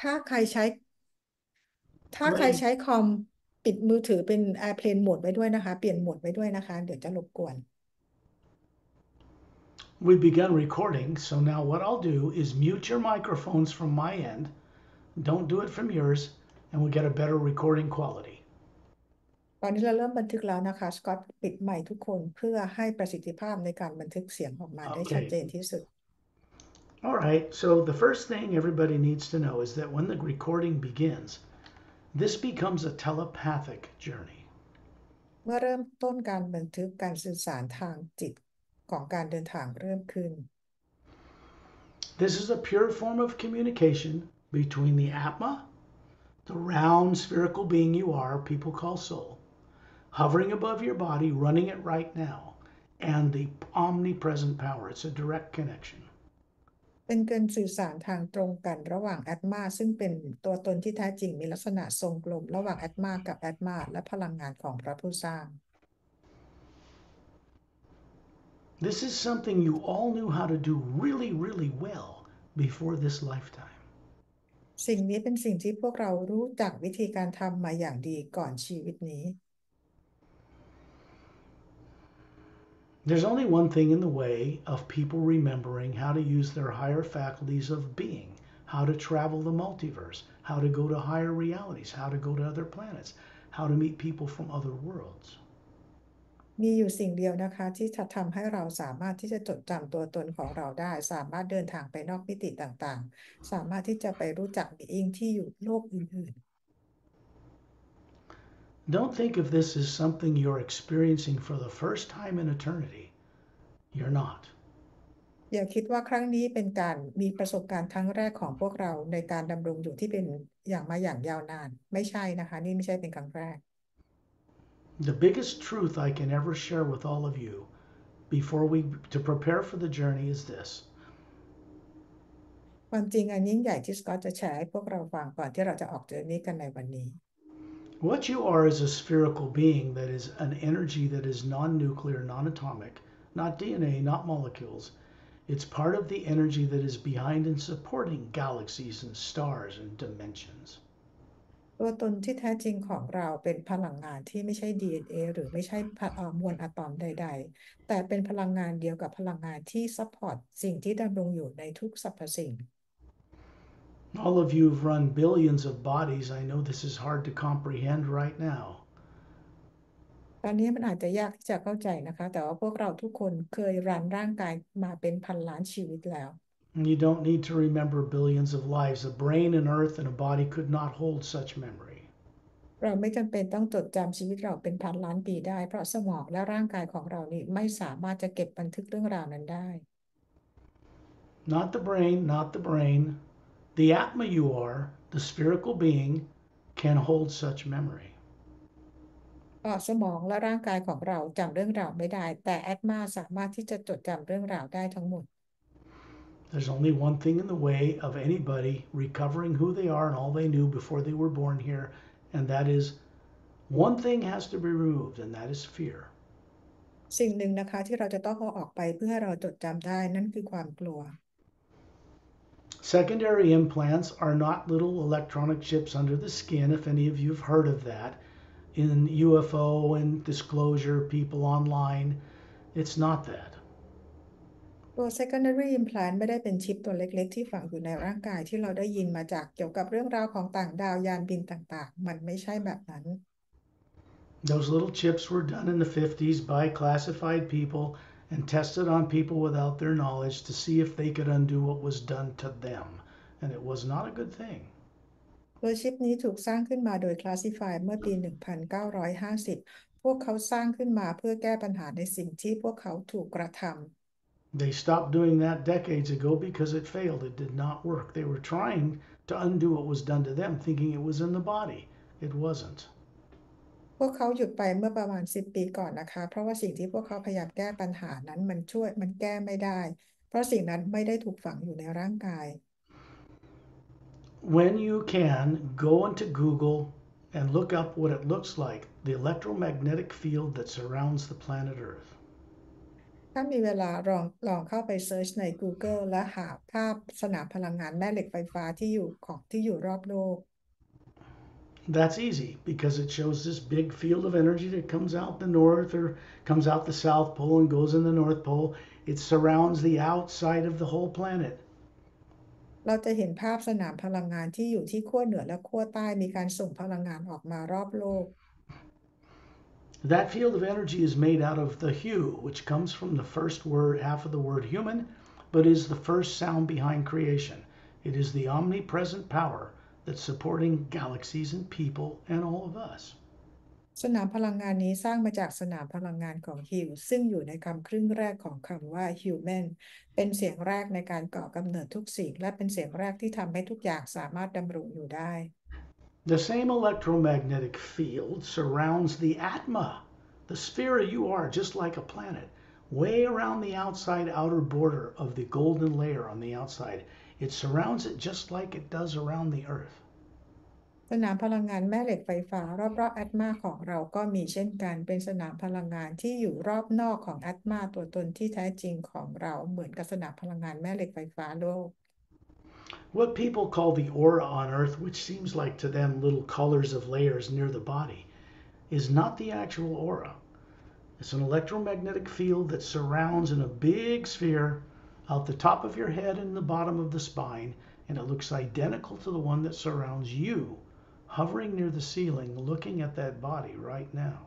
ถ้าใครใช้ถ้าGo ใคร ahead. ใช้คอมปิดมือถือเป็น Airplane Mode ไว้ด้วยนะคะเปลี่ยนโหมดไว้ด้วยนะคะเดี๋ยวจะรบกวนWe've begun recording, so now what I'll do is mute your microphones from my end. Don't do it from yours, and we'll get a better recording quality. ตอนนี้เราเริ่มบันทึกแล้วนะคะสกอตปิดไมค์ทุกคนเพื่อให้ประสิทธิภาพในการบันทึกเสียงออกมาได้ชัดเจOkay. นที่สุด All right. So the first thing everybody needs to know is that when the recording begins, this becomes a telepathic journey. เมื่อเริ่มต้นการบันทึกการสื่อสารทางจิตของการเดินทางเริ่มขึ้น This is a pure form of communication between the Atma, the round spherical being you are, people call soul, hovering above your body, running it right now, and the omnipresent power. It's a direct connection. เป็นการสื่อสารทางตรงกันระหว่างแอตมาซึ่งเป็นตัวตนที่แท้จริงมีลักษณะทรงกลมระหว่างแอตมากับแอตมาและพลังงานของพระผู้สร้าง This is something you all knew how to do really, really well before this lifetime. สิ่งนี้เป็นสิ่งที่พวกเรารู้จักวิธีการทำมาอย่างดีก่อนชีวิตนี้ There's only one thing in the way of people remembering how to use their higher faculties of being, how to travel the multiverse, how to go to higher realities, how to go to other planets, how to meet people from other worlds. มีอยู่สิ่งเดียวนะคะที่จะทำให้เราสามารถที่จะจดจำตัวตนของเราได้สามารถเดินทางไปนอกมิติต่างๆสามารถที่จะไปรู้จักบีอิงที่อยู่โลกอื่น Don't think of this as something you're experiencing for the first time in eternity. You're not. อย่าคิดว่าครั้งนี้เป็นการมีประสบการณ์ครั้งแรกของพวกเราในการดำรงอยู่ที่เป็นอย่างมาอย่างยาวนานไม่ใช่นะคะนี่ไม่ใช่เป็นครั้งแรก The biggest truth I can ever share with all of you before we to prepare for the journey is this. ความจริงอันยิ่งใหญ่ที่สกอตจะแชร์ให้พวกเราฟังก่อนที่เราจะออกเจอนี้กันในวันนี้ What you are is a spherical being that is an energy that is non nuclear, non atomic, not DNA, not molecules. It's part of the energy that is behind and supporting galaxies and stars and dimensions. ตัวตนที่แท้จริงของเราเป็นพลังงานที่ไม่ใช่ DNA หรือไม่ใช่มวลอะตอมใดๆแต่เป็นพลังงานเดียวกับพลังงานที่ซัพพอร์ตสิ่งที่ดำรงอยู่ในทุกสรรพสิ่ง All of you have run billions of bodies. I know this is hard to comprehend right now. ตอนนี้มันอาจจะยากที่จะเข้าใจนะคะแต่ว่าพวกเราทุกคนเคยรันร่างกายมาเป็นพันล้านชีวิตแล้ว And you don't need to remember billions of lives. A brain, an earth, and a body could not hold such memory. เราไม่จำเป็นต้องจดจำชีวิตเราเป็นพันล้านปีได้เพราะสมองและร่างกายของเรานี่ไม่สามารถจะเก็บบันทึกเรื่องราวนั้นได้ Not the brain, not the brain. The Atma you are, the spherical being, can hold such memory. สมองและร่างกายของเราจำเรื่องราวไม่ได้แต่แอดมาสามารถที่จะจดจำเรื่องราวได้ทั้งหมด There's only one thing in the way of anybody recovering who they are and all they knew before they were born here, and that is one thing has to be removed, and that is fear. สิ่งหนึ่งนะคะที่เราจะต้องเอาออกไปเพื่อให้เราจดจำได้นั่นคือความกลัว Secondary implants are not little electronic chips under the skin, if any of you have heard of that, in UFO and disclosure people online. It's not that. ตัว secondary implant ไม่ได้เป็นชิปตัวเล็กๆที่ฝังอยู่ในร่างกายที่เราได้ยินมาจากเกี่ยวกับเรื่องราวของต่างดาวยานบินต่างๆมันไม่ใช่แบบนั้น Those little chips were done in the 50s by classified people and tested on people without their knowledge to see if they could undo what was done to them. And it was not a good thing. โดยชิปนี้ถูกสร้างขึ้นมาโดย Classify เมื่อปี 1950 พวกเขาสร้างขึ้นมาเพื่อแก้ปัญหาในสิ่งที่พวกเขาถูกกระทำ They stopped doing that decades ago because it failed. It did not work. They were trying to undo what was done to them, thinking it was in the body. It wasn't. พวกเขาหยุดไปเมื่อประมาณ10 ปีก่อนนะคะเพราะว่าสิ่งที่พวกเขาพยายามแก้ปัญหานั้นมันแก้ไม่ได้เพราะสิ่งนั้นไม่ได้ถูกฝังอยู่ในร่างกาย When you can, go into Google and look up what it looks like, the electromagnetic field that surrounds the planet Earth. ถ้ามีเวลาลองเข้าไปเซิร์ชใน Google และหาภาพสนามพลังงานแม่เหล็กไฟฟ้าที่อยู่รอบโลก That's easy because it shows this big field of energy that comes out the north or comes out the south pole and goes in the north pole. It surrounds the outside of the whole planet. เราจะเห็นภาพสนามพลังงานที่อยู่ที่ขั้วเหนือและขั้วใต้มีการส่งพลังงานออกมารอบโลก That field of energy is made out of the hue, which comes from the first word, half of the word human, but is the first sound behind creation. It is the omnipresent power that's supporting galaxies and people and all of us. สนามพลังงานนี้สร้างมาจากสนามพลังงานของฮิวซึ่งอยู่ในคำครึ่งแรกของคำว่า human เป็นเสียงแรกในการก่อกำเนิดทุกสิ่งและเป็นเสียงแรกที่ทำให้ทุกอย่างสามารถดำรงอยู่ได้ The same electromagnetic field surrounds the atma, the sphere you are, just like a planet, way around the outside outer border of the golden layer on the outside. It surrounds it just like it does around the earth. สนามพลังงานแม่เหล็กไฟฟ้ารอบๆแอตมาของเราก็มีเช่นกันเป็นสนามพลังงานที่อยู่รอบนอกของแอตมาตัวตนที่แท้จริงของเราเหมือนกับสนามพลังงานแม่เหล็กไฟฟ้าโลก What people call the aura on earth, which seems like to them little colors of layers near the body, is not the actual aura. It's an electromagnetic field that surrounds in a big sphere out the top of your head and the bottom of the spine, and it looks identical to the one that surrounds you, hovering near the ceiling, looking at that body right now.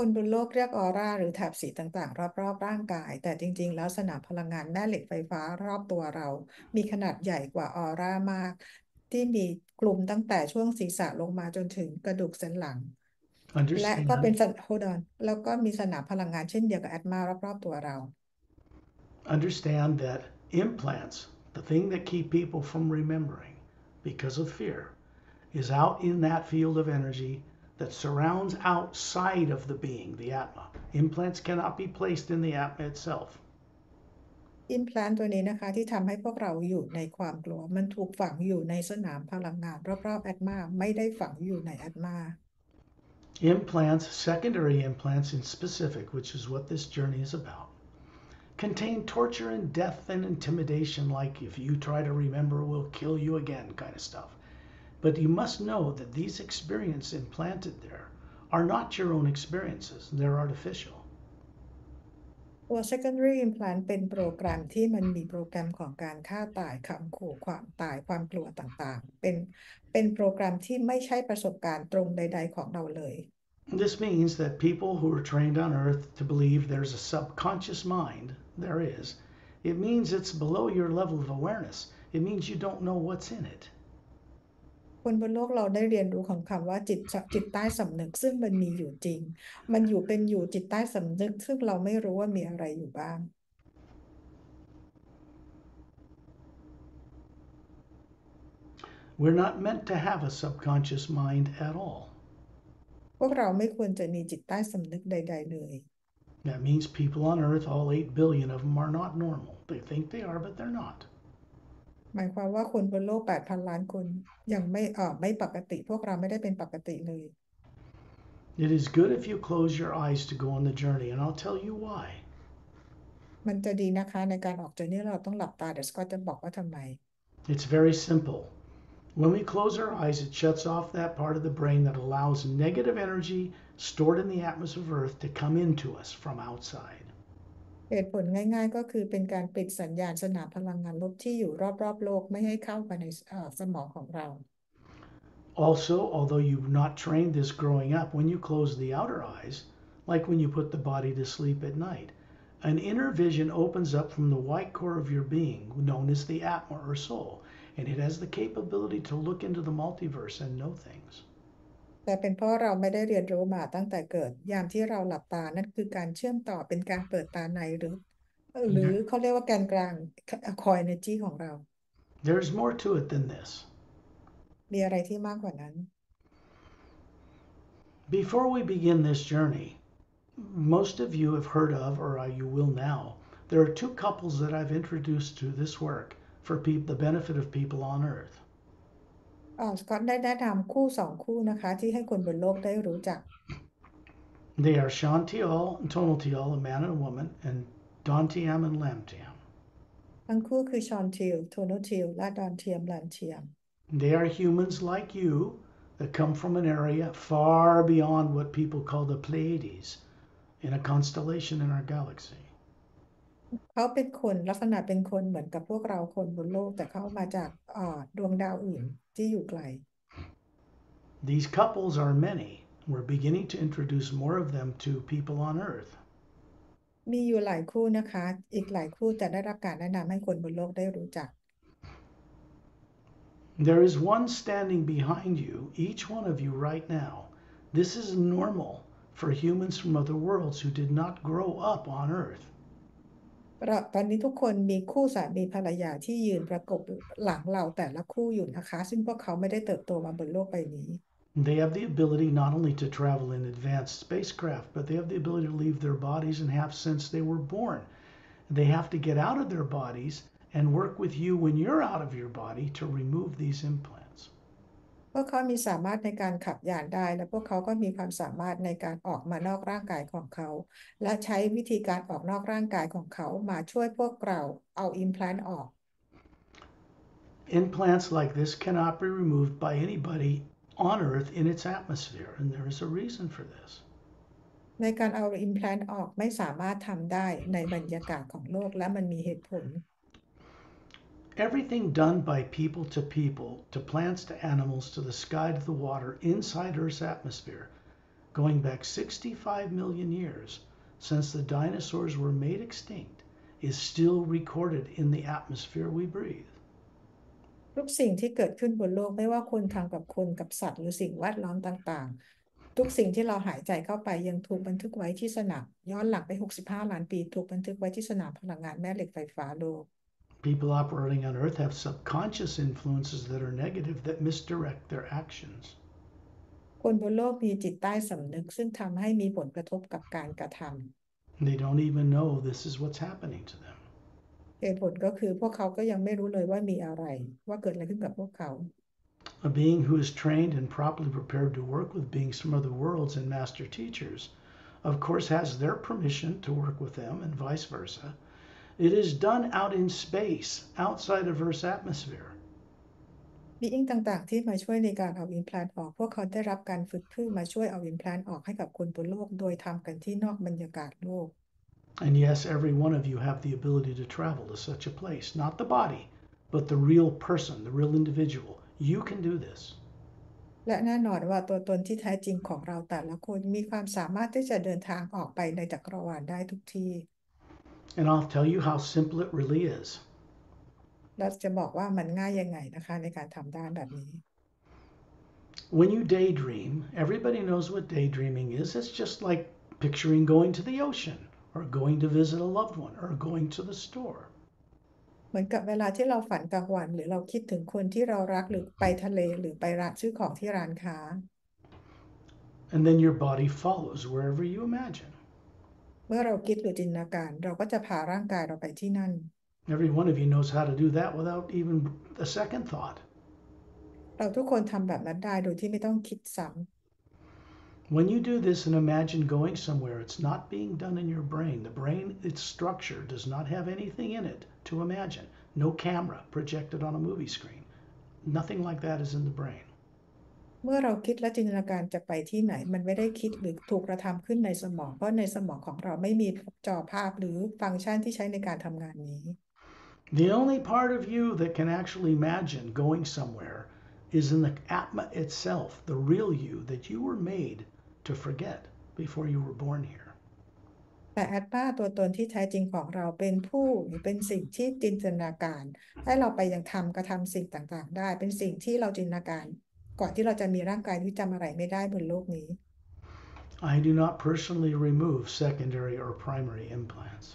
คนบนโลกเรียกออร่าหรือแถบสีต่างๆรอบๆร่างกายแต่จริงๆแล้วสนามพลังงานแม่เหล็กไฟฟ้ารอบตัวเรามีขนาดใหญ่กว่าออร่ามากที่มีกลุ่มตั้งแต่ช่วงศีรษะลงมาจนถึงกระดูกสันหลังและก็เป็น Understand, hold on แล้วก็มีสนามพลังงานเช่นเดียวกับแอตมารอบๆตัวเรา understand that implants, the thing that keep people from remembering because of fear, is out in that field of energy that surrounds outside of the being, the Atma. Implants cannot be placed in the Atma itself. Implant ตัวนี้นะคะที่ทำให้พวกเราอยู่ในความกลัวมันถูกฝังอยู่ในสนามพลังงานรอบๆแอตมาไม่ได้ฝังอยู่ในแอตมา Implants, secondary implants in specific, which is what this journey is about, contain torture and death and intimidation, like if you try to remember, we'll kill you again, kind of stuff. But you must know that these experiences implanted there are not your own experiences, they're artificial. ตัว secondary implant เป็นโปรแกรมที่มันมีโปรแกรมของการฆ่าตายคำขู่ความตายความกลัวต่างๆเป็นโปรแกรมที่ไม่ใช่ประสบการณ์ตรงใดๆของเราเลย This means that people who are trained on earth to believe there's a subconscious mind, there is, it means it's below your level of awareness. It means you don't know what's in it. คนบนโลกเราได้เรียนรู้ของคำว่าจิตใต้สำนึกซึ่งมันมีอยู่จริงมันอยู่จิตใต้สำนึกซึ่งเราไม่รู้ว่ามีอะไรอยู่บ้าง We're not meant to have a subconscious mind at all. พวกเราไม่ควรจะมีจิตใต้สำนึกใดๆเลย That means people on earth, all 8 billion of them, are not normal. They think they are, but they're not. หมายความว่าคนบนโลก8,000 ล้านคนยังไม่ปกติพวกเราไม่ได้เป็นปกติเลย It is good if you close your eyes to go on the journey, and I'll tell you why. มันจะดีนะคะในการออกเจอร์นี่เราต้องหลับตาเดี๋ยวสก็จะบอกว่าทำไม It's very simple. When we close our eyes, it shuts off that part of the brain that allows negative energy stored in the atmosphere of Earth to come into us from outside. เหตุผลง่ายๆก็คือเป็นการปิดสัญญาณสนามพลังงานลบที่อยู่รอบๆโลกไม่ให้เข้าไปในสมองของเรา Also, although you've not trained this growing up, when you close the outer eyes, like when you put the body to sleep at night, an inner vision opens up from the white core of your being, known as the Atma or soul, and it has the capability to look into the multiverse and know things. แต่เป็นเพราะเราไม่ได้เรียนรู้มาตั้งแต่เกิดยามที่เราหลับตานั่นคือการเชื่อมต่อเป็นการเปิดตาในหรือเขาเรียกว่าแกนกลางคอย energy ของเรา There's more to it than this. มีอะไรที่มากกว่านั้น Before we begin this journey, most of you have heard of, or you will now, there are two couples that I've introduced to this work for the benefit of people on Earth. สกอตได้แนะนำคู่2 คู่นะคะที่ให้คนบนโลกได้รู้จัก They are Shantial and Tonaltial, a man and a woman, and Dantiam and Lamtiam. ทั้งคู่คือชอนทิลโทโนทิลและดอนเทียมแลนเทียม They are humans like you that come from an area far beyond what people call the Pleiades in a constellation in our galaxy. เขาเป็นคนลักษณะเป็นคนเหมือนกับพวกเราคนบนโลกแต่เขามาจากดวงดาวอื่นที่อยู่ไกล These couples are many. We're beginning to introduce more of them to people on Earth. มีอยู่หลายคู่นะคะอีกหลายคู่จะได้รับการแนะนำให้คนบนโลกได้รู้จัก There is one standing behind you, each one of you right now. This is normal for humans from other worlds who did not grow up on Earth. ตอนนี้ทุกคนมีคู่สามีภรรยาที่ยืนประกบหลังเราแต่ละคู่อยู่นะคะซึ่งพวกเขาไม่ได้เติบโตมาบนโลกใบนี้ They have the ability not only to travel in advanced spacecraft, but they have the ability to leave their bodies and have since they were born. They have to get out of their bodies and work with you when you're out of your body to remove these implants. พวกเขามีสามารถในการขับยานได้และพวกเขาก็มีความสามารถในการออกมานอกร่างกายของเขาและใช้วิธีการออกนอกร่างกายของเขามาช่วยพวกเราเอาอิมแพลนออก Implants like this cannot be removed by anybody on Earth in its atmosphere, and there is a reason for this. ในการเอาอิมแพลนออกไม่สามารถทำได้ในบรรยากาศของโลกและมันมีเหตุผล Everything done by people, to plants, to animals, to the sky, to the water, inside Earth's atmosphere, going back 65 million years since the dinosaurs were made extinct, is still recorded in the atmosphere we breathe. ทุกสิ่งที่เกิดขึ้นบนโลกไม่ว่าคนทำกับคนกับสัตว์หรือสิ่งแวดล้อมต่างๆทุกสิ่งที่เราหายใจเข้าไปยังถูกบันทึกไว้ที่สนามย้อนหลังไป65ล้านปีถูกบันทึกไว้ที่สนามพลังงานแม่เหล็กไฟฟ้าโลก People operating on Earth have subconscious influences that are negative that misdirect their actions. คนบนโลกมีจิตใต้สำนึกซึ่งทำให้มีผลกระทบกับการกระทำ They don't even know this is what's happening to them. เหตุผลก็คือพวกเขาก็ยังไม่รู้เลยว่ามีอะไรว่าเกิดอะไรขึ้นกับพวกเขา A being who is trained and properly prepared to work with beings from other worlds and master teachers, of course, has their permission to work with them and vice versa. It is done out in space, outside of Earth's atmosphere. บีอิงต่างๆที่มาช่วยในการเอาอิมแพลนออกพวกเขาได้รับการฝึกเพื่อมาช่วยเอาอิมแพลนออกให้กับคนบนโลกโดยทำกันที่นอกบรรยากาศโลก And yes, every one of you have the ability to travel to such a place. Not the body, but the real person, the real individual. You can do this. และแน่นอนว่าตัวตนที่แท้จริงของเราแต่ละคนมีความสามารถที่จะเดินทางออกไปในจักรวาลได้ทุกที่ And I'll tell you how simple it really is. เราจะบอกว่ามันง่ายยังไงนะคะในการทำได้แบบนี้ When you daydream, everybody knows what daydreaming is. It's just like picturing going to the ocean or going to visit a loved one or going to the store. เหมือนกับเวลาที่เราฝันกลางวันหรือเราคิดถึงคนที่เรารักหรือไปทะเลหรือไปร้านซื้อของที่ร้านค้า And then your body follows wherever you imagine. เมื่อเราคิดหรือจินตนาการเราก็จะพาร่างกายเราไปที่นั่น Every one of you knows how to do that without even a second thought. เราทุกคนทำแบบนั้นได้โดยที่ไม่ต้องคิดซ้ When you do this and imagine going somewhere, it's not being done in your brain. The brain, its structure, does not have anything in it to imagine. No camera projected on a movie screen. Nothing like that is in the brain. ำเมื่อเราคิดและจินตนาการจะไปที่ไหนมันไม่ได้คิดหรือถูกกระทำขึ้นในสมองเพราะในสมองของเราไม่มีจอภาพหรือฟังก์ชันที่ใช้ในการทำงานนี้ The only part of you that can actually imagine going somewhere is in the Atma itself, the real you that you were made to forget before you were born here. แต่แอตมาตัวตนที่แท้จริงของเราเป็นผู้หรือเป็นสิ่งที่จินตนาการให้เราไปยังกระทำสิ่งต่างๆได้เป็นสิ่งที่เราจินตนาการก่อนที่เราจะมีร่างกายที่จำอะไรไม่ได้บนโลกนี้ I do not personally remove secondary or primary implants.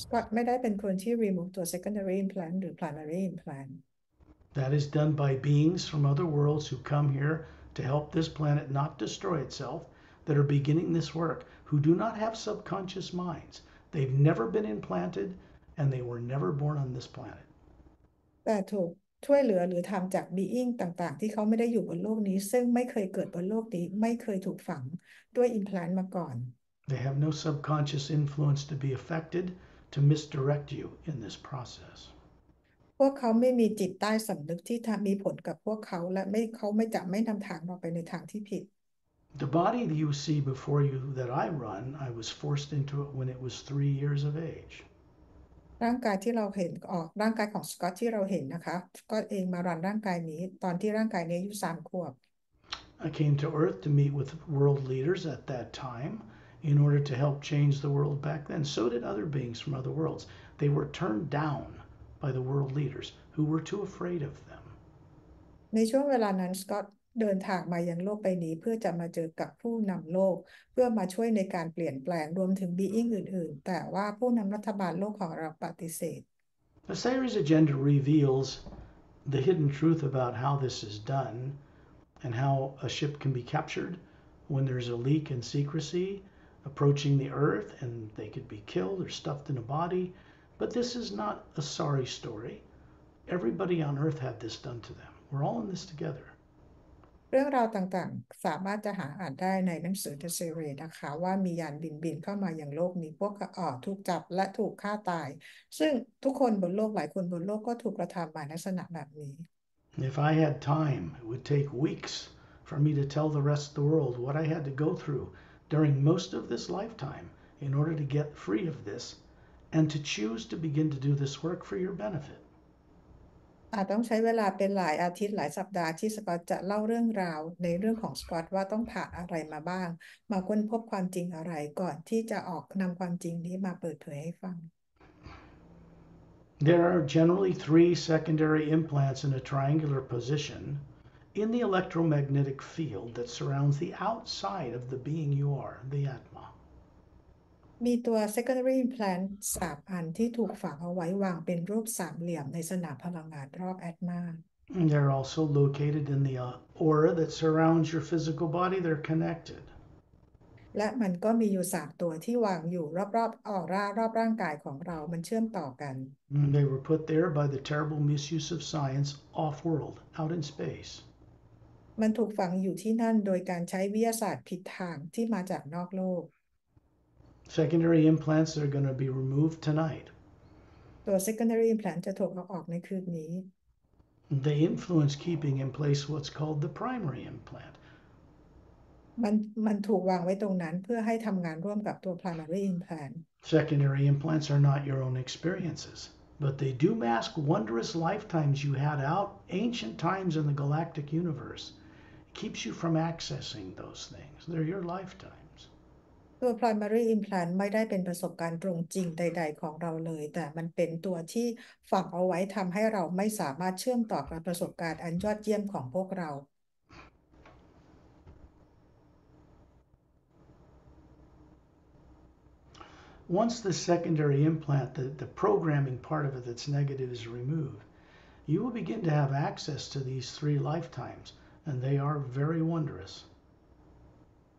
สกอตไม่ได้เป็นคนที่ remove ตัว secondary implant หรือ primary implant That is done by beings from other worlds who come here to help this planet not destroy itself, that are beginning this work, who do not have subconscious minds. They've never been implanted and they were never born on this planet. แต่ถูก ช่วยเหลือหรือทำจาก being ต่างๆที่เขาไม่ได้อยู่บนโลกนี้ซึ่งไม่เคยเกิดบนโลกนี้ไม่เคยถูกฝังด้วย implant มาก่อน They have no subconscious influence to be affected to misdirect you in this process. พวกเขาไม่มีจิตใต้สำนึกที่ทำมีผลกับพวกเขาและเขาไม่จะไม่นำทางเราไปในทางที่ผิด The body that you see before you that I run, I was forced into it when it was 3 years of age. ร่างกายที่เราเห็นร่างกายของสกอตที่เราเห็นนะคะสกอตเองมารันร่างกายนี้ตอนที่ร่างกายนี้อายุ3 ขวบ I came to Earth to meet with world leaders at that time in order to help change the world back then. So did other beings from other worlds. They were turned down by the world leaders who were too afraid of them. ในช่วงเวลานั้นสกอตเดินทางมายังโลกใบนี้เพื่อจะมาเจอกับผู้นำโลกเพื่อมาช่วยในการเปลี่ยนแปลงรวมถึงบีอิงอื่นๆแต่ว่าผู้นำรัฐบาลโลกของเราปฏิเสธ The Sayers agenda reveals the hidden truth about how this is done and how a ship can be captured when there's a leak in secrecy approaching the Earth and they could be killed or stuffed in a body. But this is not a sorry story. Everybody on Earth had this done to them. We're all in this together. เรื่องราวต่างๆสามารถจะหาอ่านได้ในหนังสือ The Series นะคะว่ามียานบินเข้ามาอย่างโลกนี้พวกเขาถูกจับและถูกฆ่าตายซึ่งทุกคนบนโลกหลายคนบนโลกก็ถูกกระทำมาในลักษณะแบบนี้ If I had time, it would take weeks for me to tell the rest of the world what I had to go through during most of this lifetime in order to get free of this and to choose to begin to do this work for your benefit. อาจต้องใช้เวลาเป็นหลายอาทิตย์หลายสัปดาห์ที่สกอตจะเล่าเรื่องราวในเรื่องของสกอตว่าต้องผ่านอะไรมาบ้างมาค้นพบความจริงอะไรก่อนที่จะออกนำความจริงนี้มาเปิดเผยให้ฟัง There are generally 3 secondary implants in a triangular position in the electromagnetic field that surrounds the outside of the being you are, the Atma. มีตัว secondary implant 3 อันที่ถูกฝังเอาไว้วางเป็นรูปสามเหลี่ยมในสนามพลังงานรอบแอตมา And they're also located in the aura that surrounds your physical body. They're connected. และมันก็มีอยู่3 ตัวที่วางอยู่รอบๆออร่ารอบร่างกายของเรามันเชื่อมต่อกัน And they were put there by the terrible misuse of science off world, out in space. มันถูกฝังอยู่ที่นั่นโดยการใช้วิทยาศาสตร์ผิดทางที่มาจากนอกโลก Secondary implants are going to be removed tonight. ตัว secondary implant จะถูกเอาออกในคืนนี้ They influence keeping in place what's called the primary implant. มันถูกวางไว้ตรงนั้นเพื่อให้ทำงานร่วมกับตัว primary implant Secondary implants are not your own experiences, but they do mask wondrous lifetimes you had out ancient times in the galactic universe. It keeps you from accessing those things. They're your lifetimes. ตัว primary implant ไม่ได้เป็นประสบการณ์ตรงจริงใดๆของเราเลยแต่มันเป็นตัวที่ฝังเอาไว้ทำให้เราไม่สามารถเชื่อมต่อกับประสบการณ์อันยอดเยี่ยมของพวกเรา Once the secondary implant, the programming part of it that's negative is removed, you will begin to have access to these 3 lifetimes, and they are very wondrous.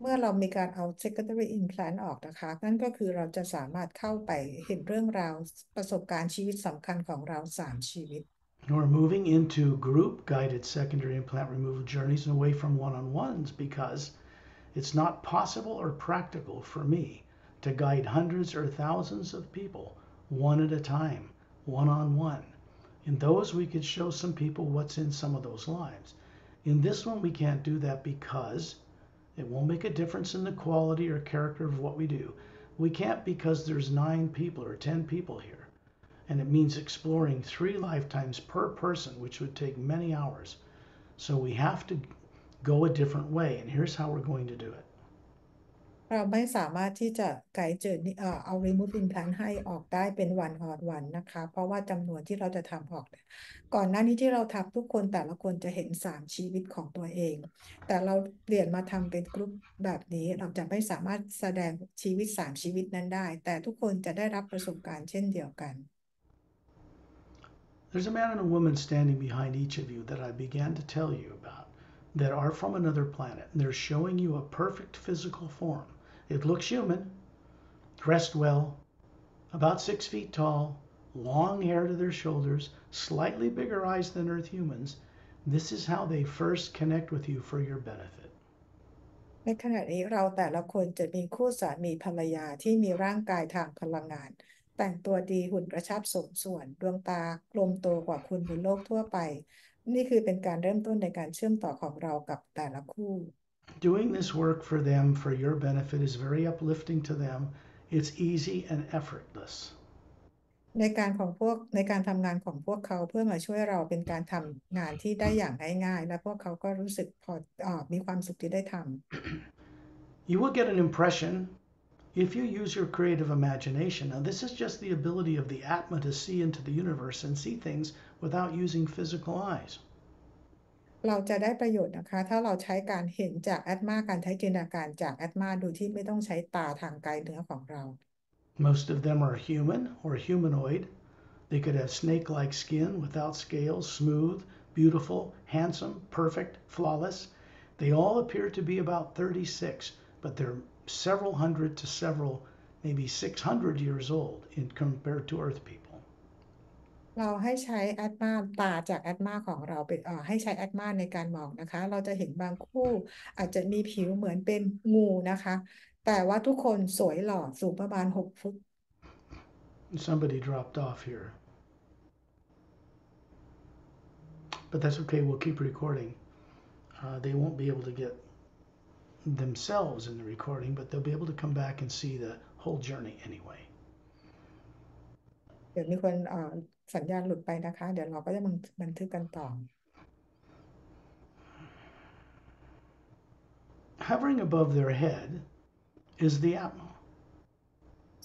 เมื่อเรามีการเอา secondary implant ออกนะคะนั่นก็คือเราจะสามารถเข้าไปเห็นเรื่องราวประสบการณ์ชีวิตสำคัญของเรา3 ชีวิต We're moving into group guided secondary implant removal journeys and away from one-on-ones because it's not possible or practical for me to guide hundreds or thousands of people one at a time, one-on-one. In those, we could show some people what's in some of those lives. In this one, we can't do that because it won't make a difference in the quality or character of what we do. We can't because there's 9 people or 10 people here. And it means exploring 3 lifetimes per person, which would take many hours. So we have to go a different way, and here's how we're going to do it. เราไม่สามารถที่จะไกด์เจอเอา remove implant ให้ออกได้เป็นวันออนวันนะคะเพราะว่าจำนวนที่เราจะทำออกก่อนหน้านี้ที่เราทำทุกคนแต่ละคนจะเห็น3 ชีวิตของตัวเองแต่เราเปลี่ยนมาทำเป็นกลุ่มแบบนี้เราจะไม่สามารถแสดงชีวิต3 ชีวิตนั้นได้แต่ทุกคนจะได้รับประสบการณ์เช่นเดียวกัน There's a man and a woman standing behind each of you that I began to tell you about that are from another planet. And they're showing you a perfect physical form. It looks human, dressed well, about 6 feet tall, long hair to their shoulders, slightly bigger eyes than Earth humans. This is how they first connect with you for your benefit. ในขณะนี้เราแต่ละคนจะมีคู่สามีภรรยาที่มีร่างกายทางพลังงานแต่งตัวดีหุ่นกระชับสมส่วนดวงตากลมโตกว่าคุณบนโลกทั่วไปนี่คือเป็นการเริ่มต้นในการเชื่อมต่อของเรากับแต่ละคู่ Doing this work for them for your benefit is very uplifting to them. It's easy and effortless. ในการทำงานของพวกเขาเพื่อมาช่วยเราเป็นการทำงานที่ได้อย่างง่ายๆและพวกเขาก็รู้สึกพอมีความสุขที่ได้ทำ You will get an impression if you use your creative imagination. Now, this is just the ability of the Atma to see into the universe and see things without using physical eyes. เราจะได้ประโยชน์นะคะถ้าเราใช้การเห็นจากแอตมาการใช้จินตนาการจากแอตมาโดยที่ไม่ต้องใช้ตาทางกายเนื้อของเรา Most of them are human or humanoid. They could have snake like skin without scales, smooth, beautiful, handsome, perfect, flawless. They all appear to be about 36, but they're several hundred to several, maybe 600 years old in compared to Earth people. เราให้ใช้แอดมาตาจากแอดมาของเราเป็นให้ใช้แอดมาในการมองนะคะเราจะเห็นบางคู่อาจจะมีผิวเหมือนเป็นงูนะคะแต่ว่าทุกคนสวยหล่อสูงประมาณ6 ฟุต Somebody dropped off here, but that's okay. We'll keep recording. They won't be able to get themselves in the recording, but they'll be able to come back and see the whole journey anyway. เดี๋ยวมีคนสัญญาณหลุดไปนะคะเดี๋ยวเราก็จะบันทึกกันต่อ Hovering above their head is the Atma.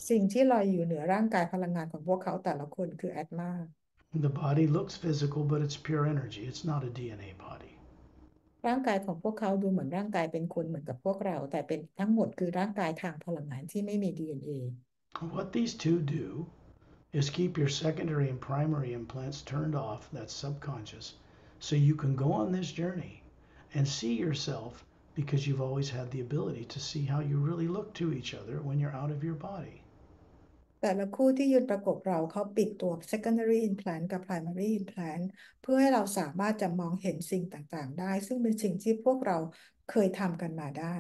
สิ่งที่ลอยอยู่เหนือร่างกายพลังงานของพวกเขาแต่ละคนคือแอดมา The body looks physical, but it's pure energy. It's not a DNA body. ร่างกายของพวกเขาดูเหมือนร่างกายเป็นคนเหมือนกับพวกเราแต่เป็นทั้งหมดคือร่างกายทางพลังงานที่ไม่มี DNA What these two do is keep your secondary and primary implants turned off, that's subconscious, so you can go on this journey and see yourself because you've always had the ability to see how you really look to each other when you're out of your body. แต่ละคู่ที่ยืนประกบเราเขาปิดตัว secondary implant กับ primary implant เพื่อให้เราสามารถจะมองเห็นสิ่งต่างๆได้ซึ่งเป็นสิ่งที่พวกเราเคยทำกันมาได้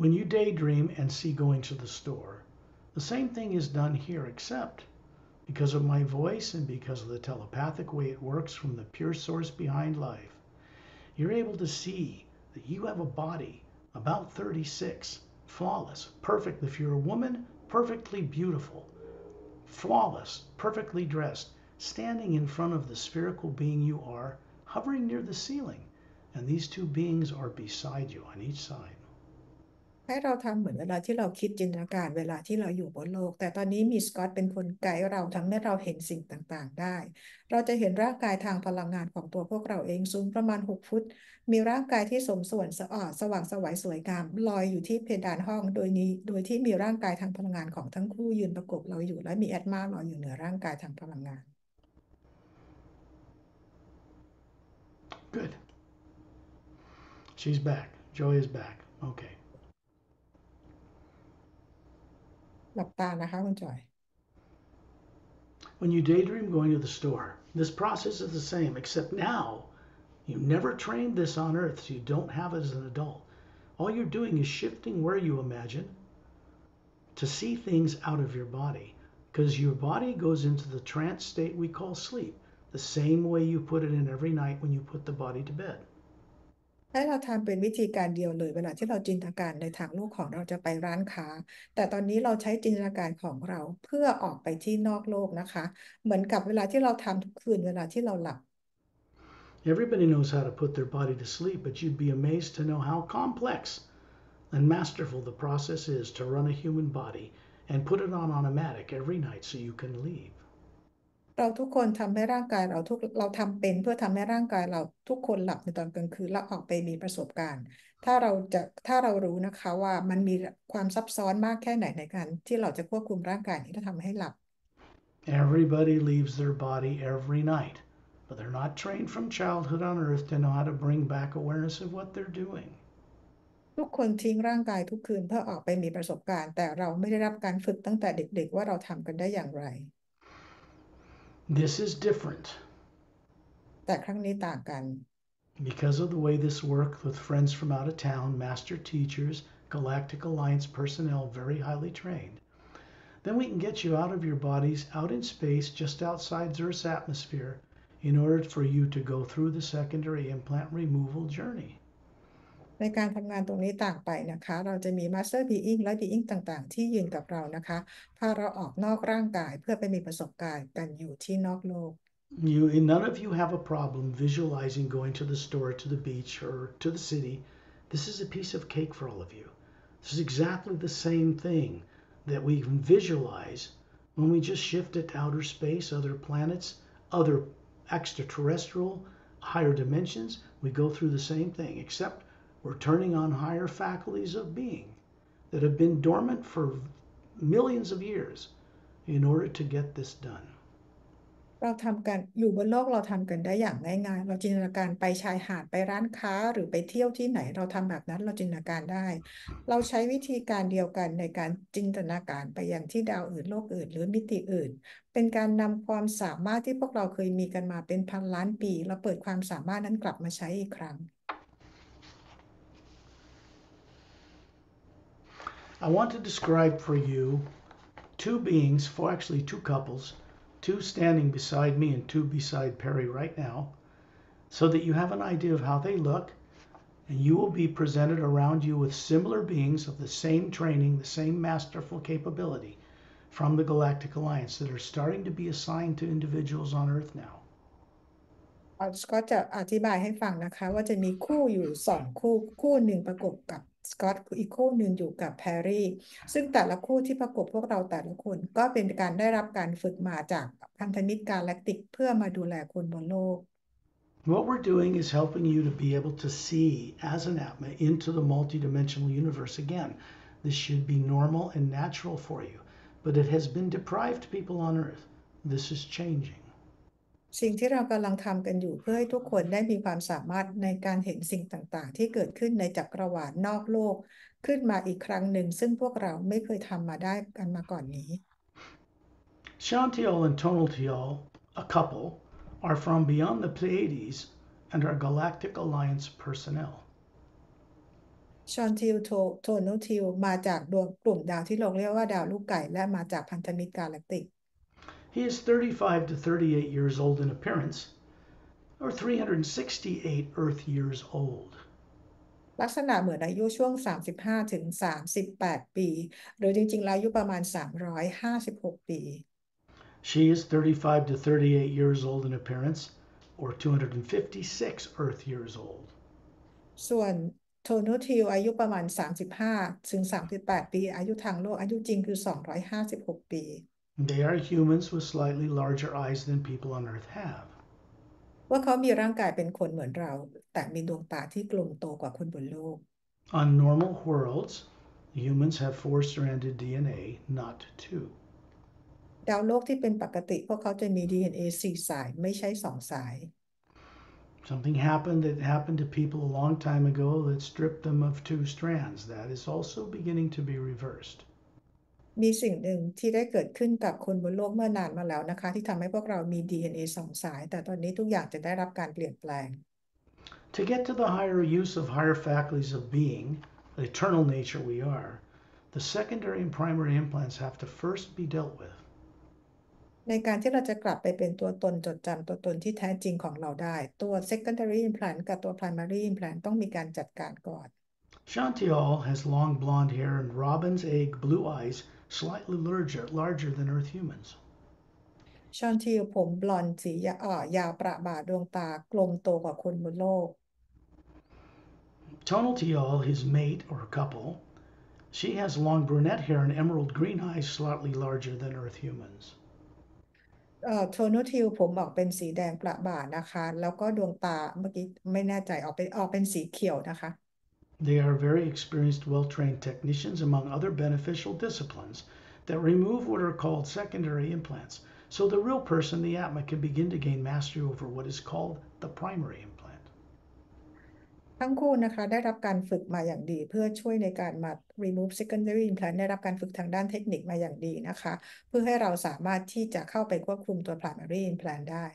When you daydream and see going to the store, the same thing is done here, except because of my voice and because of the telepathic way it works from the pure source behind life. You're able to see that you have a body about 36, flawless, perfect. If you're a woman, perfectly beautiful, flawless, perfectly dressed, standing in front of the spherical being you are, hovering near the ceiling. And these two beings are beside you on each side. ให้เราทำเหมือนเวลาที่เราคิดจินตนาการเวลาที่เราอยู่บนโลกแต่ตอนนี้มีสกอตเป็นคนไกด์เราทำให้เราเห็นสิ่งต่างๆได้เราจะเห็นร่างกายทางพลังงานของตัวพวกเราเองสูงประมาณ6 ฟุตมีร่างกายที่สมส่วนสว่างไสวสวยงามลอยอยู่ที่เพดานห้องโดยที่มีร่างกายทางพลังงานของทั้งคู่ยืนประกบเราอยู่และมีแอตมาลอยอยู่เหนือร่างกายทางพลังงาน Good. She's back. Joy is back. Okay. หลับตานะคะคุณจอย When you daydream going to the store, this process is the same, except now you never trained this on earth, so you don't have it as an adult. All you're doing is shifting where you imagine to see things out of your body, because your body goes into the trance state we call sleep, the same way you put it in every night when you put the body to bed. ให้เราทำเป็นวิธีการเดียวเลยเวลาที่เราจินตนาการในทางโลกของเราจะไปร้านค้าแต่ตอนนี้เราใช้จินตนาการของเราเพื่อออกไปที่นอกโลกนะคะเหมือนกับเวลาที่เราทำทุกคืนเวลาที่เราหลับ Everybody knows how to put their body to sleep, but you'd be amazed to know how complex and masterful the process is to run a human body and put it on automatic every night so you can leave. เราทุกคนทำให้ร่างกายเราทำเป็นเพื่อทำให้ร่างกายเราทุกคนหลับในตอนกลางคืนแล้วออกไปมีประสบการณ์ถ้าเรารู้นะคะว่ามันมีความซับซ้อนมากแค่ไหนในการที่เราจะควบคุมร่างกายนี้ถ้าทำให้หลับ Everybody leaves their body every night, but they're not trained from childhood on earth to know how to bring back awareness of what they're doing. ทุกคนทิ้งร่างกายทุกคืนเพื่อออกไปมีประสบการณ์แต่เราไม่ได้รับการฝึกตั้งแต่เด็กๆว่าเราทำกันได้อย่างไรThis is different แต่ครั้งนี้ต่างกัน because of the way this works with friends from out of town, master teachers, Galactic Alliance personnel, very highly trained. Then we can get you out of your bodies, out in space, just outside Earth's atmosphere, in order for you to go through the secondary implant removal journey. ในการทำงานตรงนี้ต่างไปนะคะเราจะมี Master Being และ Being ต่างๆที่ยืนกับเรานะคะพาเราออกนอกร่างกายเพื่อไปมีประสบการณ์กันอยู่ที่นอกโลก None of you have a problem visualizing going to the store, to the beach, or to the city. This is a piece of cake for all of you. This is exactly the same thing that we can visualize when we just shift it to outer space, other planets, other extraterrestrial, higher dimensions. We go through the same thing, except we're turning on higher faculties of being that have been dormant for millions of years in order to get this done. เราทำกันอยู่บนโลกเราทำกันได้อย่างง่ายๆเราจินตนาการไปชายหาดไปร้านค้าหรือไปเที่ยวที่ไหนเราทำแบบนั้นเราจินตนาการได้เราใช้วิธีการเดียวกันในการจินตนาการไปยังที่ดาวอื่นโลกอื่นหรือมิติอื่นเป็นการนำความสามารถที่พวกเราเคยมีกันมาเป็นพันล้านปีแล้วเปิดความสามารถนั้นกลับมาใช้อีกครั้ง I want to describe for you two beings, for actually two couples, two standing beside me and two beside Perry right now, so that you have an idea of how they look, and you will be presented around you with similar beings of the same training, the same masterful capability from the Galactic Alliance that are starting to be assigned to individuals on Earth now. สกอตจะอธิบายให้ฟังนะคะว่าจะมีคู่อยู่2 คู่คู่หนึ่งประกบกับสกอตอีกคู่หนึ่งอยู่กับแพรรี่ซึ่งแต่ละคู่ที่ประกบพวกเราแต่ละคนก็เป็นการได้รับการฝึกมาจากพันธมิตรกาแล็กติกเพื่อมาดูแลคนบนโลก What we're doing is helping you to be able to see as an Atma into the multidimensional universe again. This should be normal and natural for you, but it has been deprived people on Earth. This is changing. สิ่งที่เรากำลังทำกันอยู่เพื่อให้ทุกคนได้มีความสามารถในการเห็นสิ่งต่างๆที่เกิดขึ้นในจักรวาลนอกโลกขึ้นมาอีกครั้งหนึ่งซึ่งพวกเราไม่เคยทำมาได้กันมาก่อนนี้ Shantiel and Tonaltiel, a couple, are from beyond the Pleiades and are Galactic Alliance personnel. ชอนทิลโทนูทิลมาจากดวงกลุ่มดาวที่เราเรียกว่าดาวลูกไก่และมาจากพันธมิตรกาแล็กติก He is 35 to 38 years old in appearance, or 368 Earth years old. ลักษณะเหมือนอายุช่วง35ถึง38ปีหรือจริงๆแล้วอายุประมาณ356ปี She is 35 to 38 years old in appearance, or 256 Earth years old. ส่วนโทนูทิลอายุประมาณ35ถึง38ปีอายุทางโลกอายุจริงคือ256ปี They are humans with slightly larger eyes than people on Earth have. ว่าเขามีร่างกายเป็นคนเหมือนเราแต่มีดวงตาที่กลมโตกว่าคนบนโลก On normal worlds, humans have four-stranded DNA, not two. ดาวโลกที่เป็นปกติพวกเขาจะมี DNA 4 สายไม่ใช่2 สาย Something happened that happened to people a long time ago that stripped them of two strands. That is also beginning to be reversed. มีสิ่งหนึ่งที่ได้เกิดขึ้นกับคนบนโลกเมื่อนานมาแล้วนะคะที่ทำให้พวกเรามี DNA 2 สายแต่ตอนนี้ทุกอย่างจะได้รับการเปลี่ยนแปลง To get to the higher use of higher faculties of being, the eternal nature we are, the secondary and primary implants have to first be dealt with. ในการที่เราจะกลับไปเป็นตัวตนจดจำตัวตนที่แท้จริงของเราได้ตัว secondary implant กับตัว primary implant ต้องมีการจัดการก่อน Chantial has long blonde hair and robin's egg blue eyes, slightly larger than Earth humans. ชอนทิลผมบลอนด์สียาวประบ่าดวงตากลมโตกว่าคนบนโลก Tonal Tial, his mate or couple, she has long brunette hair and emerald green eyes, slightly larger than Earth humans. โทนูทิลผมออกเป็นสีแดงประบ่านะคะแล้วก็ดวงตาเมื่อกี้ไม่แน่ใจออกเป็นสีเขียวนะคะ They are very experienced, well-trained technicians among other beneficial disciplines that remove what are called secondary implants. So the real person, the Atma, can begin to gain mastery over what is called the primary implant. ทั้งคู่นะคะได้รับการฝึกมาอย่างดีเพื่อช่วยในการมา remove secondary implant ได้รับการฝึกทางด้านเทคนิคมาอย่างดีนะคะเพื่อให้เราสามารถที่จะเข้าไปควบคุมตัว primary implant ได้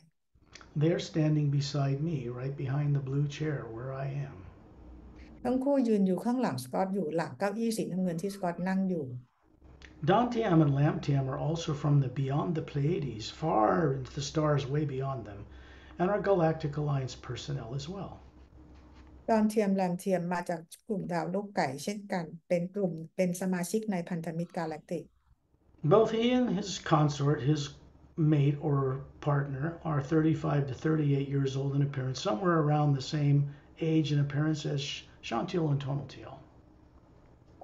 They're standing beside me, right behind the blue chair where I am. ทั้งคู่ยืนอยู่ข้างหลังสกอตอยู่หลังเก้าอี้สีน้ำเงินที่สกอตนั่งอยู่ Dantiam and Lamtiam are also from the beyond the Pleiades, far into the stars way beyond them, and are Galactic Alliance personnel as well. ดอนเทียมแรมเทียมมาจากกลุ่มดาวลูกไก่เช่นกันเป็นกลุ่มเป็นสมาชิกในพันธมิตรกาแล็กติก Both he and his consort, his mate or partner, are 35 to 38 years old in appearance, somewhere around the same age and appearance as Chantil and Tonatiel.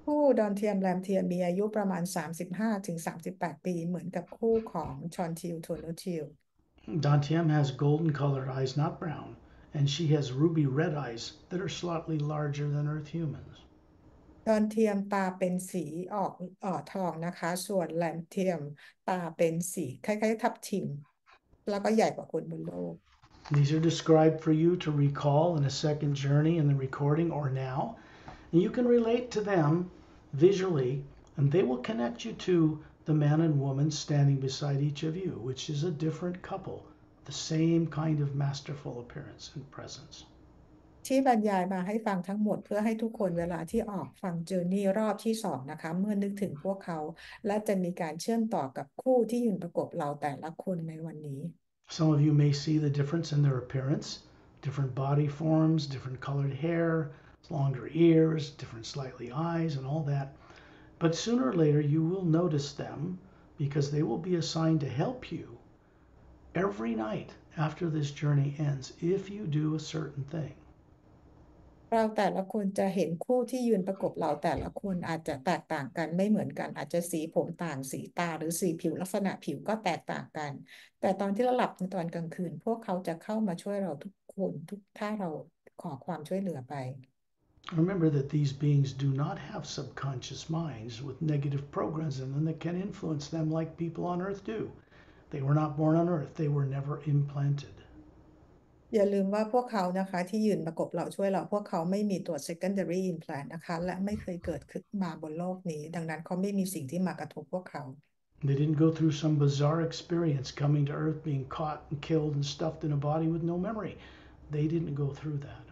คู่ดอนเทียมแรมเทียมมีอายุประมาณ35ถึง38ปีเหมือนกับคู่ของชอนทิลโทนูทิล Dantiam has golden colored eyes, not brown, and she has ruby red eyes that are slightly larger than Earth humans. ดอนเทียมตาเป็นสีออกทองนะคะส่วนแรมเทียมตาเป็นสีคล้ายๆทับทิมแล้วก็ใหญ่กว่าคนบนโลก These are described for you to recall in a second journey in the recording or now. And you can relate to them visually, and they will connect you to the man and woman standing beside each of you, which is a different couple, the same kind of masterful appearance and presence. ที่บรรยายมาให้ฟังทั้งหมดเพื่อให้ทุกคนเวลาที่ออกฟังเจอร์นี่รอบที่สองนะคะเมื่อนึกถึงพวกเขาและจะมีการเชื่อมต่อกับคู่ที่ยืนประกบเราแต่ละคนในวันนี้ Some of you may see the difference in their appearance, different body forms, different colored hair, longer ears, different slightly eyes, and all that. But sooner or later, you will notice them because they will be assigned to help you every night after this journey ends if you do a certain thing. เราแต่ละคนจะเห็นคู่ที่ยืนประกบเราแต่ละคนอาจจะแตกต่างกันไม่เหมือนกันอาจจะสีผมต่างสีตาหรือสีผิวลักษณะผิวก็แตกต่างกันแต่ตอนที่เราหลับในตอนกลางคืนพวกเขาจะเข้ามาช่วยเราทุกคนทุกถ้าเราขอความช่วยเหลือไป Remember that these beings do not have subconscious minds with negative programs in them that can influence them like people on Earth do. They were not born on Earth, they were never implanted. อย่าลืมว่าพวกเขานะคะที่ยืนประกบเราช่วยเราพวกเขาไม่มีตัว secondary implant นะคะและไม่เคยเกิดขึ้นมาบนโลกนี้ดังนั้นเขาไม่มีสิ่งที่มากระทบพวกเขา They didn't go through some bizarre experience coming to Earth, being caught and killed and stuffed in a body with no memory. They didn't go through that.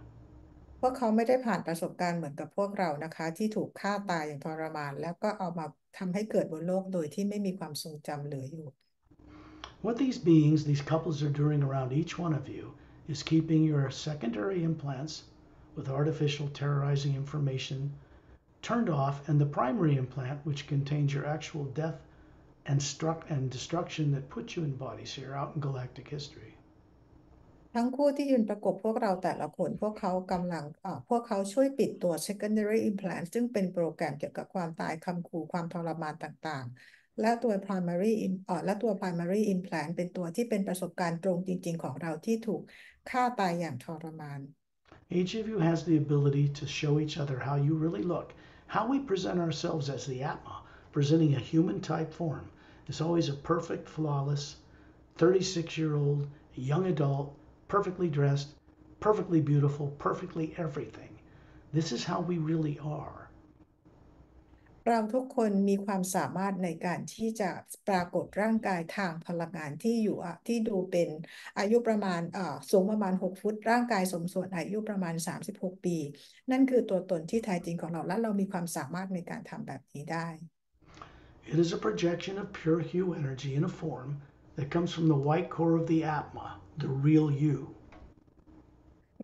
พวกเขาไม่ได้ผ่านประสบการณ์เหมือนกับพวกเรานะคะที่ถูกฆ่าตายอย่างทรมานแล้วก็เอามาทำให้เกิดบนโลกโดยที่ไม่มีความทรงจำเหลืออยู่ What these beings, these couples are doing around each one of you is keeping your secondary implants with artificial terrorizing information turned off, and the primary implant, which contains your actual death and destruction that put you in bodies here out in galactic history. ทั้งคู่ที่ยืนประกบพวกเราแต่ละคนพวกเขากำลังพวกเขาช่วยปิดตัว secondary implant ซึ่งเป็นโปรแกรมเกี่ยวกับความตายคำขู่ความทรมานต่างๆและตัว primary implant เป็นตัวที่เป็นประสบการณ์ตรงจริงๆของเราที่ถูกฆ่าตายอย่างทรมาน Each of you has the ability to show each other how you really look. How we present ourselves as the Atma, presenting a human type form, is always a perfect, flawless, 36-year-old, young adult, perfectly dressed, perfectly beautiful, perfectly everything. This is how we really are. เราทุกคนมีความสามารถในการที่จะปรากฏร่างกายทางพลังงานที่อยู่ที่ดูเป็นอายุประมาณสูงประมาณ6ฟุตร่างกายสมส่วนอายุประมาณ36ปีนั่นคือตัวตนที่แท้จริงของเราและเรามีความสามารถในการทำแบบนี้ได้ It is a projection of pure hue energy in a form that comes from the white core of the Atma, the real you.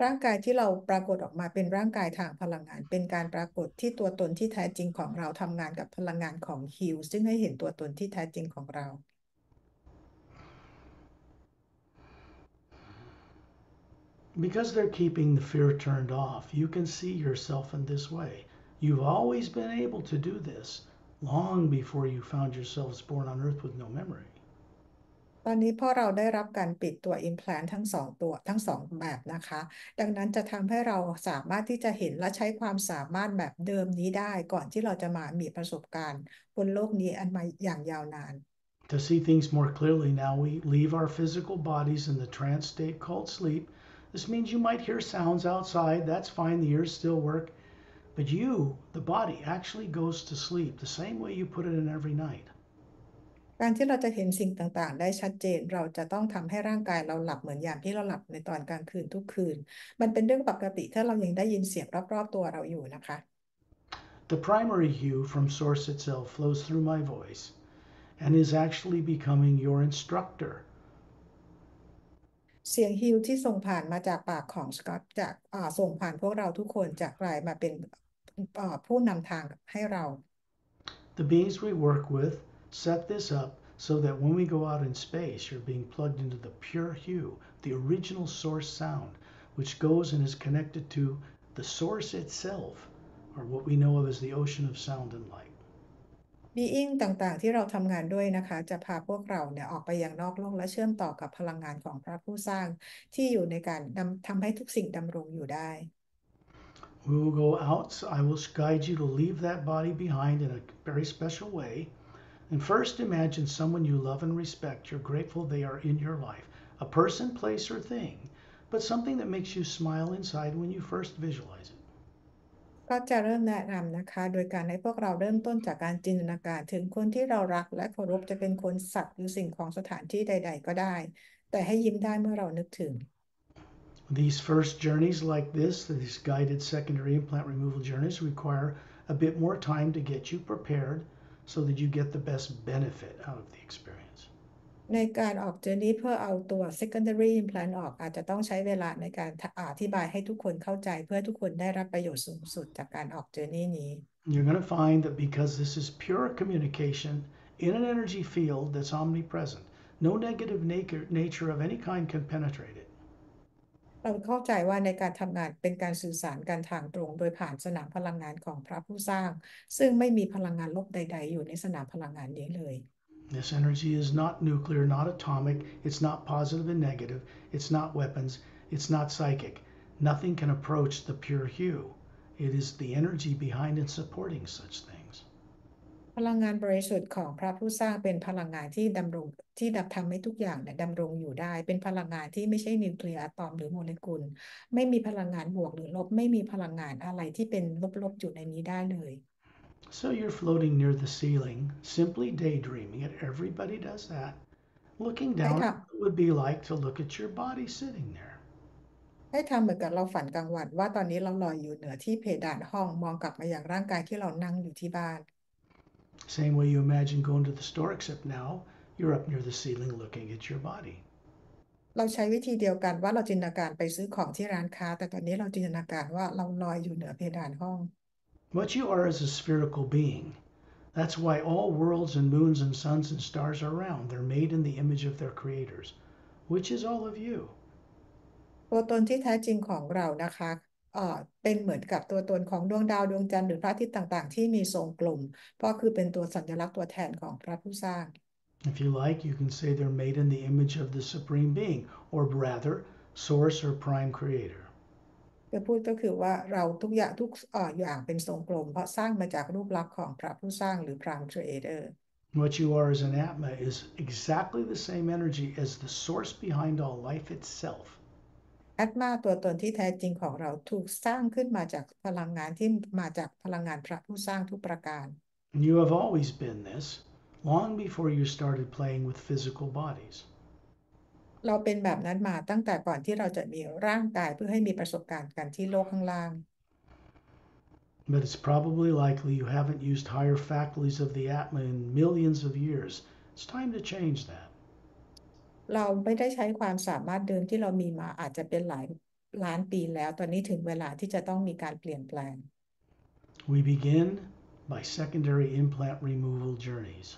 ร่างกายที่เราปรากฏออกมาเป็นร่างกายทางพลังงานเป็นการปรากฏที่ตัวตนที่แท้จริงของเราทำงานกับพลังงานของฮิวซึ่งให้เห็นตัวตนที่แท้จริงของเรา Because they're keeping the fear turned off, you can see yourself in this way. You've always been able to do this long before you found yourselves born on earth with no memory. ตอนนี้พอเราได้รับการปิดตัว implant ทั้งสองแบบนะคะดังนั้นจะทำให้เราสามารถที่จะเห็นและใช้ความสามารถแบบเดิมนี้ได้ก่อนที่เราจะมามีประสบการณ์บนโลกนี้อันมาอย่างยาวนาน To see things more clearly now, we leave our physical bodies in the trance state called sleep, This means you might hear sounds outside. That's fine. The ears still work. But you, the body, actually goes to sleep the same way you put it in every night. การที่เราจะเห็นสิ่งต่างๆได้ชัดเจนเราจะต้องทำให้ร่างกายเราหลับเหมือนอย่างที่เราหลับในตอนกลางคืนทุกคืนมันเป็นเรื่องปกติถ้าเรายังได้ยินเสียงรอบๆตัวเราอยู่นะคะ The primary hue from source itself flows through my voice and is actually becoming your instructor. เสียงฮิลที่ส่งผ่านมาจากปากของสกอตจากส่งผ่านพวกเราทุกคนจะกลายมาเป็นผู้นำทางให้เรา The beings we work with set this up so that when we go out in space, you're being plugged into the pure hue, the original source sound, which goes and is connected to the source itself, or what we know of as the ocean of sound and light. บีอิงต่างๆที่เราทำงานด้วยนะคะจะพาพวกเราเนี่ยออกไปยังนอกโลกและเชื่อมต่อกับพลังงานของพระผู้สร้างที่อยู่ในการทำให้ทุกสิ่งดำรงอยู่ได้ We will go out. So I will guide you to leave that body behind in a very special way. And first imagine someone you love and respect. You're grateful they are in your life. A person, place, or thing, but something that makes you smile inside when you first visualize it. ก็จะเริ่มแนะนำนะคะโดยการให้พวกเราเริ่มต้นจากการจินตนาการถึงคนที่เรารักและเคารพจะเป็นคนสัตว์หรือสิ่งของสถานที่ใดๆก็ได้แต่ให้ยิ้มได้เมื่อเรานึกถึง These first journeys like this, these guided secondary implant removal journeys, require a bit more time to get you prepared so that you get the best benefit out of the experience. ในการออกเจอร์นี้เพื่อเอาตัว secondary implant ออกอาจจะต้องใช้เวลาในการอธิบายให้ทุกคนเข้าใจเพื่อทุกคนได้รับประโยชน์สูงสุดจากการออกเจอร์นี้นี้ You're going to find that because this is pure communication in an energy field that's omnipresent, no negative nature of any kind can penetrate it. เราเข้าใจว่าในการทำงานเป็นการสื่อสารกันทางตรงโดยผ่านสนามพลังงานของพระผู้สร้างซึ่งไม่มีพลังงานลบใดๆอยู่ในสนามพลังงานนี้เลย This energy is not nuclear, not atomic, it's not positive and negative, it's not weapons, it's not psychic. Nothing can approach the pure hue. It is the energy behind and supporting such things. พลังงานบริสุทธิ์ของพระผู้สร้างเป็นพลังงานที่ดำรงที่ดับทำให้ทุกอย่างเนี่ยดำรงอยู่ได้เป็นพลังงานที่ไม่ใช่นิวเคลียร์อะตอมหรือโมเลกุลไม่มีพลังงานบวกหรือลบไม่มีพลังงานอะไรที่เป็นลบๆอยู่ในนี้ได้เลย So you're floating near the ceiling, simply daydreaming it. Everybody does that. Looking ให้ down, ทit would be like to look at your body sitting there. ให้ทำเหมือนกับเราฝันกลางวันว่าตอนนี้เราลอยอยู่เหนือที่เพดานห้องมองกลับมาอย่างร่างกายที่เรานั่งอยู่ที่บ้าน Same way you imagine going to the store, except now you're up near the ceiling looking at your body. เราใช้วิธีเดียวกันว่าเราจินตนาการไปซื้อของที่ร้านค้าแต่ตอนนี้เราจินตนาการว่าเราลอยอยู่เหนือเพดานห้อง What you are is a spherical being. That's why all worlds and moons and suns and stars are round. They're made in the image of their creators, which is all of you. ตัวตนที่แท้จริงของเรานะคะเป็นเหมือนกับตัวตนของดวงดาวดวงจันทร์หรือพระอาทิตย์ต่างๆที่มีทรงกลมเพราะคือเป็นตัวสัญลักษณ์ตัวแทนของพระผู้สร้าง If you like, you can say they're made in the image of the Supreme Being, or rather, Source or Prime Creator. จะพูดก็คือว่าเราทุกอย่างทุกอย่างเป็นทรงกลมเพราะสร้างมาจากรูปลักษณ์ของพระผู้สร้างหรือพรามครีเอเตอร์ What you are as an Atma is exactly the same energy as the source behind all life itself. แอตมาตัวตนที่แท้จริงของเราถูกสร้างขึ้นมาจากพลังงานที่มาจากพลังงานพระผู้สร้างทุกประการ You have always been this, long before you started playing with physical bodies. เราเป็นแบบนั้นมาตั้งแต่ก่อนที่เราจะมีร่างกายเพื่อให้มีประสบการณ์กันที่โลกข้างล่าง But it's probably likely you haven't used higher faculties of the Atma in millions of years. It's time to change that. เราไม่ได้ใช้ความสามารถเดิมที่เรามีมาอาจจะเป็นหลายล้านปีแล้วตอนนี้ถึงเวลาที่จะต้องมีการเปลี่ยนแปลง We begin by secondary implant removal journeys.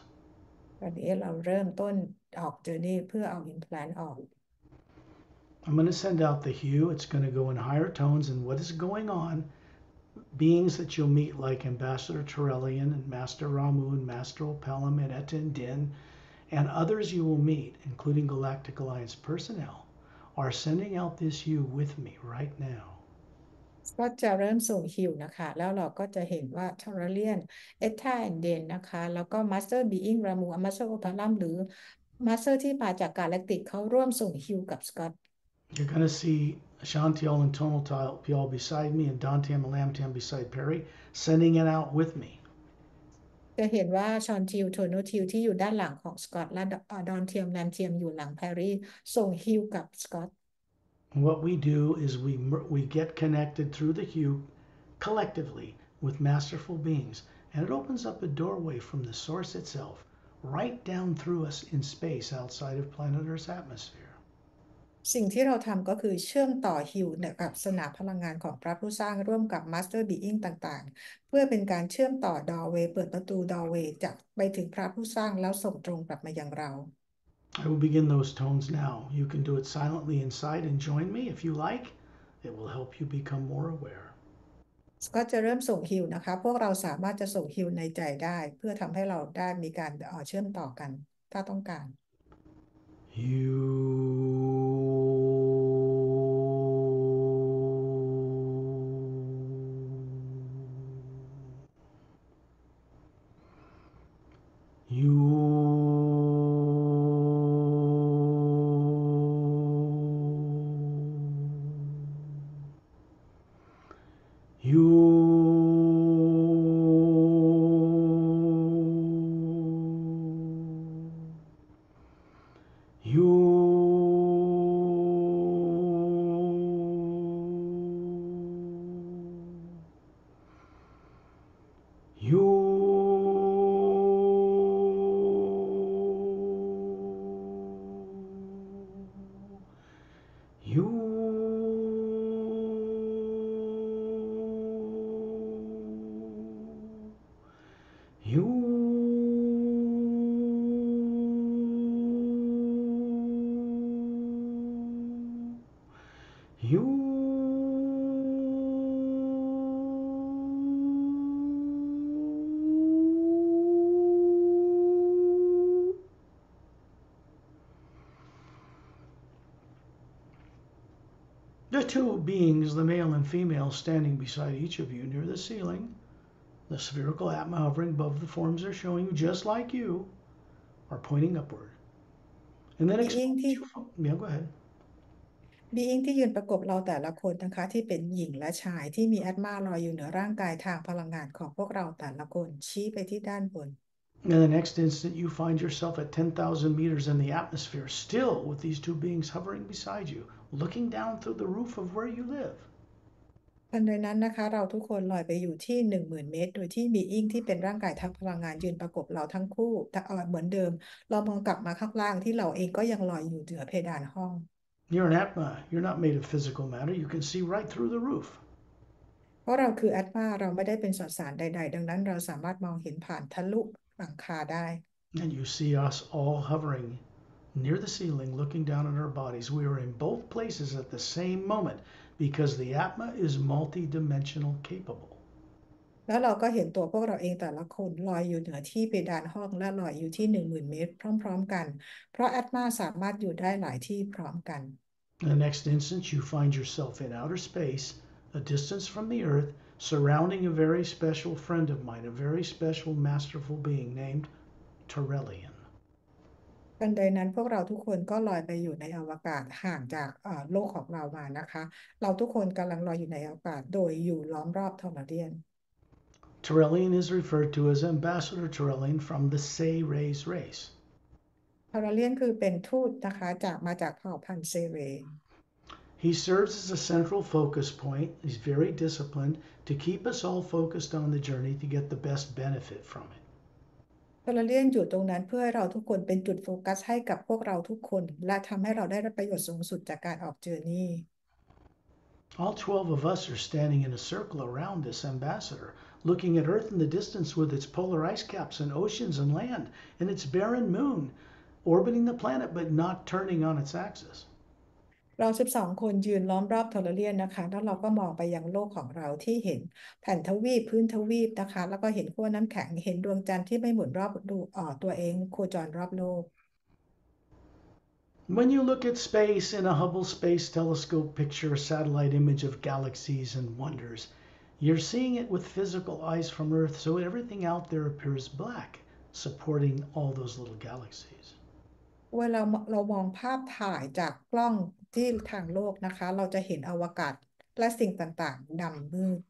ตอนนี้เราเริ่มต้นออกเจอร์นี่เพื่อเอา implant ออก I'm going to send out the hue. It's going to go in higher tones. And what is going on? Beings that you'll meet, like Ambassador Torellian and Master Ramu and Master Opelum and Etin Din, and others you will meet, including Galactic Alliance personnel, are sending out this hue with me right now. ก็จะเริ่มส่งฮิวนะคะแล้วเราก็จะเห็นว่าทอร์เรียนเอธาแอนเดนนะคะแล้วก็มาสเตอร์บีอิงรามูมาสเตอร์โอพารัมหรือมาสเตอร์ที่มาจากกาแล็กติกเขาร่วมส่งฮิวกับสกอต You're going to see Shantiel and Tonal Pial beside me and Dantian and Lamtian beside Perry, sending it out with me. จะเห็นว่าชอนทิวโทโนทิวที่อยู่ด้านหลังของสกอตและดอนเทียมแรมเทียมอยู่หลังแพรรี่ส่งฮิวกับสกอต What we do is we get connected through the hue collectively with masterful beings, and it opens up a doorway from the source itself right down through us in space outside of planet Earth's atmosphere. สิ่งที่เราทำก็คือเชื่อมต่อฮิวกับสนามพลังงานของพระผู้สร้างร่วมกับมาสเตอร์บีอิงต่างๆเพื่อเป็นการเชื่อมต่อดอร์เวย์เปิดประตูดอร์เวย์จากไปถึงพระผู้สร้างแล้วส่งตรงกลับมายังเรา I will begin those tones now. You can do it silently inside and join me if you like. It will help you become more aware. ก็จะเริ่มส่งฮิวนะคะพวกเราสามารถจะส่งฮิวในใจได้เพื่อทำให้เราได้มีการเชื่อมต่อกันถ้าต้องการ You. The two beings, the male and female, standing beside each of you near the ceiling, the spherical atma hovering above the forms they're showing you, just like you, are pointing upward. And then being explain ที่ yeah, go ahead. being ที่ยืนประกบเราแต่ละคนนะคะที่เป็นหญิงและชายที่มีแอตมาลอยอยู่เหนือร่างกายทางพลังงานของพวกเราแต่ละคนชี้ไปที่ด้านบน In the next instant, you find yourself at 10,000 meters in the atmosphere, still with these two beings hovering beside you, looking down through the roof of where you live. ทันใดนั้นนะคะเราทุกคนลอยไปอยู่ที่10,000 เมตรโดยที่บีอิงที่เป็นร่างกายทางพลังงานยืนประกบเราทั้งคู่เหมือนเดิมเรามองกลับมาข้างล่างที่เราเองก็ยังลอยอยู่เหนือเพดานห้อง You're an atma. You're not made of physical matter. You can see right through the roof. เพราะเราคือแอตมาเราไม่ได้เป็นสสารใดๆดังนั้นเราสามารถมองเห็นผ่านทะลุหลังคาได้ And you see us all hovering near the ceiling, looking down at our bodies. We are in both places at the same moment because the atma is multidimensional capable. แล้วเราก็เห็นตัวพวกเราเองแต่ละคนลอยอยู่เหนือที่เพดานห้องและลอยอยู่ที่10,000 เมตรพร้อมๆกันเพราะแอตมาสามารถอยู่ได้หลายที่พร้อมกัน In the next instant, you find yourself in outer space, a distance from the earth, surrounding a very special friend of mine, a very special masterful being named Torellian. ทันใดนั้นพวกเราทุกคนก็ลอยไปอยู่ในอวกาศห่างจากโลกของเรามานะคะเราทุกคนกำลังลอยอยู่ในอวกาศโดยอยู่ล้อมรอบทอร์เรียน Torellian is referred to as Ambassador Torellian from the Say Rays race. ทอร์เรียนคือเป็นทูตนะคะมาจากเผ่าพันธุ์เซเร He serves as a central focus point. He's very disciplined to keep us all focused on the journey to get the best benefit from it. ทอร์เรียนอยู่ตรงนั้นเพื่อให้เราทุกคนเป็นจุดโฟกัสให้กับพวกเราทุกคนและทำให้เราได้รับประโยชน์สูงสุดจากการออกเจอร์นี่ All 12 of us are standing in a circle around this ambassador, looking at Earth in the distance with its polar ice caps and oceans and land, and its barren moon, orbiting the planet but not turning on its axis. เรา12คนยืนล้อมรอบทอร์เรียนนะคะแล้วเราก็มองไปยังโลกของเราที่เห็นแผ่นทวีปพื้นทวีปนะคะแล้วก็เห็นขั้วน้ำแข็งเห็นดวงจันทร์ที่ไม่หมุนรอบดูตัวเองโคจรรอบโลก When you look at space in a Hubble Space Telescope picture, a satellite image of galaxies and wonders, you're seeing it with physical eyes from Earth, so everything out there appears black, supporting all those little galaxies. เวลาเรามองภาพถ่ายจากกล้องที่ทางโลกนะคะเราจะเห็นอวกาศและสิ่งต่างๆดำมืด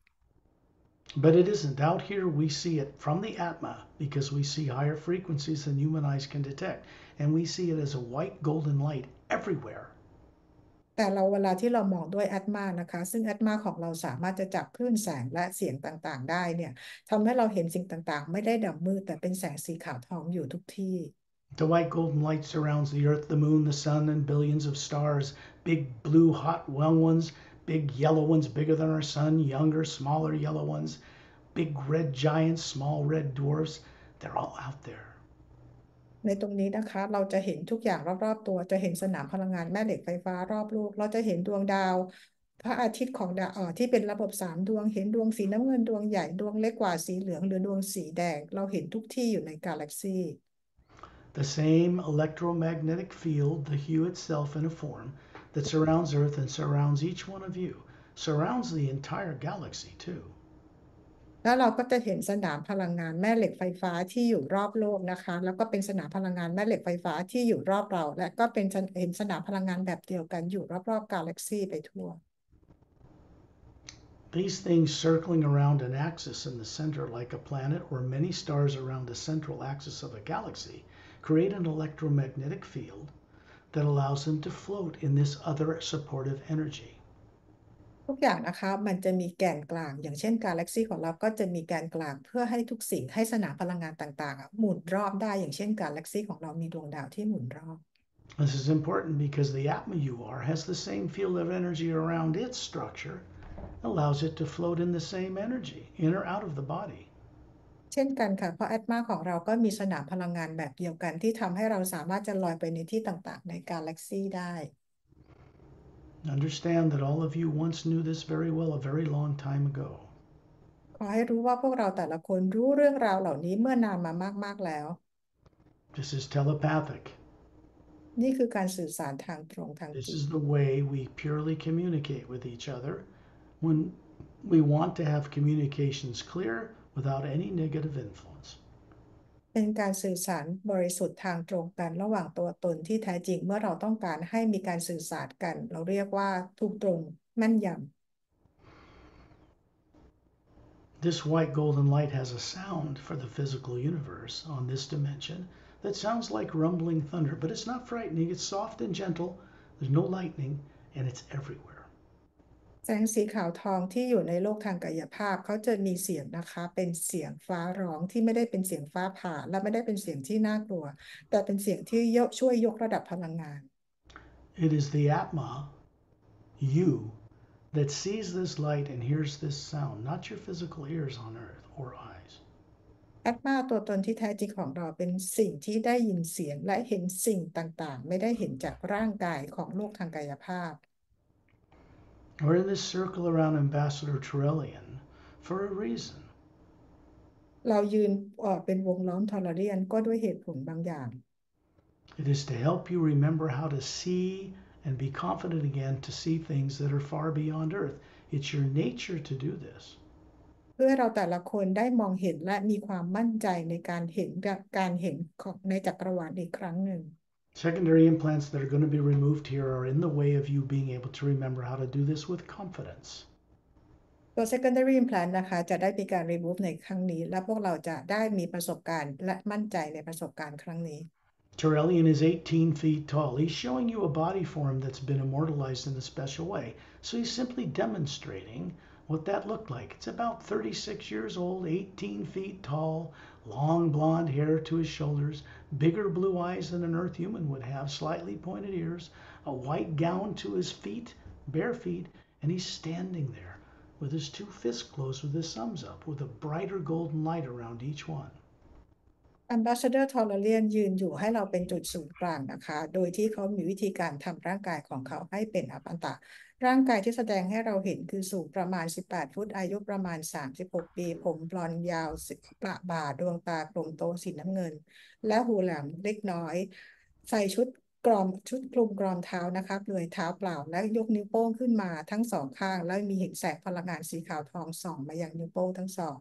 But it isn't. Out here, we see it from the Atma because we see higher frequencies than human eyes can detect. And we see it as a white golden light everywhere. แต่เราเวลาที่เรามองด้วยแอตมานะคะซึ่งแอตมาของเราสามารถจะจับคลื่นแสงและเสียงต่างๆได้เนี่ยทำให้เราเห็นสิ่งต่างๆไม่ได้ดำมืดแต่เป็นแสงสีขาวทองอยู่ทุกที่ The white golden light surrounds the earth, the moon, the sun, and billions of stars. Big blue, hot, young ones, big yellow ones bigger than our sun, younger, smaller yellow ones, big red giants, small red dwarfs. They're all out there. ในตรงนี้นะคะเราจะเห็นทุกอย่างรอบๆตัวจะเห็นสนามพลังงานแม่เหล็กไฟฟ้ารอบโลกเราจะเห็นดวงดาวพระอาทิตย์ของดาวที่เป็นระบบ3 ดวงเห็นดวงสีน้ำเงินดวงใหญ่ดวงเล็กกว่าสีเหลืองหรือดวงสีแดงเราเห็นทุกที่อยู่ในกาแล็กซี The same electromagnetic field, the hue itself in a form, that surrounds Earth and surrounds each one of you, surrounds the entire galaxy too. แล้วเราก็จะเห็นสนามพลังงานแม่เหล็กไฟฟ้าที่อยู่รอบโลกนะคะแล้วก็เป็นสนามพลังงานแม่เหล็กไฟฟ้าที่อยู่รอบเราและก็เป็นเห็นสนามพลังงานแบบเดียวกันอยู่รอบๆกาแล็กซีไปทั่ว These things circling around an axis in the center, like a planet or many stars around the central axis of a galaxy, create an electromagnetic field that allows them to float in this other supportive energy. ทุกอย่างนะคะมันจะมีแกนกลางอย่างเช่นกาแล็กซีของเราก็จะมีแกนกลางเพื่อให้ทุกสิ่งให้สนามพลังงานต่างๆหมุนรอบได้อย่างเช่นกาแล็กซีของเรามีดวงดาวที่หมุนรอบ This is important because the Atma you are has the same field of energy around its structure, allows it to float in the same energy, in or out of the body. เช่นกันค่ะเพราะแอตมาของเราก็มีสนามพลังงานแบบเดียวกันที่ทำให้เราสามารถจะลอยไปในที่ต่างๆในกาแล็กซีได้ Understand that all of you once knew this very well a very long time ago. ขอให้รู้ว่าพวกเราแต่ละคนรู้เรื่องราวเหล่านี้เมื่อนานมามากๆแล้ว This is telepathic. นี่คือการสื่อสารทางตรงทาง This จิต is the way we purely communicate with each other when we want to have communications clear without any negative influence. เป็นการสื่อสารบริสุทธิ์ทางตรงกันระหว่างตัวตนที่แท้จริงเมื่อเราต้องการให้มีการสื่อสารกันเราเรียกว่าถูกตรงแม่นยำ This white golden light has a sound for the physical universe on this dimension that sounds like rumbling thunder, but it's not frightening. It's soft and gentle. There's no lightning, and it's everywhere. แสงสีขาวทองที่อยู่ในโลกทางกายภาพเขาจะมีเสียงนะคะเป็นเสียงฟ้าร้องที่ไม่ได้เป็นเสียงฟ้าผ่าและไม่ได้เป็นเสียงที่น่ากลัวแต่เป็นเสียงที่ช่วยยกระดับพลังงาน It is the Atma, you, that sees this light and hears this sound, not your physical ears on earth or eyes. แอตมาตัวตนที่แท้จริงของเราเป็นสิ่งที่ได้ยินเสียงและเห็นสิ่งต่างๆไม่ได้เห็นจากร่างกายของโลกทางกายภาพ We're in this circle around Ambassador Trillian for a reason. เรายืนเป็นวงล้อมทอร์เรียนก็ด้วยเหตุผลบางอย่าง It is to help you remember how to see and be confident again to see things that are far beyond earth. It's your nature to do this. เพื่อเราแต่ละคนได้มองเห็นและมีความมั่นใจในการเห็นของในจักรวาลอีกครั้งหนึ่ง Secondary implants that are going to be removed here are in the way of you being able to remember how to do this with confidence. ตัว secondary implant นะคะจะได้มีการ remove ในครั้งนี้และพวกเราจะได้มีประสบการณ์และมั่นใจในประสบการณ์ครั้งนี้ Turellian is 18 feet tall. He's showing you a body form that's been immortalized in a special way. So he's simply demonstrating what that looked like. It's about 36 years old, 18 feet tall, long blonde hair to his shoulders, bigger blue eyes than an Earth human would have, slightly pointed ears, a white gown to his feet, bare feet, and he's standing there with his two fists closed with his thumbs up, with a brighter golden light around each one. Ambassador Tolarian ยืนอยู่ให้เราเป็นจุดศูนย์กลางนะคะโดยที่เขามีวิธีการทำร่างกายของเขาให้เป็นอมตะร่างกายที่แสดงให้เราเห็นคือสูงประมาณ18ฟุตอายุประมาณ36ปีผมบลอนด์ยาวประบ่าดวงตากลมโตสีน้ำเงินและหูแหลมเล็กน้อยใส่ชุดคลุมกรอมเท้านะคะเปลือยเท้าเปล่าและยกนิ้วโป้งขึ้นมาทั้งสองข้างแล้วมีเห็นแสงพลังงานสีขาวทองส่องมายังนิ้วโป้งทั้งสอง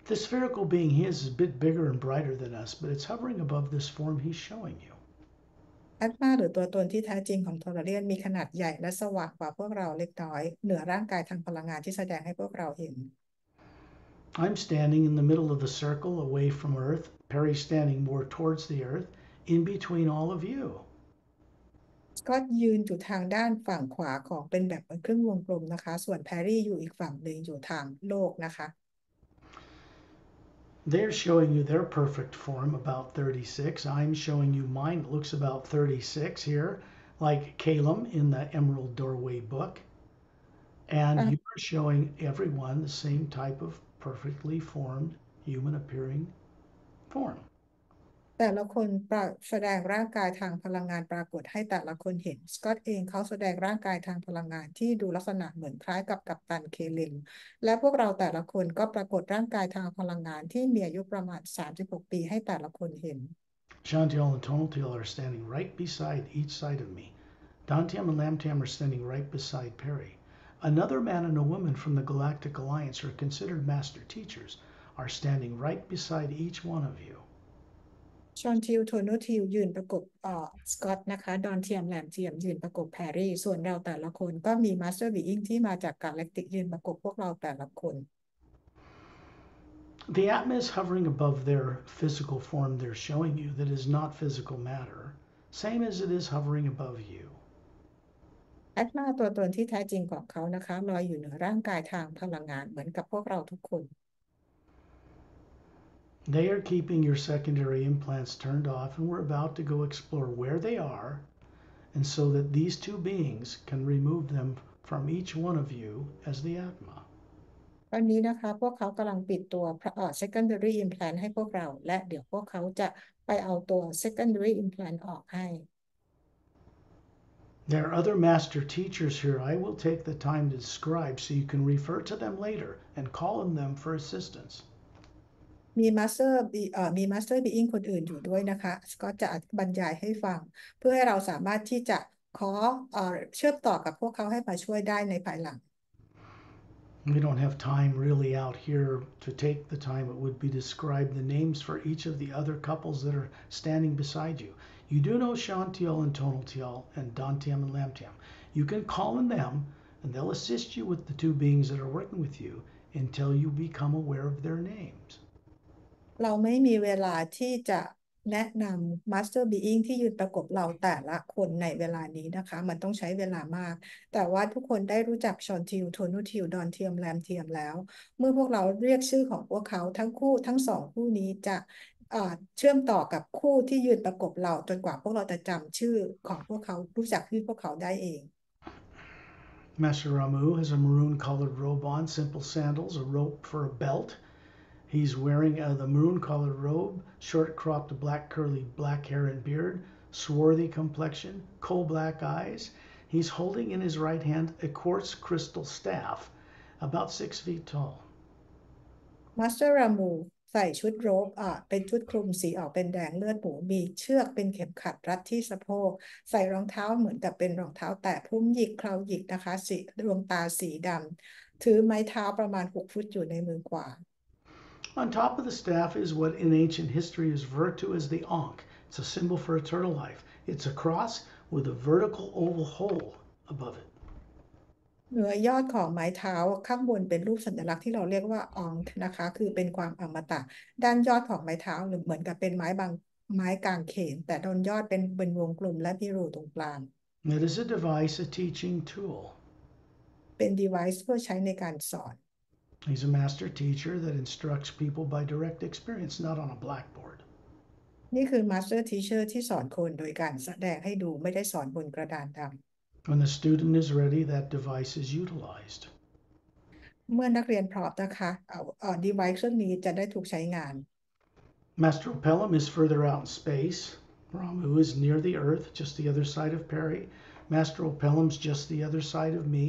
The spherical being, he is a bit bigger and brighter than us, but it's hovering above this form he's showing you. แอตมาหรือตัวตนที่แท้จริงของโทรเรียนมีขนาดใหญ่และสว่างกว่าพวกเราเล็กน้อยเหนือร่างกายทางพลังงานที่แสดงให้พวกเราเห็น I'm standing in the middle of the circle away from Earth. Perry's standing more towards the Earth, in between all of you. สกอตยืนอยู่ทางด้านฝั่งขวาของเป็นแบบเหมือนครึ่งวงกลมนะคะส่วนแพรรี่อยู่อีกฝั่งหนึ่งอยู่ทางโลกนะคะ They're showing you their perfect form, about 36. I'm showing you mine. It looks about 36 here, like Calum in the Emerald Doorway book. And you are showing everyone the same type of perfectly formed, human appearing form. แต่ละคนแสดงร่างกายทางพลังงานปรากฏให้แต่ละคนเห็นสกอตเองเขาแสดงร่างกายทางพลังงานที่ดูลักษณะเหมือนคล้ายกับกัปตันเคลินและพวกเราแต่ละคนก็ปรากฏร่างกายทางพลังงานที่มีอายุประมาณ36ปีให้แต่ละคนเห็น Shantiel and Tonaltiel are standing right beside each side of me. Dantiam and Lamtam are standing right beside Perry. Another man and a woman from the Galactic Alliance, who are considered master teachers, are standing right beside each one of you. ชอนทิลโทโนทิลยืนประกบสกอตนะคะดอนเทียมแลมเทียมยืนประกบแพรรี่ส่วนเราแต่ละคนก็มีมาสเตอร์บีอิงที่มาจากกาแล็กติกยืนประกบพวกเราแต่ละคน The Atma is hovering above their physical form they're showing you that is not physical matter, same as it is hovering above you. แอตมาตัวตนที่แท้จริงของเขานะคะลอยอยู่เหนือร่างกายทางพลังงานเหมือนกับพวกเราทุกคน They are keeping your secondary implants turned off, and we're about to go explore where they are, and so that these two beings can remove them from each one of you as the Atma. ตอนนี้นะคะพวกเขากำลังปิดตัวsecondary implant ให้พวกเราและเดี๋ยวพวกเขาจะไปเอาตัว secondary implant ออกให้ There are other master teachers here I will take the time to describe so you can refer to them later and call on them for assistance. มีมาสเตอร์มีมาสเตอร์บีอิงคนอื่นอยู่ด้วยนะคะก็จะบรรยายให้ฟังเพื่อให้เราสามารถที่จะขอเชื่อมต่อกับพวกเขาให้มาช่วยได้ในภายหลัง We don't have time really out here to take the time it would be to describe the names for each of the other couples that are standing beside you. You do know Shantiel and Tonaltiel and Dantiam and Lamtiam. You can call on them and they'll assist you with the two beings that are working with you until you become aware of their names. เราไม่มีเวลาที่จะแนะนำ Master Being ที่ยืนประกบเราแต่ละคนในเวลานี้นะคะมันต้องใช้เวลามากแต่ว่าทุกคนได้รู้จักชอนทิลโทนูทิลดอนเทียมแรมเทียมแล้วเมื่อพวกเราเรียกชื่อของพวกเขาทั้งคู่ทั้งสองคู่นี้จะเชื่อมต่อกับคู่ที่ยืนประกบเราจนกว่าพวกเราจะจำชื่อของพวกเขารู้จักชื่อพวกเขาได้เอง Master Ramu has a maroon colored robe on, simple sandals, a rope for a belt. He's wearing the maroon colored robe, short cropped black curly black hair and beard, swarthy complexion, coal black eyes. He's holding in his right hand a quartz crystal staff, about 6 feet tall. มาสเตอร์รามูใส่ชุดโรบเป็นชุดคลุมสีออกเป็นแดงเลือดหมูมีเชือกเป็นเข็มขัดรัดที่สะโพกใส่รองเท้าเหมือนกับเป็นรองเท้าแตะพุ่มหยิกเคราหยิกนะคะสีดวงตาสีดำถือไม้เท้าประมาณ6 ฟุตอยู่ในมือขวา On top of the staff is what in ancient history is referred to as the Ankh. It's a symbol for eternal life. It's a cross with a vertical oval hole above it. เหนือยอดของไม้เท้าข้างบนเป็นรูปสัญลักษณ์ที่เราเรียกว่าอองนะคะคือเป็นความอมตะด้านยอดของไม้เท้าหรือเหมือนกับเป็นไม้กางเขนแต่ด้านยอดเป็นวงกลมและมีรูตรงกลาง It is a device, a teaching tool. เป็น device เพื่อใช้ในการสอน He's a master teacher that instructs people by direct experience, not on a blackboard. นี่คือ Master Teacher ที่สอนคนโดยการแสดงให้ดูไม่ได้สอนบนกระดานด When the student is ready, that device is utilized. ำเมื่อนักเรียนพร้อมนะคะdevice เครื่องนี้จะได้ถูกใช้งาน Master Pelham is further out in space. Ramu is near the Earth, just the other side of Perry. Master Pelham's just the other side of me.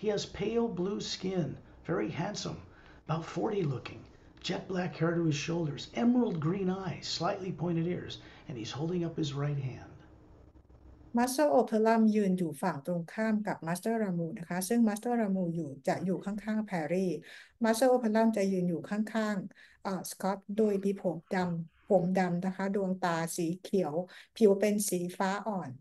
He has pale blue skin, very handsome, about 40 looking, jet black hair to his shoulders, emerald green eyes, slightly pointed ears, and he's holding up his right hand. มาสเตอร์โอเพลัมยืนอยู่ฝั่งตรงข้ามกับมาสเตอร์รามูนะคะซึ่งมาสเตอร์รามูจะอยู่ข้างๆแพรรี่มาสเตอร์โอเพลัมจะยืนอยู่ข้างๆสกอตโดยมีผมดำนะคะดวงตาสีเขียวผิวเป็นสีฟ้าอ่อน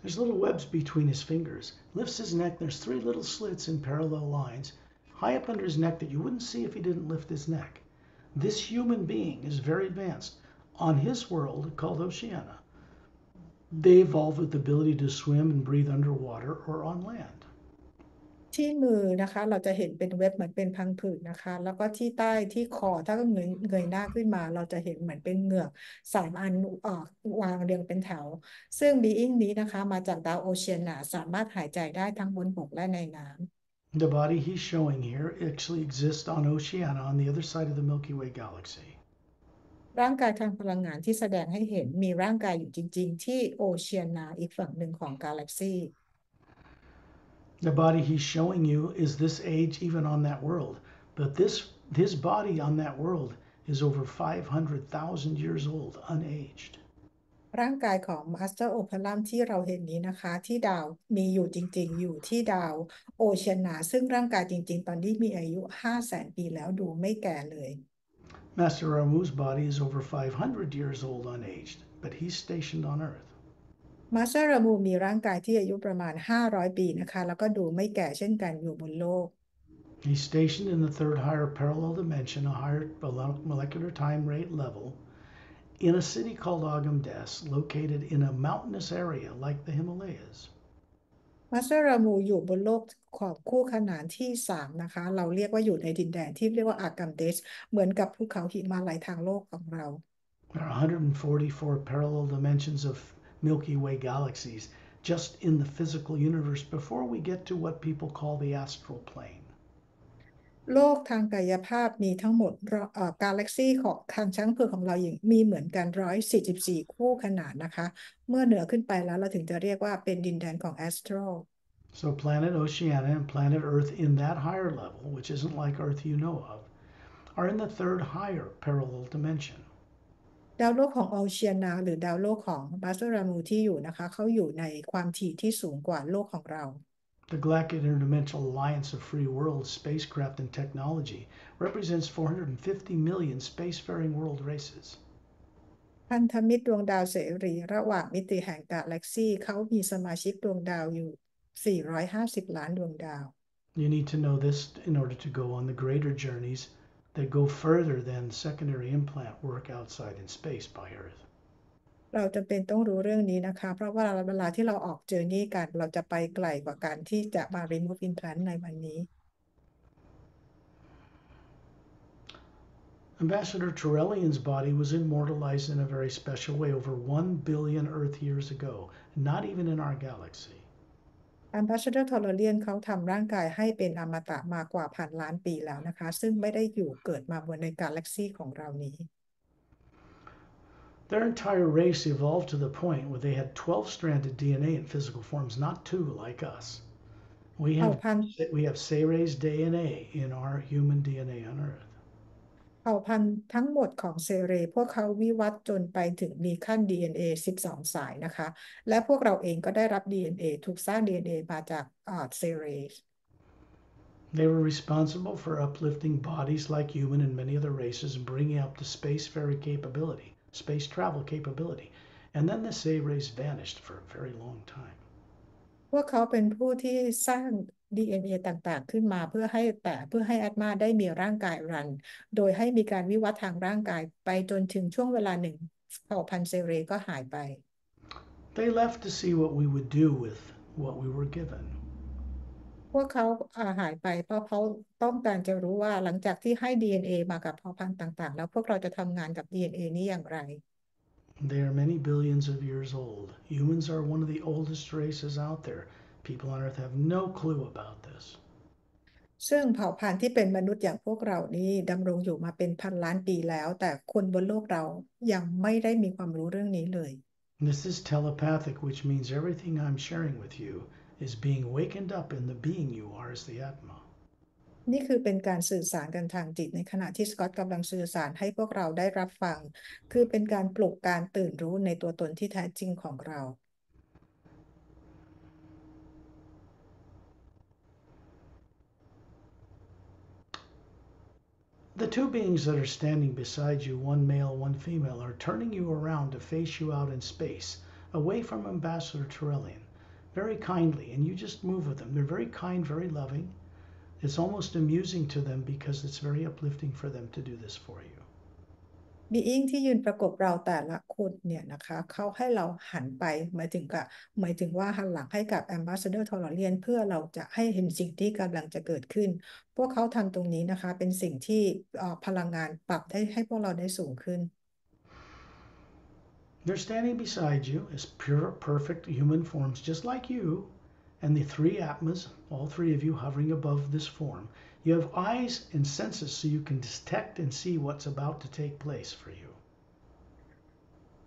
There's little webs between his fingers. Lifts his neck, there's three little slits in parallel lines high up under his neck that you wouldn't see if he didn't lift his neck. This human being is very advanced. On his world, called Oceania, they evolved with the ability to swim and breathe underwater or on land. ที่มือนะคะเราจะเห็นเป็นเว็บเหมือนเป็นพังผืดนะคะแล้วก็ที่ใต้ที่คอถ้าก็เงยหน้าขึ้นมาเราจะเห็นเหมือนเป็นเหงือก3 อันวางเรียงเป็นแถวซึ่งบีอิงนี้นะคะมาจากดาวโอเชียนาสามารถหายใจได้ทั้งบนบกและในน้The body he's showing here actually exists on Oceania on the other side of the Milky Way galaxy. ำร่างกายทางพลังงานที่แสดงให้เห็นมีร่างกายอยู่จริงๆที่โอเชียนาอีกฝั่งหนึ่งของกาแล็กซี The body he's showing you is this age even on that world. But his body on that world is over 500,000 years old, unaged. ร่างกายของมาสเตอร์โอเพลัมที่เราเห็นนี้นะคะที่ดาวมีอยู่จริงๆอยู่ที่ดาวโอเชียนาซึ่งร่างกายจริงๆตอนนี้มีอายุ500,000 ปีแล้วดูไม่แก่เลย Master Ramu's body is over 500 years old, unaged, but he's stationed on Earth. มาสเตอร์รามูมีร่างกายที่อายุประมาณ500 ปีนะคะแล้วก็ดูไม่แก่เช่นกันอยู่บนโลก He's stationed in the third higher parallel dimension, a higher molecular time rate level, in a city called Agamdes, located in a mountainous area like the Himalayas. มาสเตอร์รามูอยู่บนโลกขอบคู่ขนานที่3นะคะเราเรียกว่าอยู่ในดินแดนที่เรียกว่าอากัมเดสเหมือนกับภูเขาหิมาลัยทางโลกของเรา There are 144 parallel dimensions of Milky Way galaxies just in the physical universe before we get to what people call the astral plane. โลกทางกายภาพมีทั้งหมดกาแล็กซี่ของทางช้างเผือกของเราอย่างมีเหมือนกัน144คู่ขนานนะคะเมื่อเหนือขึ้นไปแล้วเราถึงจะเรียกว่าเป็นดินแดนของแอสโตร So, planet Oceania and planet Earth in that higher level, which isn't like Earth you know of, are in the third higher parallel dimension. ดาวโลกของโอเชียนาหรือดาวโลกของบาสเตอรามูที่อยู่นะคะเขาอยู่ในความถี่ที่สูงกว่าโลกของเรา The Galactic Interdimensional Alliance of Free Worlds spacecraft and technology represents 450 million spacefaring world races. พันธมิตรดวงดาวเสรีระหว่างมิติแห่งกาแล็กซีเขามีสมาชิกดวงดาวอยู่450ล้านดวงดาว You need to know this in order to go on the greater journeys that go further than secondary implant work outside in space by Earth. เราจำเป็นต้องรู้เรื่องนี้นะคะเพราะว่าเวลาที่เราออกเจอร์นี่กันเราจะไปไกลกว่าการที่จะมา remove implant ในวันนี้ Ambassador Turellian's body was immortalized in a very special way over 1 billion Earth years ago, not even in our galaxy. Ambassador Tolorian เขาทำร่างกายให้เป็นอมตะมากว่า1,000 ล้านปีแล้วนะคะซึ่งไม่ได้อยู่เกิดมาบนในกาแล็กซีของเรานี้ Their entire race evolved to the point where they had 12-stranded DNA in physical forms, not two like us. We เผ่า have พันธุ์ we have Ceres DNA in our human DNA on Earth. เผ่าพันธุ์ทั้งหมดของเซเรพวกเขาวิวัฒน์จนไปถึงมีขั้น DNA 12สายนะคะและพวกเราเองก็ได้รับ DNA ถูกสร้าง DNA มาจากเซเร They were responsible for uplifting bodies like human and many other races and bringing up the spacefaring capability, space travel capability. And then the Say race vanished for a very long time. พวกเขาเป็นผู้ที่สร้าง DNA ต่างๆขึ้นมาเพื่อให้แอดมาได้มีร่างกายรันโดยให้มีการวิวัฒน์ทางร่างกายไปจนถึงช่วงเวลาหนึ่งเผ่าพันธุ์เซเรก็หายไป They left to see what we would do with what we were given. พวกเขาหายไปเพราะเขาต้องการจะรู้ว่าหลังจากที่ให้ DNA มากับเผ่าพันธุ์ต่างๆแล้วพวกเราจะทำงานกับ DNA นี้อย่างไร They are many billions of years old. Humans are one of the oldest races out there. People on Earth have no clue about this. ซึ่งเผ่าพันธุ์ที่เป็นมนุษย์อย่างพวกเรานี้ดำรงอยู่มาเป็น1,000 ล้านปีแล้วแต่คนบนโลกเรายังไม่ได้มีความรู้เรื่องนี้เลย This is telepathic, which means everything I'm sharing with you is being wakened up in the being you are as the Atma. นี่คือเป็นการสื่อสารกันทางจิตในขณะที่สกอตกำลังสื่อสารให้พวกเราได้รับฟังคือเป็นการปลุกการตื่นรู้ในตัวตนที่แท้จริงของเรา The two beings that are standing beside you, one male, one female, are turning you around to face you out in space, away from Ambassador Turellian, very kindly, and you just move with them. They're very kind, very loving. It's almost amusing to them because it's very uplifting for them to do this for you.บีอิงที่ยืนประกบเราแต่ละคนเนี่ยนะคะเขาให้เราหันไปหมายถึงว่าหันหลังให้กับ Ambassador t o l e r a n เพื่อเราจะให้เห็นสิ่งที่กำลังจะเกิดขึ้นพวกเขาทำตรงนี้นะคะเป็นสิ่งที่พลังงานปรับได้ให้พวกเราได้สูงขึ้น They're standing beside you as pure, perfect human forms, just like you, and the three Atmas, all three of you hovering above this form. You have eyes and senses so you can detect and see what's about to take place for you.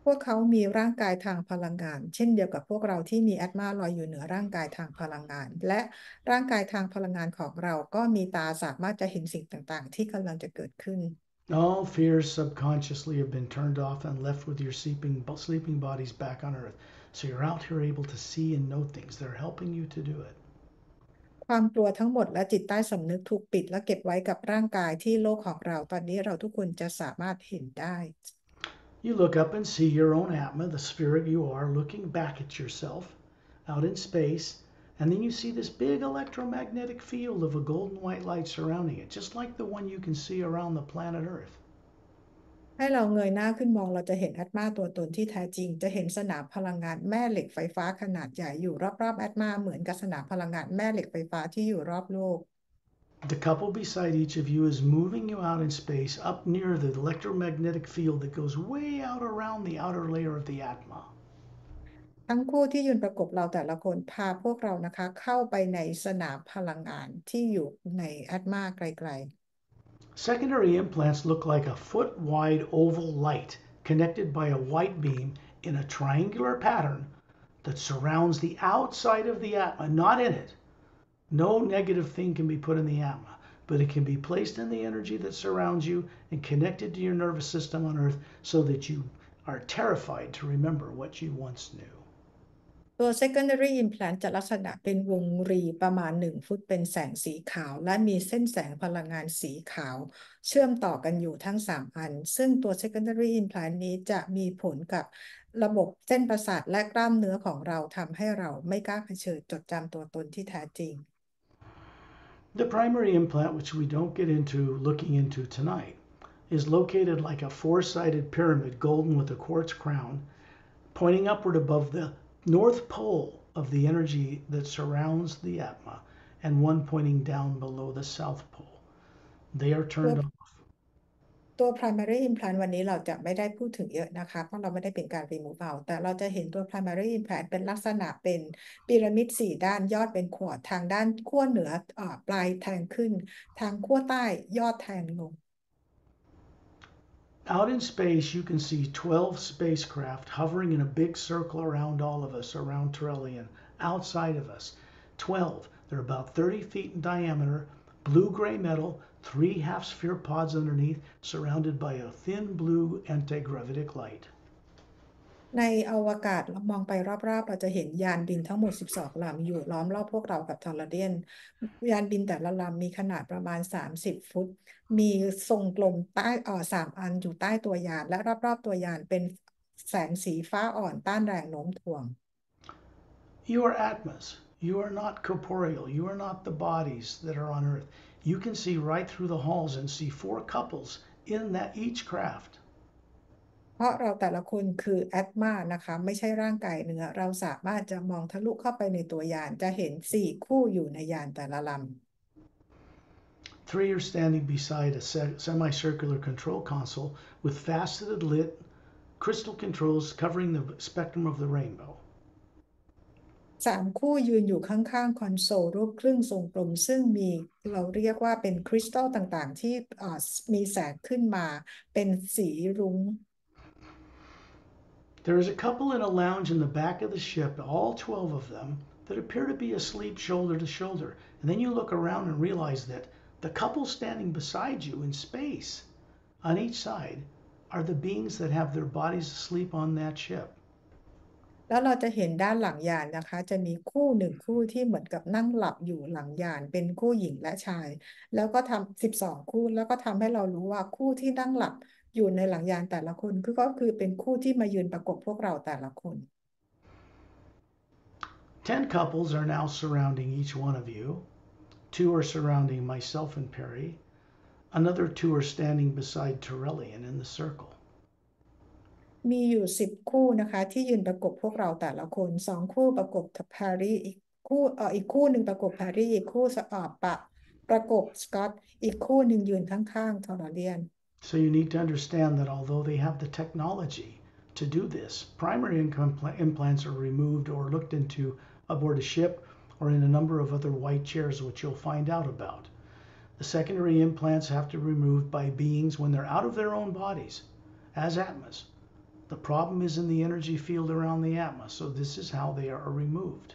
พวกเขามีร่างกายทางพลังงานเช่นเดียวกับพวกเราที่มีแอตมาลอยอยู่เหนือร่างกายทางพลังงานและร่างกายทางพลังงานของเราก็มีตาสามารถจะเห็นสิ่งต่างๆที่กำลังจะเกิดขึ้น All fears subconsciously have been turned off and left with your sleeping bodies back on Earth. So you're out here able to see and know things. They're helping you to do it. ความกลัวทั้งหมดและจิตใต้สำนึกถูกปิดและเก็บไว้กับร่างกายที่โลกของเราตอนนี้เราทุกคนจะสามารถเห็นได้ You look up and see your own Atma, the spirit you are, looking back at yourself out in space. And then you see this big electromagnetic field of a golden white light surrounding it, just like the one you can see around the planet Earth. ให้เราเงยหน้าขึ้นมองเราจะเห็นแอตมาตัวตนที่แท้จริงจะเห็นสนามพลังงานแม่เหล็กไฟฟ้าขนาดใหญ่อยู่รอบๆแอตมาเหมือนกับสนามพลังงานแม่เหล็กไฟฟ้าที่อยู่รอบโลก The couple beside each of you is moving you out in space up near the electromagnetic field that goes way out around the outer layer of the Atma. ทั้งคู่ที่ยืนประกบเราแต่ละคนพาพวกเรานะคะเข้าไปในสนามพลังงานที่อยู่ในแอตมาไกล Secondary implants look like a foot wide oval light connected by a white beam in a triangular pattern that surrounds the outside of the Atma, not in it. No negative thing can be put in the Atma, but it can be placed in the energy that surrounds you and connected to your nervous system on Earth so that you are terrified to remember what you once knew. ๆตัว secondary implant จะลักษณะเป็นวงรีประมาณ1 ฟุตเป็นแสงสีขาวและมีเส้นแสงพลังงานสีขาวเชื่อมต่อกันอยู่ทั้ง3 อันซึ่งตัว secondary implant นี้จะมีผลกับระบบเส้นประสาทและกล้ามเนื้อของเราทำให้เราไม่กล้าเผชิญจดจำตัวตนที่แท้จริง The primary implant, which we don't get into looking into tonight, is located like a four-sided pyramid, golden with a quartz crown, pointing upward above the north pole of the energy that surrounds the Atma, and one pointing down below the south pole. They are ตัว turned off. ตัว primary implant วันนี้เราจะไม่ได้พูดถึงเยอะนะคะเพราะเราไม่ได้เป็นการ remove เอาแต่เราจะเห็นตัว primary implant เป็นลักษณะเป็นพีระมิด4 ด้านยอดเป็นขวดทางด้านขั้วเหนือปลายแทงขึ้นทางขั้วใต้ยอดแทงลง Out in space, you can see 12 spacecraft hovering in a big circle around all of us, around Turellian, outside of us. 12. They're about 30 feet in diameter, blue-gray metal, 3 half-sphere pods underneath, surrounded by a thin blue anti-gravitic light. ในอวกาศเรามองไปรอบๆเราจะเห็นยานบินทั้งหมด12 ลำอยู่ล้อมรอบพวกเรากับทอร์เรียนยานบินแต่ละลำมีขนาดประมาณ30 ฟุตมีทรงกลมใต้3 อันอยู่ใต้ตัวยานและรอบๆตัวยานเป็นแสงสีฟ้าอ่อนต้านแรงโน้มถ่วง You are Atmas. You are not corporeal. You are not the bodies that are on Earth. You can see right through the halls and see 4 couples in that each craft. เพราะเราแต่ละคนคือแอตมานะคะไม่ใช่ร่างกายเนื้อเราสามารถจะมองทะลุเข้าไปในตัวยานจะเห็น4 คู่อยู่ในยานแต่ละลำ 3 are standing beside a semicircular control console with faceted lit crystal controls covering the spectrum of the rainbow. 3 คู่ยืนอยู่ข้างๆคอนโซลรูปครึ่งทรงกลมซึ่งมีเราเรียกว่าเป็นคริสตัลต่างๆที่มีแสงขึ้นมาเป็นสีรุ้ง There is a couple in a lounge in the back of the ship, all 12 of them, that appear to be asleep shoulder to shoulder. And then you look around and realize that the couple standing beside you in space on each side are the beings that have their bodies asleep on that ship. แล้วเราจะเห็นด้านหลังยานนะคะจะมีคู่หนึ่งคู่ที่เหมือนกับนั่งหลับอยู่หลังยานเป็นคู่หญิงและชายแล้วก็ทำ12 คู่แล้วก็ทำให้เรารู้ว่าคู่ที่นั่งหลับอยู่ในหลังยานแต่ละคนก็คือเป็นคู่ที่มายืนประกบพวกเราแต่ละคน 10 couples are now surrounding each one of you. 2 are surrounding myself and Perry. Another 2 are standing beside Torellian in the circle. มีอยู่10 คู่นะคะที่ยืนประกบพวกเราแต่ละคน2 คู่ประกบแพรรี่อีกคู่หนึ่งประกบแพรรี่อีกคู่ประกบสกอตอีกคู่หนึ่งยืนข้างๆทอร์เรียน So you need to understand that although they have the technology to do this, primary implants are removed or looked into aboard a ship or in a number of other white chairs, which you'll find out about. The secondary implants have to be removed by beings when they're out of their own bodies as atmas. The problem is in the energy field around the atma, so this is how they are removed.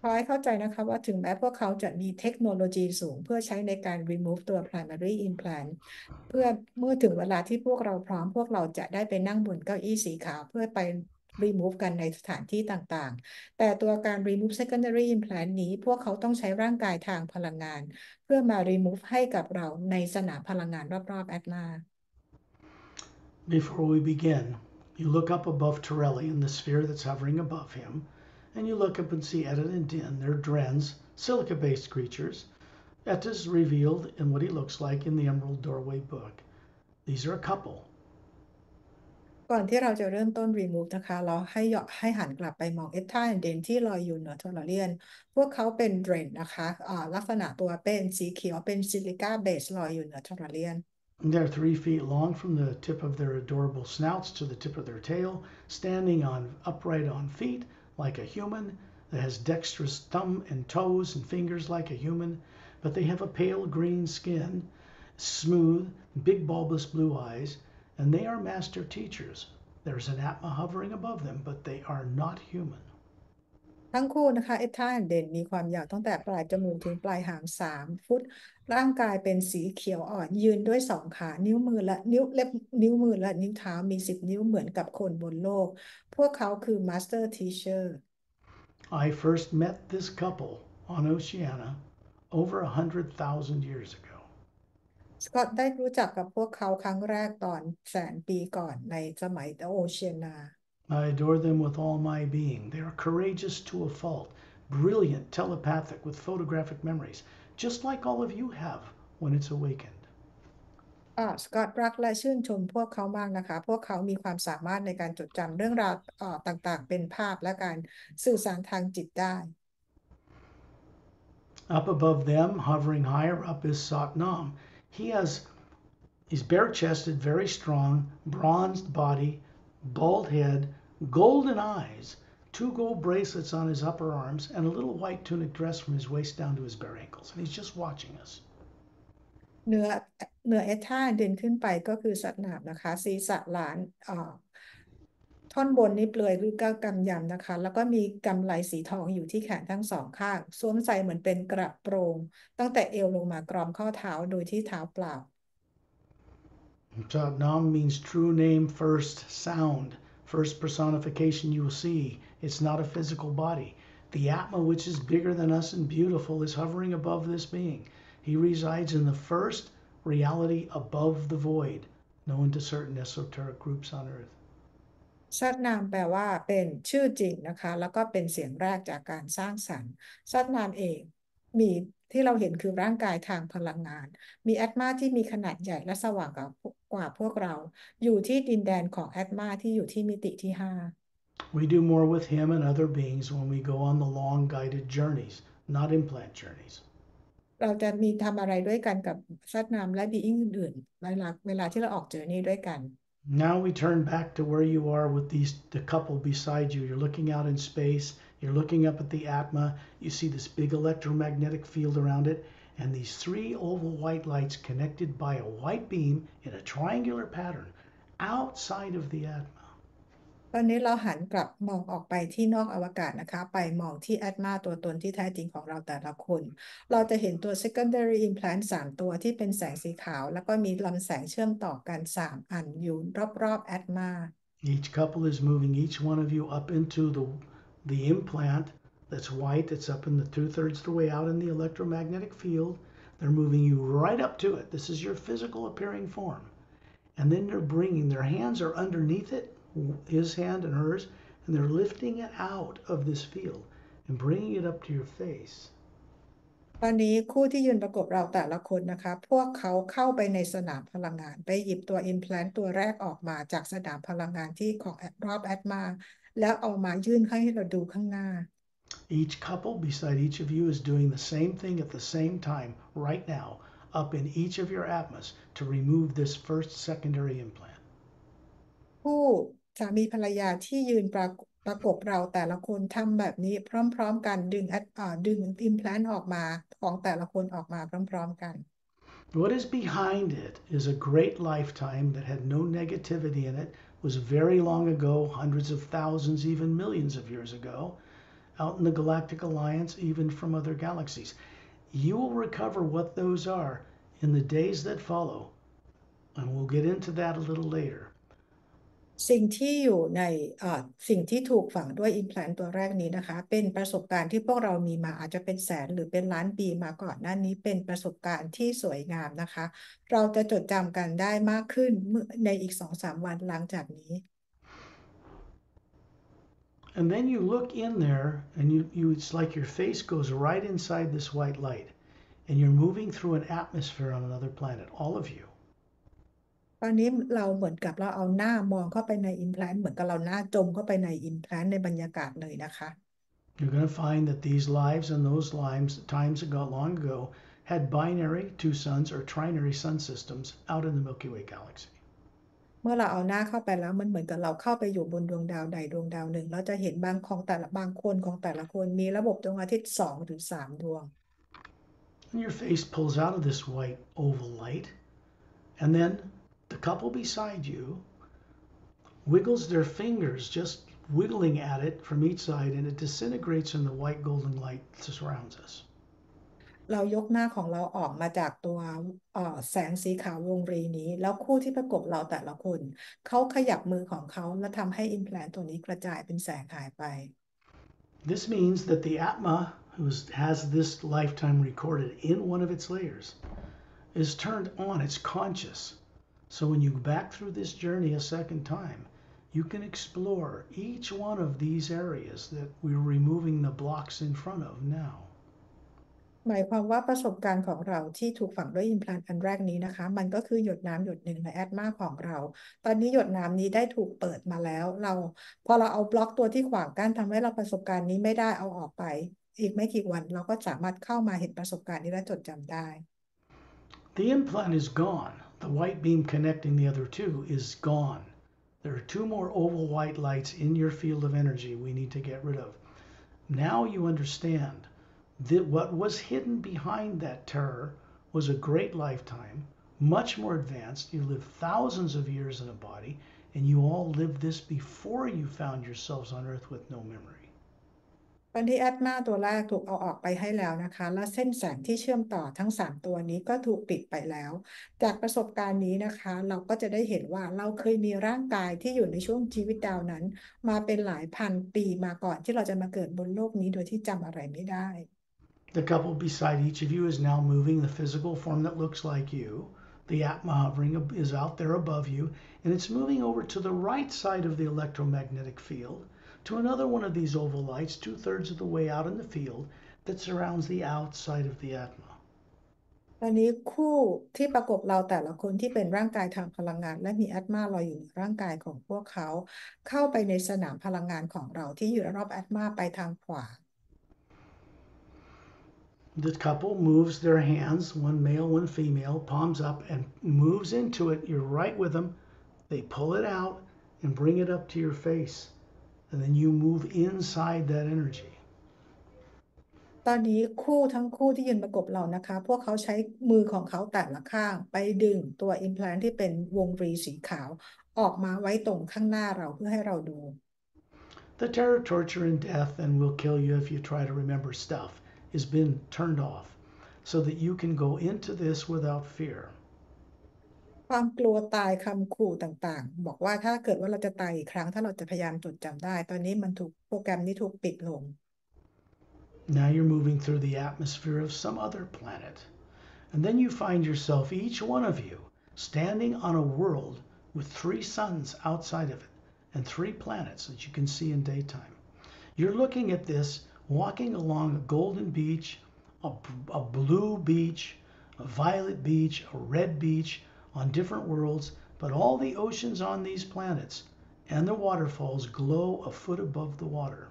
ขอให้เข้าใจนะคะว่าถึงแม้พวกเขาจะมีเทคโนโลยีสูงเพื่อใช้ในการ remove ตัว primary implant เพื่อเมื่อถึงเวลาที่พวกเราพร้อมพวกเราจะได้ไปนั่งบนเก้าอี้สีขาวเพื่อไป remove กันในสถานที่ต่างๆแต่ตัวการ remove secondary implant นี้พวกเขาต้องใช้ร่างกายทางพลังงานเพื่อมา remove ให้กับเราในสนามพลังงานรอบๆแอตมา Before we begin, you look up above Torelli in the sphere that's hovering above him, and you look up and see Edit and Din. They're Drens, silica based creatures. Eta's revealed in what he looks like in the Emerald Doorway book. These are a couple. ก่อนที่เราจะเริ่มต้น remove นะคะเราให้หันกลับไปมองเอท่าเดนที่ลอยอยู่เหนือโทรเลียนพวกเขาเป็นเดรนนะคะลักษณะตัวเป็นสีเขียวเป็นซิลิก้าเบสลอยอยู่เหนือโทรเลียน They're 3 feet long from the tip of their adorable snouts to the tip of their tail, standing upright on feet like a human that has dexterous thumb and toes and fingers like a human, but they have a pale green skin, smooth, big bulbous blue eyes, and they are master teachers. There's an Atma hovering above them, but they are not human. ทั้งคู่นะคะเอท่าเดนมีความยาวตั้งแต่ปลายจมูกถึงปลายหาง3 ฟุตร่างกายเป็นสีเขียวอ่อนยืนด้วย2 ขานิ้วมือและนิ้วเล็บนิ้วมือและนิ้วเท้ามี10 นิ้วเหมือนกับคนบนโลกพวกเขาคือ Master Teacher I first met this couple on Oceania over 100,000 years ago. สกอตได้รู้จักกับพวกเขาครั้งแรกตอน100,000 ปีก่อนในสมัยโอเชียนา I adore them with all my being. They are courageous to a fault, brilliant, telepathic, with photographic memories, just like all of you have when it's awakened. สกอตรักและชื่นชมพวกเขามากนะคะพวกเขามีความสามารถในการจดจำเรื่องราวต่างๆเป็นภาพและการสื่อสารทางจิตได้ Up above them, hovering higher up, is Satnam. He's bare-chested, very strong, bronzed body, bald head, golden eyes, 2 gold bracelets on his upper arms, and a little white tunic dress from his waist down to his bare ankles. And he's just watching us. เหนือเหนือเอท่าเดินขึ้นไปก็คือสัตว์หนามนะคะศีรษะหลานท่อนบนนี้เปลือยหรือก็กำยำนะคะแล้วก็มีกำไลสีทองอยู่ที่แขนทั้ง2 ข้างสวมใส่เหมือนเป็นกระโปรงตั้งแต่เอวลงมากรอมข้อเท้าโดยที่เท้าเปล่า Nam means true name, first sound, first personification you will see. It's not a physical body. The Atma, which is bigger than us and beautiful, is hovering above this being. He resides in the first reality above the void, known to certain esoteric groups on earth. ซัดนามแปลว่าเป็นชื่อจริงนะคะแล้วก็เป็นเสียงแรกจากการสร้างสรรค์ซัดนามเองมีที่เราเห็นคือร่างกายทางพลังงานมีแอตมาที่มีขนาดใหญ่และสว่างกว่าพวกเราอยู่ที่ดินแดนของแอตมาที่อยู่ที่มิติที่5 We do more with him and other beings when we go on the long guided journeys, not implant journeys. เราจะมีทำอะไรด้วยกันกับซัดนามและบีอิงอื่นๆเวลาที่เราออกเจอร์นี่ด้วยกัน Now we turn back to where you are with the couple beside you. You're looking out in space. You're looking up at the Atma. You see this big electromagnetic field around it, and these 3 oval white lights connected by a white beam in a triangular pattern outside of the Atma. ตอนนี้เราหันกลับมองออกไปที่นอกอวกาศนะคะไปมองที่แอตมาตัวตนที่แท้จริงของเราแต่ละคนเราจะเห็นตัว secondary implant 3 ตัวที่เป็นแสงสีขาวแล้วก็มีลำแสงเชื่อมต่อกัน3 อันอยู่รอบๆแอตมา Each couple is moving each one of you up into the implant that's white, that's up in the 2/3 of the way out in the electromagnetic field. They're moving you right up to it. This is your physical appearing form. And then they're bringing, their hands are underneath it, his hand and hers, and they're lifting it out of this field and bringing it up to your face. ตอนนี้คู่ที่ยืนประกบเราแต่ละคนนะคะพวกเขาเข้าไปในสนามพลังงานไปหยิบตัว implant ตัวแรกออกมาจากสนามพลังงานที่ของรอบแอดมาแล้วเอามายื่นให้เราดูข้างหน้า Each couple beside each of you is doing the same thing at the same time right now up in each of your atmas to remove this first secondary implant. คู่สามีภรรยาที่ยืนประกบเราแต่ละคนทำแบบนี้พร้อมๆกันดึงอิมแพลนออกมาของแต่ละคนออกมาพร้อมๆกัน What is behind it is a great lifetime that had no negativity in it, was very long ago, hundreds of thousands, even millions of years ago, out in the Galactic Alliance, even from other galaxies. You will recover what those are in the days that follow, and we'll get into that a little later. สิ่งที่อยู่ในสิ่งที่ถูกฝังด้วยอิมแพลนตัวแรกนี้นะคะเป็นประสบการณ์ที่พวกเรามีมาอาจจะเป็นแสนหรือเป็นล้านปีมาก่อนหน้านี้เป็นประสบการณ์ที่สวยงามนะคะเราจะจดจำกันได้มากขึ้นในอีก2-3 วันหลังจากนี้ And then you look in there, and it's like your face goes right inside this white light, and you're moving through an atmosphere on another planet, all of you. ตอนนี้เราเหมือนกับเราเอาหน้ามองเข้าไปในอิมแพลนเหมือนกับเราหน้าจมเข้าไปในอิมแพลนในบรรยากาศเลยนะคะ You're going to find that these lives and those lives, times ago, long ago, had binary two suns or trinary sun systems out in the Milky Way galaxy. เมื่อเราเอาหน้าเข้าไปแล้วมันเหมือนกับเราเข้าไปอยู่บนดวงดาวใดดวงดาวหนึ่งเราจะเห็นบางคนของแต่ละคนมีระบบดวงอาทิตย์2 หรือ 3ดวง And your face pulls out of this white oval light, and then the couple beside you wiggles their fingers, just wiggling at it from each side, and it disintegrates in the white golden light that surrounds us. เรายกหน้าของเราออกมาจากตัวแสงสีขาววงรีนี้แล้วคู่ที่ประกบเราแต่ละคนเขาขยับมือของเขาแล้วทำให้อิมแพลนตัวนี้กระจายเป็นแสงหายไป This means that the Atma, who has this lifetime recorded in one of its layers, is turned on, it's conscious. So when you go back through this journey a second time, you can explore each one of these areas that we're removing the blocks in front of now. หมายความว่าประสบการณ์ของเราที่ถูกฝังด้วยอิมพลานอันแรกนี้นะคะมันก็คือหยดน้ำหยดหนึ่งในแอดมาของเราตอนนี้หยดน้ำนี้ได้ถูกเปิดมาแล้วพอเราเอาบล็อกตัวที่ขวางกั้นทำให้เราประสบการณ์นี้ไม่ได้เอาออกไปอีกไม่กี่วันเราก็สามารถเข้ามาเห็นประสบการณ์นี้และจดจำได้ The implant is gone. The white beam connecting the other two is gone. There are two more oval white lights in your field of energy we need to get rid of. Now you understand that what was hidden behind that terror was a great lifetime, much more advanced. You lived thousands of years in a body, and you all lived this before you found yourselves on earth with no memory. ตอนที่แอดมาตัวแรกถูกเอาออกไปให้แล้วนะคะและเส้นแสงที่เชื่อมต่อทั้ง3ตัวนี้ก็ถูกปิดไปแล้วจากประสบการณ์นี้นะคะเราก็จะได้เห็นว่าเราเคยมีร่างกายที่อยู่ในช่วงชีวิตดาวนั้นมาเป็นหลายพันปีมาก่อนที่เราจะมาเกิดบนโลกนี้โดยที่จำอะไรไม่ได้ The couple beside each of you is now moving the physical form that looks like you. The Atma hovering is out there above you, and it's moving over to the right side of the electromagnetic field to another one of these oval lights, 2/3 of the way out in the field, that surrounds the outside of the Atma. ตอนนี้คู่ที่ประกบเราแต่ละคนที่เป็นร่างกายทางพลังงานและมีแอตมาลอยอยู่ในร่างกายของพวกเขาเข้าไปในสนามพลังงานของเราที่อยู่รอบแอตมาไปทางขวา The couple moves their hands, one male, one female, palms up, and moves into it. You're right with them. They pull it out and bring it up to your face. And then you move inside that energy. ตอนนี้ทั้งคู่ที่ยืนประกบเรานะคะพวกเขาใช้มือของเขาแต่ละข้างไปดึงตัวอิมแพลนที่เป็นวงรีสีขาวออกมาไว้ตรงข้างหน้าเราเพื่อให้เราดู The terror, torture, and death, and will kill you if you try to remember stuff, has been turned off so that you can go into this without fear. ต ความกลัวตายคำขู่ต่างๆบอกว่าถ้าเกิดว่าเราจะตายอีกครั้งถ้าเราจะพยายามจดจำได้ตอนนี้มันถูกโปรแกรมนี้ถูกปิดลง Now you're moving through the atmosphere of some other planet. And then you find yourself, each one of you, standing on a world with three suns outside of it and three planets that you can see in daytime. You're looking at this, walking along a golden beach, a, a blue beach, a violet beach, a red beach on different worlds, but all the oceans on these planets and the waterfalls glow a foot above the water.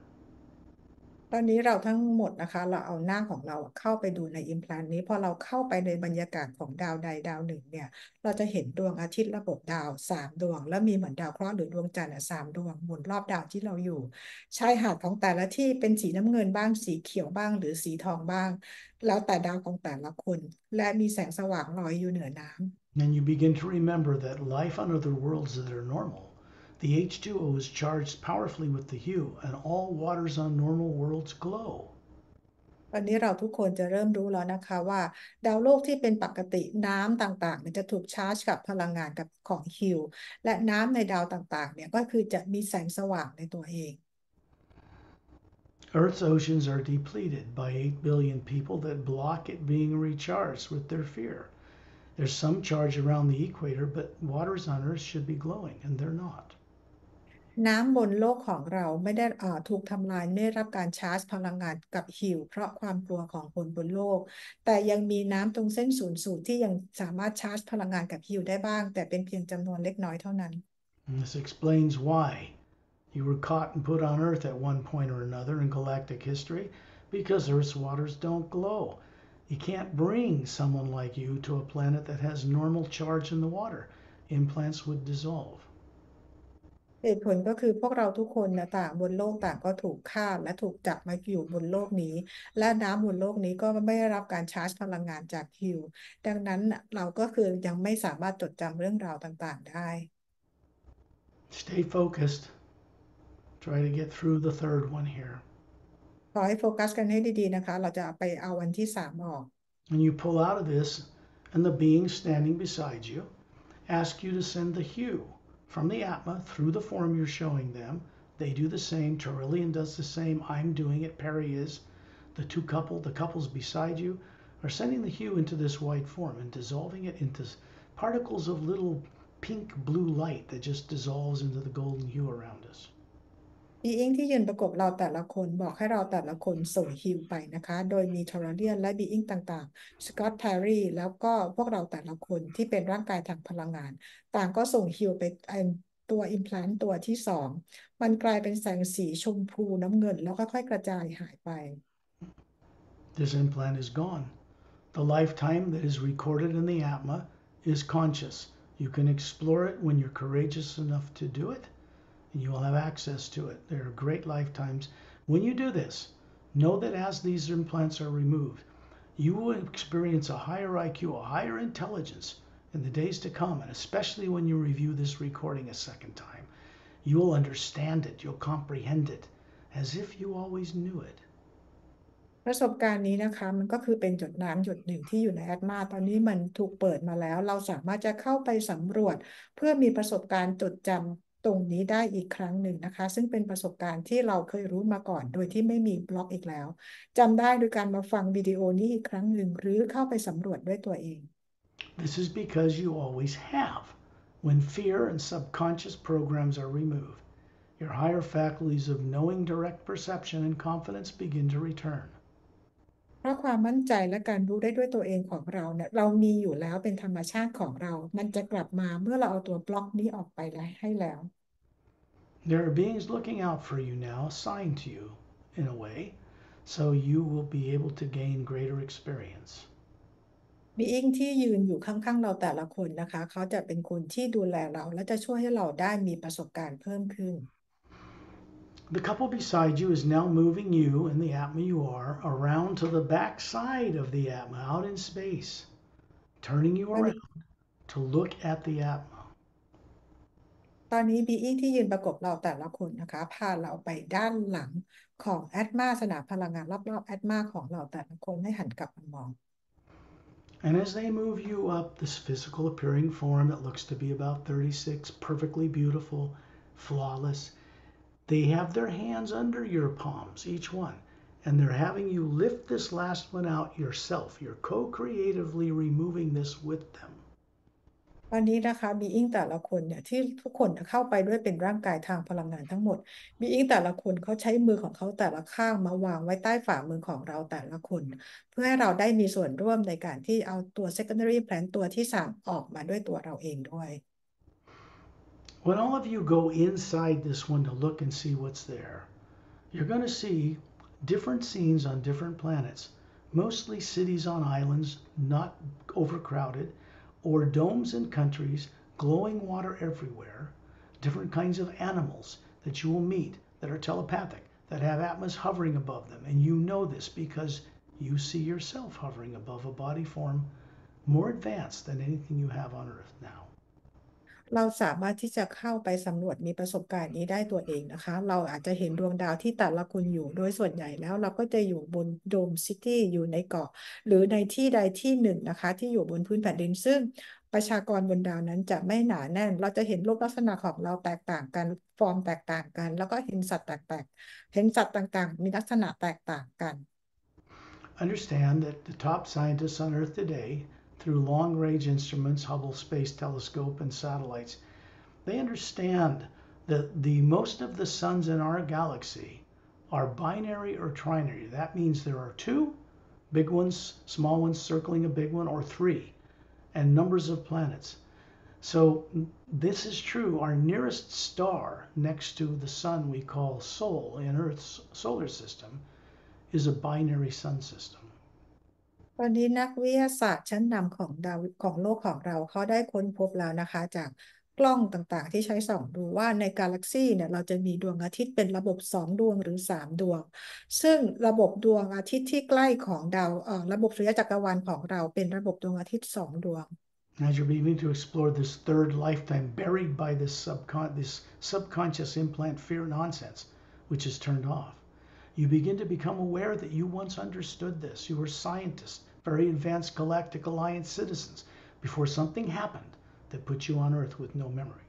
ตอนนี้เราทั้งหมดนะคะเราเอาหน้าของเราเข้าไปดูใน Implant นี้พอเราเข้าไปในบรรยากาศของดาวใดดาวหนึ่งเนี่ยเราจะเห็นดวงอาทิตย์ระบบดาว3 ดวงแล้วมีเหมือนดาวเคราะห์หรือดวงจันทร์3 ดวงหมุนรอบดาวที่เราอยู่ชายหาดของแต่ละที่เป็นสีน้ำเงินบ้างสีเขียวบ้างหรือสีทองบ้างแล้วแต่ดาวของแต่ละคนและมีแสงสว่างลอยอยู่เหนือน้ำ And you begin to remember that life on other worlds that are normal, the H2O is charged powerfully with the hue, and all waters on normal worlds glow. วันนี้เราทุกคนจะเริ่มรู้แล้วนะคะว่าดาวโลกที่เป็นปกติน้ำต่างๆเนี่ยจะถูกชาร์จกับพลังงานกับของฮิวและน้ำในดาวต่างๆเนี่ยก็คือจะมีแสงสว่างในตัวเอง Earth's oceans are depleted by 8 billion people that block it being recharged with their fear. There's some charge around the equator, but waters on Earth should be glowing, and they're not. น้ำบนโลกของเราไม่ได้ถูกทำลายไม่ได้รับการชาร์จพลังงานกับฮิวเพราะความกลัวของคนบนโลกแต่ยังมีน้ำตรงเส้นศูนย์สูตรที่ยังสามารถชาร์จพลังงานกับฮิวได้บ้างแต่เป็นเพียงจำนวนเล็กน้อยเท่านั้น And this explains why you were caught and put on Earth at one point or another in galactic history, because Earth's waters don't glow. You can't bring someone like you to a planet that has normal charge in the water. Implants would dissolve. เหตุผลก็คือพวกเราทุกคนนะต่างบนโลกต่างก็ถูกฆ่าและถูกจับมาอยู่บนโลกนี้และน้ำบนโลกนี้ก็ไม่ได้รับการชาร์จพลังงานจากฮิวดังนั้นเราก็คือยังไม่สามารถจดจำเรื่องราวต่างๆได้ Stay focused. Try to get through the third one here. ขอให้โฟกัสกันให้ดีๆนะคะเราจะไปเอาวันที่3ออก And you pull out of this, and the being standing beside you ask you to send the hue from the Atma through the form you're showing them. They do the same. Terillian does the same. I'm doing it. Perry is. The couples beside you are sending the hue into this white form and dissolving it into particles of little pink blue light that just dissolves into the golden hue around us. บีอิงที่ยืนประกบเราแต่ละคนบอกให้เราแต่ละคนส่งฮิวไปนะคะโดยมีทอร์เรียนและบีอิงต่างๆสกอตแพรรี่แล้วก็พวกเราแต่ละคนที่เป็นร่างกายทางพลังงานต่างก็ส่งฮิวไปตัวอิมพล a นต์ตัวที่2มันกลายเป็นแสงสีชมพูน้ำเงินแล้วค่อยๆกระจายหายไป This implant is gone. The lifetime that is recorded in the Atma is conscious. You can explore it when you're courageous enough to do it, and you will have access to it. There are great lifetimes. When you do this, know that as these implants are removed, you will experience a higher IQ, a higher intelligence in the days to come, and especially when you review this recording a second time. You will understand it, you'll comprehend it as if you always knew it. ประสบการณ์นี้นะคะมันก็คือเป็นหยดน้ำหยดหนึ่งที่อยู่ในแอดมาตอนนี้มันถูกเปิดมาแล้วเราสามารถจะเข้าไปสำรวจเพื่อมีประสบการณ์จดจำตรงนี้ได้อีกครั้งหนึ่งนะคะซึ่งเป็นประสบการณ์ที่เราเคยรู้มาก่อนโดยที่ไม่มีบล็อกอีกแล้วจำได้โดยการมาฟังวิดีโอนี้อีกครั้งหนึ่งหรือเข้าไปสำรวจด้วยตัวเอง This is because you always have. When fear and subconscious programs are removed, your higher faculties of knowing, direct perception, and confidence begin to return. เพราะความมั่นใจและการรู้ได้ด้วยตัวเองของเราเนี่ยเรามีอยู่แล้วเป็นธรรมชาติของเรามันจะกลับมาเมื่อเราเอาตัวบล็อกนี้ออกไปแล้วให้แล้ว There are beings looking out for you now, assigned to you in a way, so you will be able to gain greater experience. บีอิงที่ยืนอยู่ข้างๆเราแต่ละคนนะคะเขาจะเป็นคนที่ดูแลเราและจะช่วยให้เราได้มีประสบการณ์เพิ่มขึ้น The couple beside you is now moving you and the Atma you are around to the back side of the Atma out in space, turning you ตอนนี้ around to look at the Atma. ตอนนี้บีอิงที่ยืนประกบเราแต่ละคนนะคะพาเราไปด้านหลังของแอตมาสนามพลังงานรอบๆแอตมาของเราแต่ละคนให้หันกลับมามอง And as they move you up this physical appearing form that looks to be about 36, perfectly beautiful, flawless, they have their hands under your palms, each one, and they're having you lift this last one out yourself. You're co creatively removing this with them. ตอนนี้นะคะบีอิงแต่ละคนเนี่ยที่ทุกคนเข้าไปด้วยเป็นร่างกายทางพลังงานทั้งหมดบีอิงแต่ละคนเขาใช้มือของเขาแต่ละข้างมาวางไว้ใต้ฝ่ามือของเราแต่ละคนเพื่อให้เราได้มีส่วนร่วมในการที่เอาตัว secondary plan ตัวที่สามออกมาด้วยตัวเราเองด้วย When all of you go inside this one to look and see what's there, you're going to see different scenes on different planets, mostly cities on islands, not overcrowded, or domes in countries, glowing water everywhere, different kinds of animals that you will meet that are telepathic, that have atmas hovering above them. And you know this because you see yourself hovering above a body form more advanced than anything you have on Earth now. เราสามารถที่จะเข้าไปสำรวจมีประสบการณ์นี้ได้ตัวเองนะคะเราอาจจะเห็นดวงดาวที่แต่ละคนอยู่โดยส่วนใหญ่แล้วเราก็จะอยู่บนโดมซิตี้อยู่ในเกาะหรือในที่ใดที่หนึ่งนะคะที่อยู่บนพื้นแผ่นดินซึ่งประชากรบนดาวนั้นจะไม่หนาแน่นเราจะเห็นรูปลักษณะของเราแตกต่างกันฟอร์มแตกต่างกันแล้วก็เห็นสัตว์แตกๆเห็นสัตว์ต่างๆมีลักษณะแตกต่างกัน Understand that the top scientists on Earth today, through long range instruments, Hubble Space Telescope, and satellites, they understand that the most of the suns in our galaxy are binary or trinary. That means there are two big ones, small ones circling a big one, or three, and numbers of planets. So this is true. Our nearest star next to the sun we call Sol in Earth's solar system is a binary sun system. ตอนนี้นักวิทยาศาสตร์ชั้นนำของดาวของโลกของเราเขาได้ค้นพบแล้วนะคะจากกล้องต่างๆที่ใช้ส่องดูว่าในกาแล็กซีเนี่ยเราจะมีดวงอาทิตย์เป็นระบบสองดวงหรือสามดวงซึ่งระบบดวงอาทิตย์ที่ใกล้ของดาวระบบสุริยะจักรวาลของเราเป็นระบบดวงอาทิตย์สองดวง As you're beginning to explore this third lifetime buried by this subconscious implant fear nonsense, which is turned off, you begin to become aware that you once understood this. You were scientists, very advanced Galactic Alliance citizens, before something happened that put you on Earth with no memory.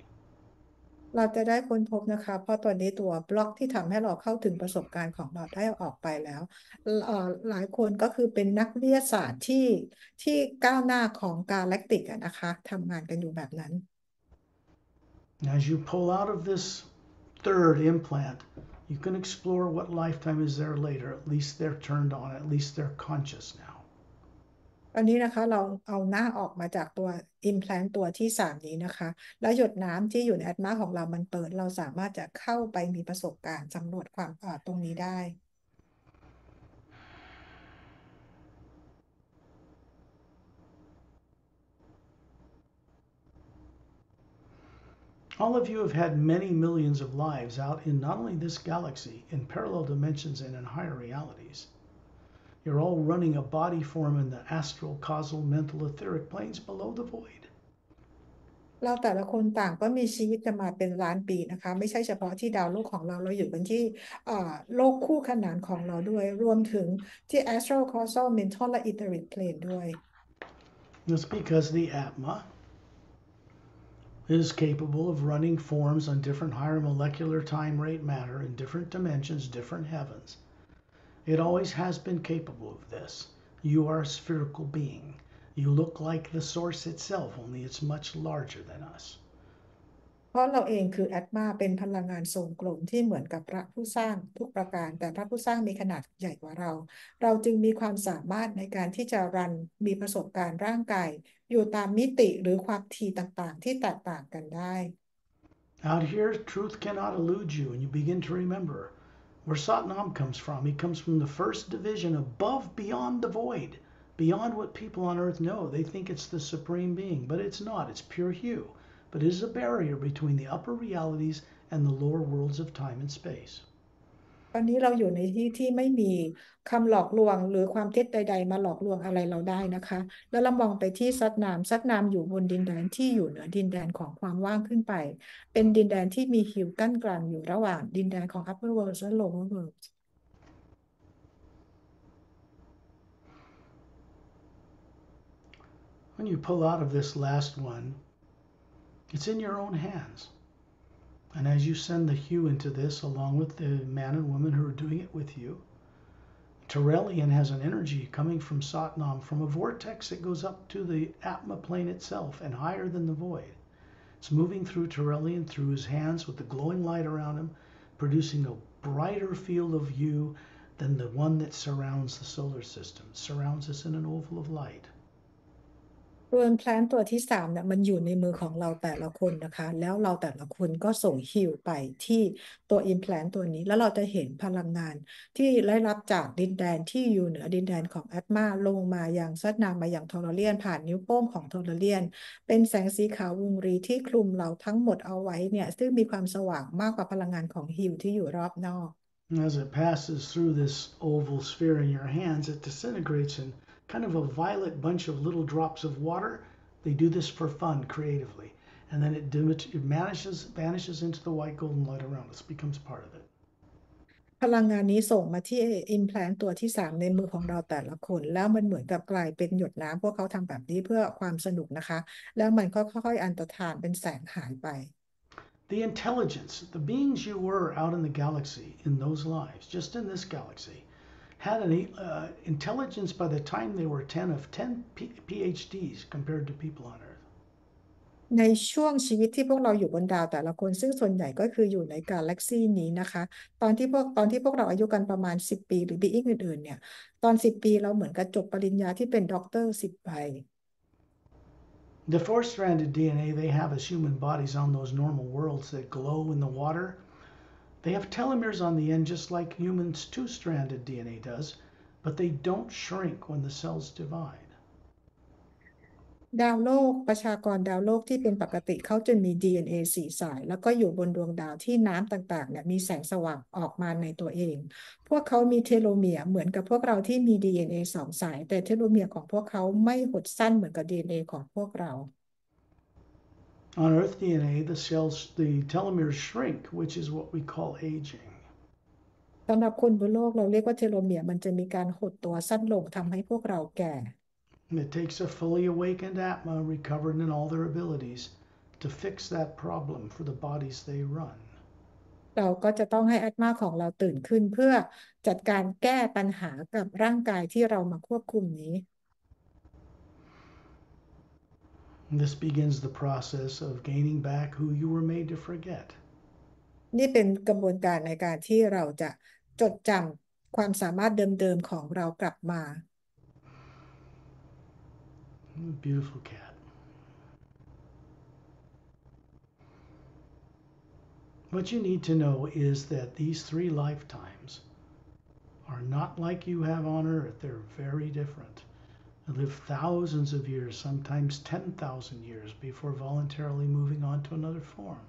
เราจะได้ค้นพบนะคะเพราะตอนนี้ตัวบล็อกที่ทำให้เราเข้าถึงประสบการณ์ของเราได้ออกไปแล้วหลายคนก็คือเป็นนักวิทยาศาสตร์ที่ก้าวหน้าของกาแล็กติกนะคะทำงานกันอยู่แบบนั้น As you pull out of this third implant, you can explore what lifetime is there later. At least they're turned on, at least they're conscious now. ตอนนี้นะคะเราเอาหน้าออกมาจากตัว implant ตัวที่สามนี้นะคะแล้วหยดน้ำที่อยู่ในแอตมาของเรามันเปิดเราสามารถจะเข้าไปมีประสบการณ์สำรวจความตรงนี้ได้ All of you have had many millions of lives out in not only this galaxy, in parallel dimensions and in higher realities. You're all running a body form in the astral, causal, mental, etheric planes below the void. เราแต่ละคนต่างก็มีชีวิตจะมาเป็นล้านปีนะคะไม่ใช่เฉพาะที่ดาวโลกของเราเราอยู่กันที่โลกคู่ขนานของเราด้วยรวมถึงที่ astral causal mental และ etheric plane ด้วย That's because the Atma is capable of running forms on different higher molecular time rate matter in different dimensions, different heavens. It always has been capable of this. You are a spherical being. You look like the source itself, only it's much larger than us. เพราะเราเองคือแอตมาเป็นพลังงานทรงกลมที่เหมือนกับพระผู้สร้างทุกประการแต่พระผู้สร้างมีขนาดใหญ่กว่าเราเราจึงมีความสามารถในการที่จะรันมีประสบการณ์ร่างกายอยู่ตามมิติหรือความถี่ต่างๆที่แตกต่างกันได้ Out here, truth cannot elude you, and you begin to remember where Satnam comes from. He comes from the first division above, beyond the void, beyond what people on earth know. They think it's the supreme being, but it's not. It's pure hue. But it is a barrier between the upper realities and the lower worlds of time and space. ตอนนี้เราอยู่ในที่ที่ไม่มีคำหลอกลวงหรือความเท็จใดๆมาหลอกลวงอะไรเราได้นะคะแล้วเรามองไปที่ซัดนามอยู่บนดินแดนที่อยู่เหนือดินแดนของความว่างขึ้นไปเป็นดินแดนที่มีหิวกั้นกลางอยู่ระหว่างดินแดนของ upper world และ lower world When you pull out of this last one, it's in your own hands. And as you send the hue into this, along with the man and woman who are doing it with you, Terrellian has an energy coming from Satnam from a vortex that goes up to the Atma plane itself and higher than the void. It's moving through Terrellian through his hands with the glowing light around him, producing a brighter field of hue than the one that surrounds the solar system. It surrounds us in an oval of light. ตัว implant ตัวที่สามเนี่ยมันอยู่ในมือของเราแต่ละคนนะคะแล้วเราแต่ละคนก็ส่งฮิวไปที่ตัว implant ตัวนี้แล้วเราจะเห็นพลังงานที่ได้รับจากดินแดนที่อยู่เหนือดินแดนของแอตมาลงมาอย่างซัดนามมาอย่างทอร์เรียนผ่านนิ้วโป้งของทอร์เรียนเป็นแสงสีขาววงรีที่คลุมเราทั้งหมดเอาไว้เนี่ยซึ่งมีความสว่างมากกว่าพลังงานของฮิวที่อยู่รอบนอก As it passes through this oval sphere in your hands, it disintegrates in kind of a violet bunch of little drops of water. They do this for fun, creatively. And then it vanishes into the white golden light around us, becomes part of it. พลังงานนี้ส่งมาที่ implant ตัวที่สามในมือของเราแต่ละคนแล้วมันเหมือนกับกลายเป็นหยดน้ำพวกเขาทำแบบนี้เพื่อความสนุกนะคะแล้วมันก็ค่อยๆอันตรธานเป็นแสงหายไป The intelligence, the beings you were out in the galaxy, in those lives, just in this galaxy, had an intelligence by the time they were 10 of 10 PhDs compared to people on Earth. ในช่วงชีวิตที่พวกเราอยู่บนดาวแต่ละคนซึ่งส่วนใหญ่ก็คืออยู่ในกาแล็กซีนี้นะคะตอนที่พวกเราอายุกันประมาณ10 ปีหรือบีอิงอื่นๆเนี่ยตอน10 ปีเราเหมือนกับจบปริญญาที่เป็นด็อกเตอร์10 ใบ The four-stranded DNA they have as human bodies on those normal worlds that glow in the water, they have telomeres on the end just like humans' two-stranded DNA does, but they don't shrink when the cells divide. ดาวโลกประชากรดาวโลกที่เป็นปกติเขาจะมี DNA สี่สายแล้วก็อยู่บนดวงดาวที่น้ำต่างๆเนี่ยมีแสงสว่างออกมาในตัวเองพวกเขามีเทโลเมียร์เหมือนกับพวกเราที่มี DNA สองสายแต่เทโลเมียร์ของพวกเขาไม่หดสั้นเหมือนกับ DNA ของพวกเรา On Earth DNA, the telomeres shrink, which is what we call aging. สำหรับคนบนโลกเราเรียกว่าเทโลเมียร์มันจะมีการหดตัวสั้นลงทำให้พวกเราแก่ It takes a fully awakened Atma, recovered in all their abilities, to fix that problem for the bodies they run. เราก็จะต้องให้อาตมาของเราตื่นขึ้นเพื่อจัดการแก้ปัญหากับร่างกายที่เรามาควบคุมนี้ This begins the process of gaining back who you were made to forget. นี่เป็นกระบวนการในการที่เราจะจดจำความสามารถเดิมๆของเรากลับมา Beautiful cat. What you need to know is that these three lifetimes are not like you have on Earth. They're very different. You live thousands of years, sometimes 10,000 years, before voluntarily moving on to another form.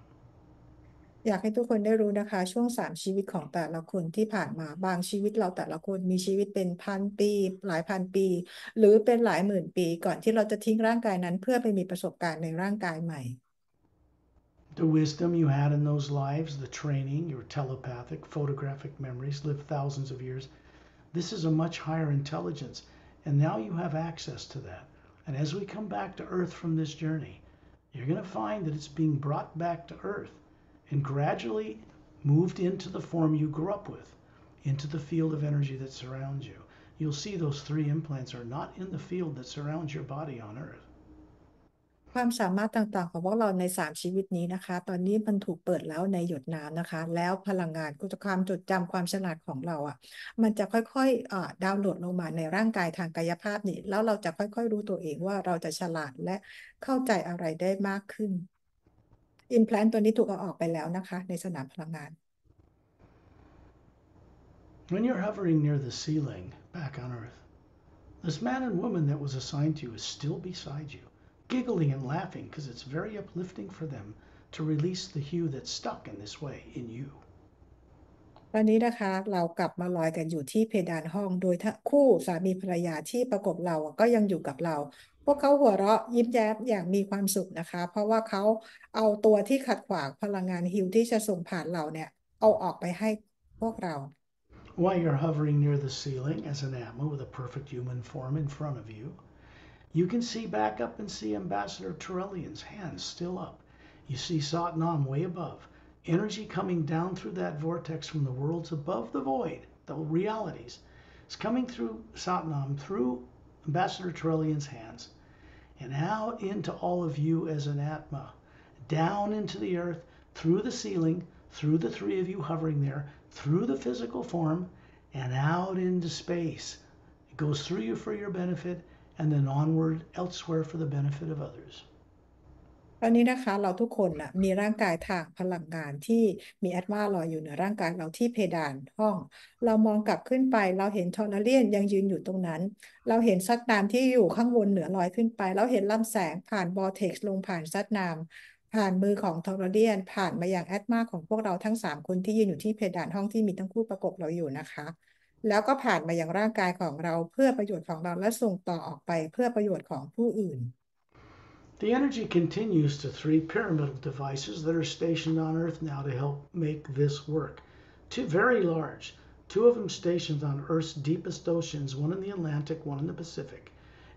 อยากให้ทุกคนได้รู้นะคะช่วง3 ชีวิตของแต่ละคนที่ผ่านมาบางชีวิตเราแต่ละคนมีชีวิตเป็น1,000 ปีหลายพันปีหรือเป็นหลายหมื่นปีก่อนที่เราจะทิ้งร่างกายนั้นเพื่อไปมีประสบการณ์ในร่างกายใหม่ The wisdom you had in those lives, the training, your telepathic, photographic memories lived thousands of years. This is a much higher intelligence, and now you have access to that. And as we come back to Earth from this journey, you're going to find that it's being brought back to Earth and gradually moved into the form you grew up with, into the field of energy that surrounds you. You'll see those three implants are not in the field that surrounds your body on Earth. ความสามารถต่างๆของพวกเราใน3 ชีวิตนี้นะคะตอนนี้มันถูกเปิดแล้วในหยดน้ำนะคะแล้วพลังงานความจดจำความฉลาดของเราอ่ะมันจะค่อยๆดาวน์โหลดลงมาในร่างกายทางกายภาพนี้แล้วเราจะค่อยๆรู้ตัวเองว่าเราจะฉลาดและเข้าใจอะไรได้มากขึ้น implant ตัวนี้ถูกเอาออกไปแล้วนะคะในสนามพลังงาน When you're hovering near the ceiling back on Earth, this man and woman that was assigned to you is still beside you, giggling and laughing because it's very uplifting for them to release the hue that's stuck in this way in you. ตอนนี้นะคะเรากลับมาลอยกันอยู่ที่เพดานห้องโดยคู่สามีภรรยาที่ประกบเราก็ยังอยู่กับเราพวกเขาหัวเราะยิ้มแย้มอย่างมีความสุขนะคะเพราะว่าเขาเอาตัวที่ขัดขวางพลังงานฮิวที่จะส่งผ่านเราเนี่ยเอาออกไปให้พวกเรา While you're hovering near the ceiling as an Atma with a perfect human form in front of you, You can see back up and see Ambassador Turellian's hands still up. You see Satnam way above. Energy coming down through that vortex from the worlds above the void, the realities. It's coming through Satnam, through Ambassador Turellian's hands, and out into all of you as an Atma, down into the earth, through the ceiling, through the three of you hovering there, through the physical form, and out into space. It goes through you for your benefit, and then onward elsewhere for the benefit of others. ตอนนี้นะคะเราทุกคนนะมีร่างกายทางพลังงานที่มีแอตมาลอยอยู่เหนือร่างกายเราที่เพดานห้องเรามองกลับขึ้นไปเราเห็นทอร์เรียนยังยืนอยู่ตรงนั้นเราเห็นซัดนามที่อยู่ข้างบนเหนือลอยขึ้นไปเราเห็นลำแสงผ่านบอร์เท็กซ์ลงผ่านซัดนามผ่านมือของทอร์เรียนผ่านมายังแอตมาของพวกเราทั้ง3 คนที่ยืนอยู่ที่เพดานห้องที่มีทั้งคู่ประกบเราอยู่นะคะแล้วก็ผ่านมายังร่างกายของเราเพื่อประโยชน์ของเราและส่งต่อออกไปเพื่อประโยชน์ของผู้อื่น The energy continues to 3 pyramidal devices that are stationed on Earth now to help make this work. 2 very large, 2 of them stationed on Earth's deepest oceans, one in the Atlantic, one in the Pacific,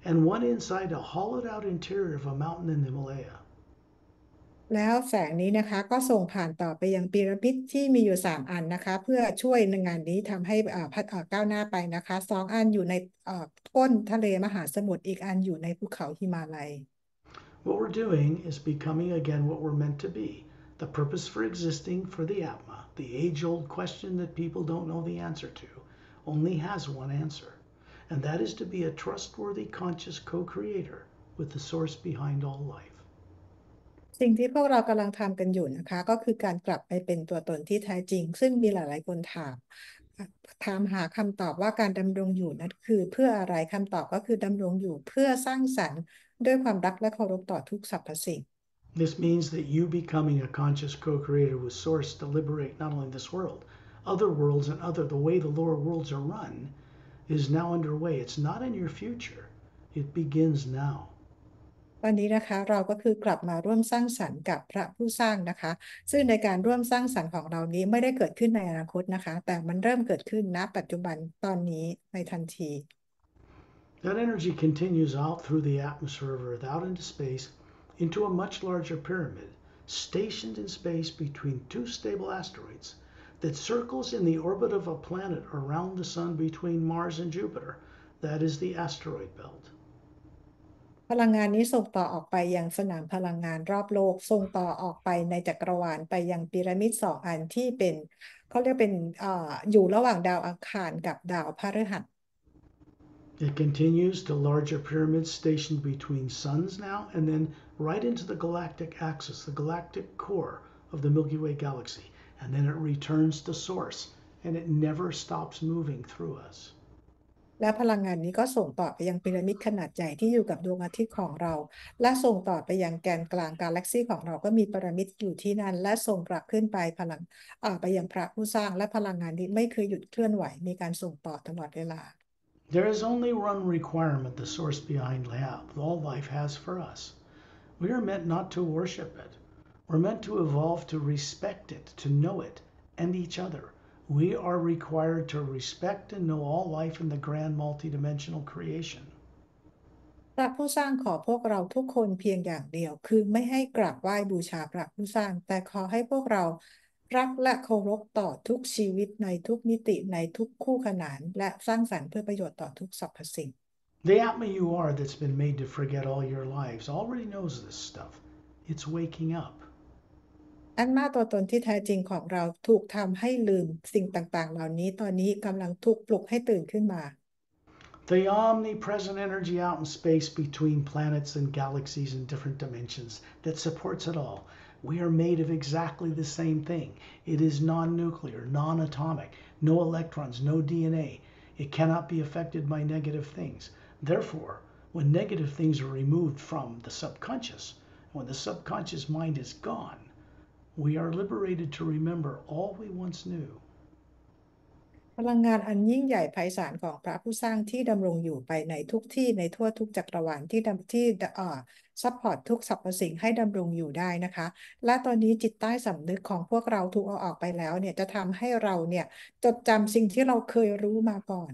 and one inside a hollowed out interior of a mountain in the Himalaya. แล้วแสงนี้นะคะก็ส่งผ่านต่อไปยังพีระมิดที่มีอยู่3 อันนะคะเพื่อช่วยในงานนี้ทำให้พัฒก้าวหน้าไปนะคะ2 อันอยู่ในก้นทะเลมหาสมุทรอีกอันอยู่ในภูเขาหิมาลัย What we're doing is becoming again what we're meant to be, the purpose for existing for the Atma, the age old question that people don't know the answer to, only has one answer, and that is to be a trustworthy conscious co creator with the source behind all life. สิ่งที่พวกเรากำลังทำกันอยู่นะคะก็คือการกลับไปเป็นตัวตนที่แท้จริงซึ่งมีหลายๆคนถามหาคำตอบว่าการดำรงอยู่นั้นคือเพื่ออะไรคำตอบก็คือดำรงอยู่เพื่อสร้างสรรค์ด้วยความรักและเคารพต่อทุกสรรพสิ่ง This means that you becoming a conscious co creator with source to liberate not only this world, other worlds, and the way the lower worlds are run is now underway. It's not in your future, it begins now. ตอนนี้นะคะเราก็คือกลับมาร่วมสร้างสรรค์กับพระผู้สร้างนะคะซึ่งในการร่วมสร้างสรรค์ของเรานี้ไม่ได้เกิดขึ้นในอนาคตนะคะแต่มันเริ่มเกิดขึ้นณปัจจุบันตอนนี้ในทันที That energy continues out through the atmosphere of Earth, out into space, into a much larger pyramid, stationed in space between 2 stable asteroids, that circles in the orbit of a planet around the Sun between Mars and Jupiter. That is the asteroid belt. พลังงานนี้ส่งต่อออกไปยังสนามพลังงานรอบโลกส่งต่อออกไปในจักรวาลไปยังพีระมิด2 อันที่เป็นเขาเรียกเป็นอยู่ระหว่างดาวอังคารกับดาวพฤหัส It continues to larger pyramids stationed between suns now, and then right into the galactic axis, the galactic core of the Milky Way galaxy. And then it returns to source, and it never stops moving through us. และพลังงานนี้ก็ส่งต่อไปยังพีระมิดขนาดใหญ่ที่อยู่กับดวงอาทิตย์ของเราและส่งต่อไปยังแกนกลางกาแล็กซีของเราก็มีพีระมิดอยู่ที่นั่นและส่งกลับขึ้นไปไปยังพระผู้สร้างและพลังงานนี้ไม่เคยหยุดเคลื่อนไหวมีการส่งต่อตลอดเวลา There is only one requirement the source behind all life has for us. We are meant not to worship it. We're meant to evolve to respect it, to know it, and each other. We are required to respect and know all life in the grand multidimensional creation. พระผู้สร้างขอพวกเราทุกคนเพียงอย่างเดียวคือไม่ให้กราบไหว้บูชาพระผู้สร้างแต่ขอให้พวกเรารักและเคารพต่อทุกชีวิตในทุกมิติในทุกคู่ขนานและสร้างสรรค์เพื่อประโยชน์ต่อทุกสรรพสิ่ง The Atma you are that's been made to forget all your lives already knows this stuff. It's waking up. อันมาตัวตนที่แท้จริงของเราถูกทำให้ลืมสิ่งต่างๆเหล่านี้ตอนนี้กำลังถูกปลุกให้ตื่นขึ้นมา The omnipresent energy out in space between planets and galaxies in different dimensions that supports it all. We are made of exactly the same thing. It is non-nuclear, non-atomic, no electrons, no DNA. It cannot be affected by negative things. Therefore, when negative things are removed from the subconscious, when the subconscious mind is gone, we are liberated to remember all we once knew. พลังงานอันยิ่งใหญ่ไพศาลของพระผู้สร้างที่ดำรงอยู่ไปในทุกที่ในทั่วทุกจักรวาลที่ซัพพอร์ตทุกสรรพสิ่งให้ดำรงอยู่ได้นะคะและตอนนี้จิตใต้สำนึกของพวกเราถูกเอาออกไปแล้วเนี่ยจะทำให้เราเนี่ยจดจำสิ่งที่เราเคยรู้มาก่อน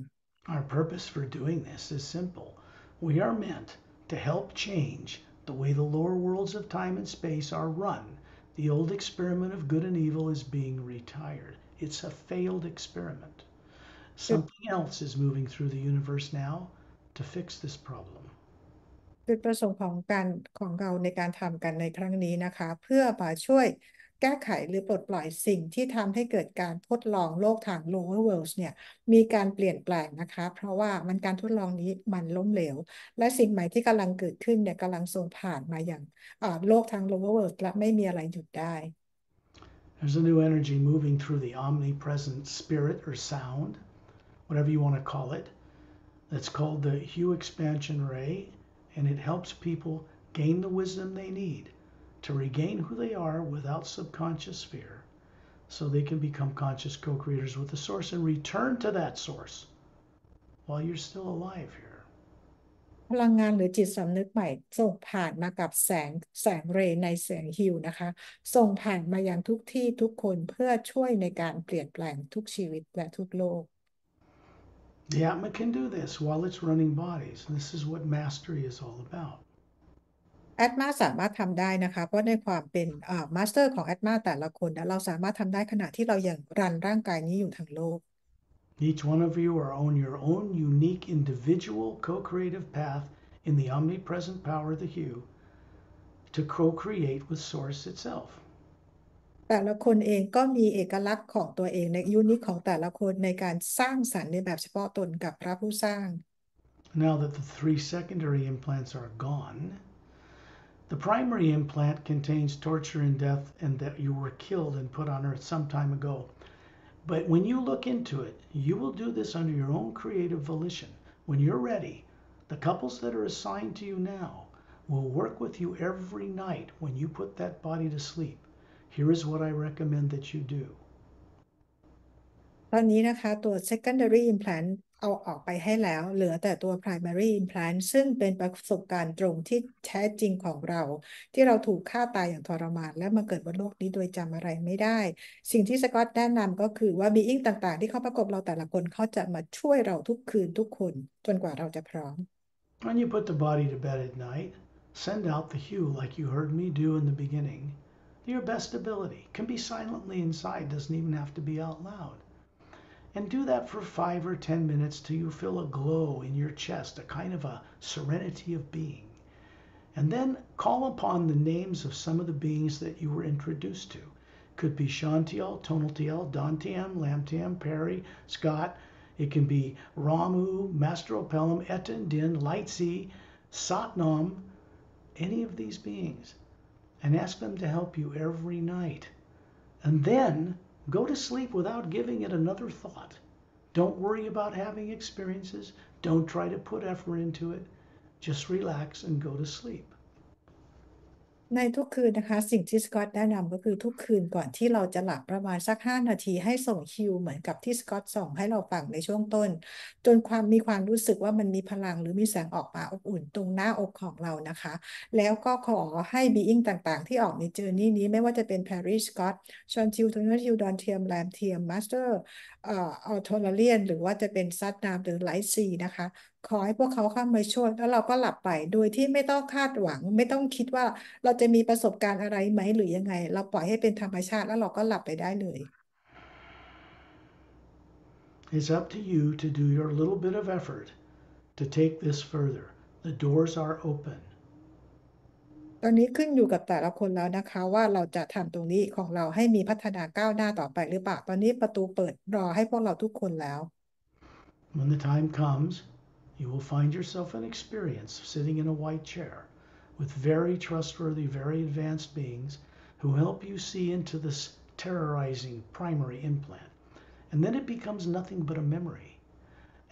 Our purpose for doing this is simple. We are meant to help change the way the lower worlds of time and space are run. The old experiment of good and evil is being retired. It's a failed experiment. Something else is moving through the universe now to fix this problem.จุดประสงค์ของเราในการทำกันในครั้งนี้นะคะเพื่อมาช่วยแก้ไขหรือปลดปล่อยสิ่งที่ทำให้เกิดการทดลองโลกทาง lower worlds เนี่ยมีการเปลี่ยนแปลงนะคะเพราะว่าการทดลองนี้มันล้มเหลวและสิ่งใหม่ที่กำลังเกิดขึ้นเนี่ยกำลังส่งผ่านมาอย่างโลกทาง lower worlds และไม่มีอะไรหยุดได้ There's a new energy moving through the omnipresent spirit or sound, whatever you want to call it. That's called the Hue expansion ray, and it helps people gain the wisdom they need to regain who they are without subconscious fear, so they can become conscious co-creators with the source and return to that source while you're still alive here. พลังงานหรือจิตสำนึกใหม่ส่งผ่านมากับแสงเรย์ในแสงฮิวนะคะส่งผ่านมายังทุกที่ทุกคนเพื่อช่วยในการเปลี่ยนแปลงทุกชีวิตและทุกโลก The Atma can do this while it's running bodies, and this is what mastery is all about. แอดมาสามารถทำได้นะคะเพราะในความเป็นมาสเตอร์ของแอดมาแต่ละคนนะเราสามารถทำได้ขณะที่เรายังรันร่างกายนี้อยู่ทั้งโลก Each one of you are on your own unique individual co-creative path in the omnipresent power of the Hue to co-create with Source itself. แต่ละคนเองก็มีเอกลักษณ์ของตัวเองในยูนิคของแต่ละคนในการสร้างสรรค์ในแบบเฉพาะตนกับพระผู้สร้าง Now that the 3 secondary implants are gone, the primary implant contains torture and death and that you were killed and put on earth some time ago. But when you look into it, you will do this under your own creative volition. When you're ready, the couples that are assigned to you now will work with you every night when you put that body to sleep. Here is what I recommend that you do. ตอนนี้นะคะตัว secondary implant เอาออกไปให้แล้วเหลือแต่ตัว primary implant ซึ่งเป็นประสบการณ์ตรงที่แท้จริงของเราที่เราถูกฆ่าตายอย่างทรมานและมาเกิดบนโลกนี้โดยจำอะไรไม่ได้สิ่งที่สกอตแนะนำก็คือว่า being ต่างๆที่เขาประกบเราแต่ละคนเขาจะมาช่วยเราทุกคืนทุกคนจนกว่าเราจะพร้อม When you put the body to bed at night, send out the hue like you heard me do in the beginning. Your best ability can be silently inside, doesn't even have to be out loud. And do that for 5 or 10 minutes till you feel a glow in your chest, a kind of a serenity of being. And then call upon the names of some of the beings that you were introduced to. Could be Shantiel, Tonaltiel, Dantian, Lamtian, Perry, Scott. It can be Ramu, Master Opelum, Etan, Din, Lightsea, Satnam, any of these beings. And ask them to help you every night. And then go to sleep without giving it another thought. Don't worry about having experiences. Don't try to put effort into it. Just relax and go to sleep. ในทุกคืนนะคะสิ่งที่สกอตแนะนำก็คือทุกคืนก่อนที่เราจะหลับประมาณสัก5 นาทีให้ส่งคิวเหมือนกับที่สกอตส่งให้เราฟังในช่วงต้นจนมีความรู้สึกว่ามันมีพลังหรือมีแสงออกมาอบอุ่นตรงหน้าอกของเรานะคะแล้วก็ขอให้บีอิงต่างๆที่ออกในเจอร์นี่นี้ไม่ว่าจะเป็นแพรรี่สกอตชอนทิวทอนทิวดอนเทียมแรมเทียมมาสเตอร์อัลโทนาเลียนหรือว่าจะเป็นซัดนามหรือไลท์ซีนะคะขอให้พวกเขาเข้ามาช่วยแล้วเราก็หลับไปโดยที่ไม่ต้องคาดหวังไม่ต้องคิดว่าเราจะมีประสบการณ์อะไรไหมหรือยังไงเราปล่อยให้เป็นธรรมชาติแล้วเราก็หลับไปได้เลย It's up to you to do your little bit of effort to take this further. The doors are open. ตอนนี้ขึ้นอยู่กับแต่ละคนแล้วนะคะว่าเราจะทำตรงนี้ของเราให้มีพัฒนาก้าวหน้าต่อไปหรือเปล่าตอนนี้ประตูเปิดรอให้พวกเราทุกคนแล้ว When the time comes, you will find yourself an experience sitting in a white chair with very trustworthy, very advanced beings who help you see into this terrorizing primary implant. And then it becomes nothing but a memory.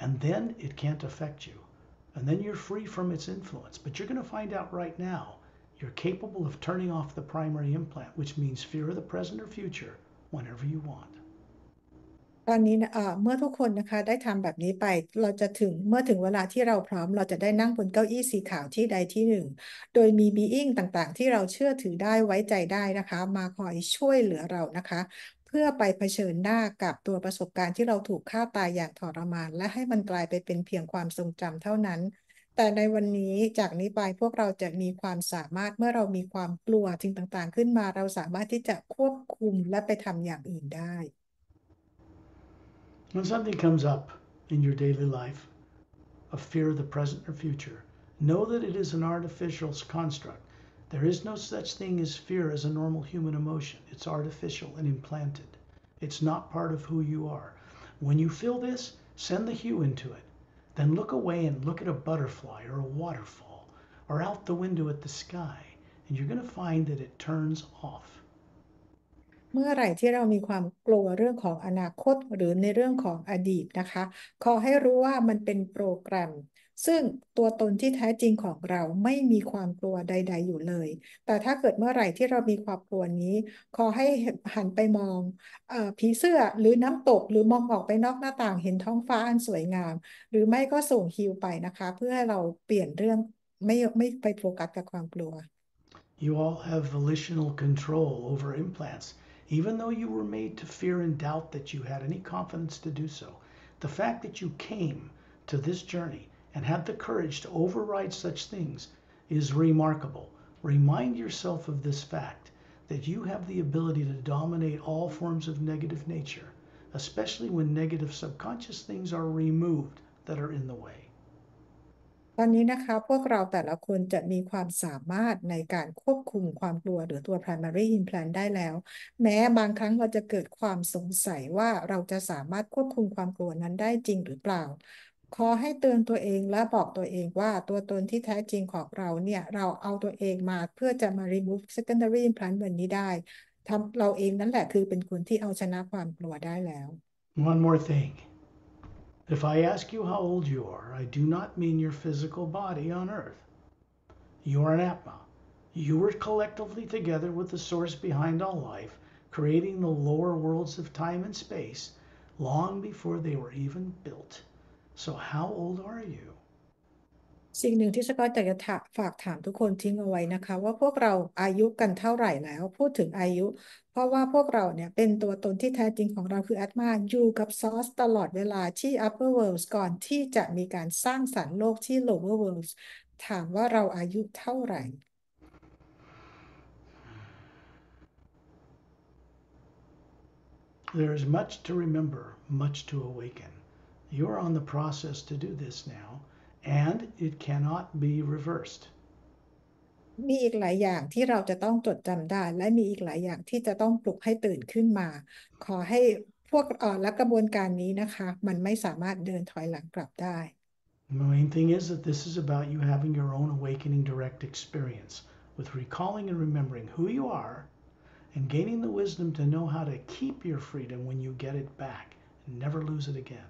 And then it can't affect you. And then you're free from its influence. But you're going to find out right now you're capable of turning off the primary implant, which means fear of the present or future whenever you want. ตอนนี้เมื่อทุกคนนะคะได้ทำแบบนี้ไปเราจะเมื่อถึงเวลาที่เราพร้อมเราจะได้นั่งบนเก้าอี้สีขาวที่ใดที่หนึ่งโดยมีบีอิงต่างๆที่เราเชื่อถือได้ไว้ใจได้นะคะมาคอยช่วยเหลือเรานะคะเพื่อไปเผชิญหน้ากับตัวประสบการณ์ที่เราถูกฆ่าตายอย่างทรมานและให้มันกลายไปเป็นเพียงความทรงจำเท่านั้น แต่ในวันนี้จากนี้ไปพวกเราจะมีความสามารถเมื่อเรามีความกลัวสิ่งต่างๆขึ้นมาเราสามารถที่จะควบคุมและไปทำอย่างอื่นได้ When something comes up in your daily life, a fear of the present or future, know that it is an artificial construct. There is no such thing as fear as a normal human emotion. It's artificial and implanted. It's not part of who you are. When you feel this, send the hue into it. Then look away and look at a butterfly or a waterfall or out the window at the sky, and you're going to find that it turns off. เมื่อไหร่ที่เรามีความกลัวเรื่องของอนาคตหรือในเรื่องของอดีตนะคะขอให้รู้ว่ามันเป็นโปรแกรมซึ่งตัวตนที่แท้จริงของเราไม่มีความกลัวใดๆอยู่เลยแต่ถ้าเกิดเมื่อไหร่ที่เรามีความกลัวนี้ขอให้หันไปมองผีเสื้อหรือน้ำตกหรือมองออกไปนอกหน้าต่างเห็นท้องฟ้าอันสวยงามหรือไม่ก็ส่งฮิวไปนะคะเพื่อให้เราเปลี่ยนเรื่องไม่ไปโฟกัสกับความกลัว You all have volitional control over implants, even though you were made to fear and doubt that you had any confidence to do so. The fact that you came to this journey and had the courage to override such things is remarkable. Remind yourself of this fact that you have the ability to dominate all forms of negative nature, especially when negative subconscious things are removed that are in the way. ตอนนี้นะคะพวกเราแต่ละคนจะมีความสามารถในการควบคุมความกลัวหรือตัว primary implant ได้แล้วแม้บางครั้งเราจะเกิดความสงสัยว่าเราจะสามารถควบคุมความกลัวนั้นได้จริงหรือเปล่าขอให้เตือนตัวเองและบอกตัวเองว่าตัวตนที่แท้จริงของเราเนี่ยเราเอาตัวเองมาเพื่อจะมา remove secondary implant แบบนี้ได้ทำเราเองนั่นแหละคือเป็นคนที่เอาชนะความกลัวได้แล้ว One more thing. If I ask you how old you are, I do not mean your physical body on earth. You are an Atma. You were collectively together with the source behind all life, creating the lower worlds of time and space long before they were even built. So, how old are you? สิ่งหนึ่งที่สกอตอยากจะฝากถามทุกคนทิ้งเอาไว้นะคะว่าพวกเราอายุกันเท่าไหร่แล้วพูดถึงอายุเพราะว่าพวกเราเนี่ยเป็นตัวตนที่แท้จริงของเราคืออาตมาอยู่กับซอสตลอดเวลาที่ upper worlds ก่อนที่จะมีการสร้างสรรค์โลกที่ lower worlds ถามว่าเราอายุเท่าไหร่ There is much to remember, much to awaken. You are on the process to do this now, and it cannot be reversed. มีอีกหลายอย่างที่เราจะต้องจดจำได้และมีอีกหลายอย่างที่จะต้องปลุกให้ตื่นขึ้นมาขอให้พวกและกระบวนการนี้นะคะมันไม่สามารถเดินถอยหลังกลับได้ The main thing is that this is about you having your own awakening direct experience with recalling and remembering who you are and gaining the wisdom to know how to keep your freedom when you get it back and never lose it again.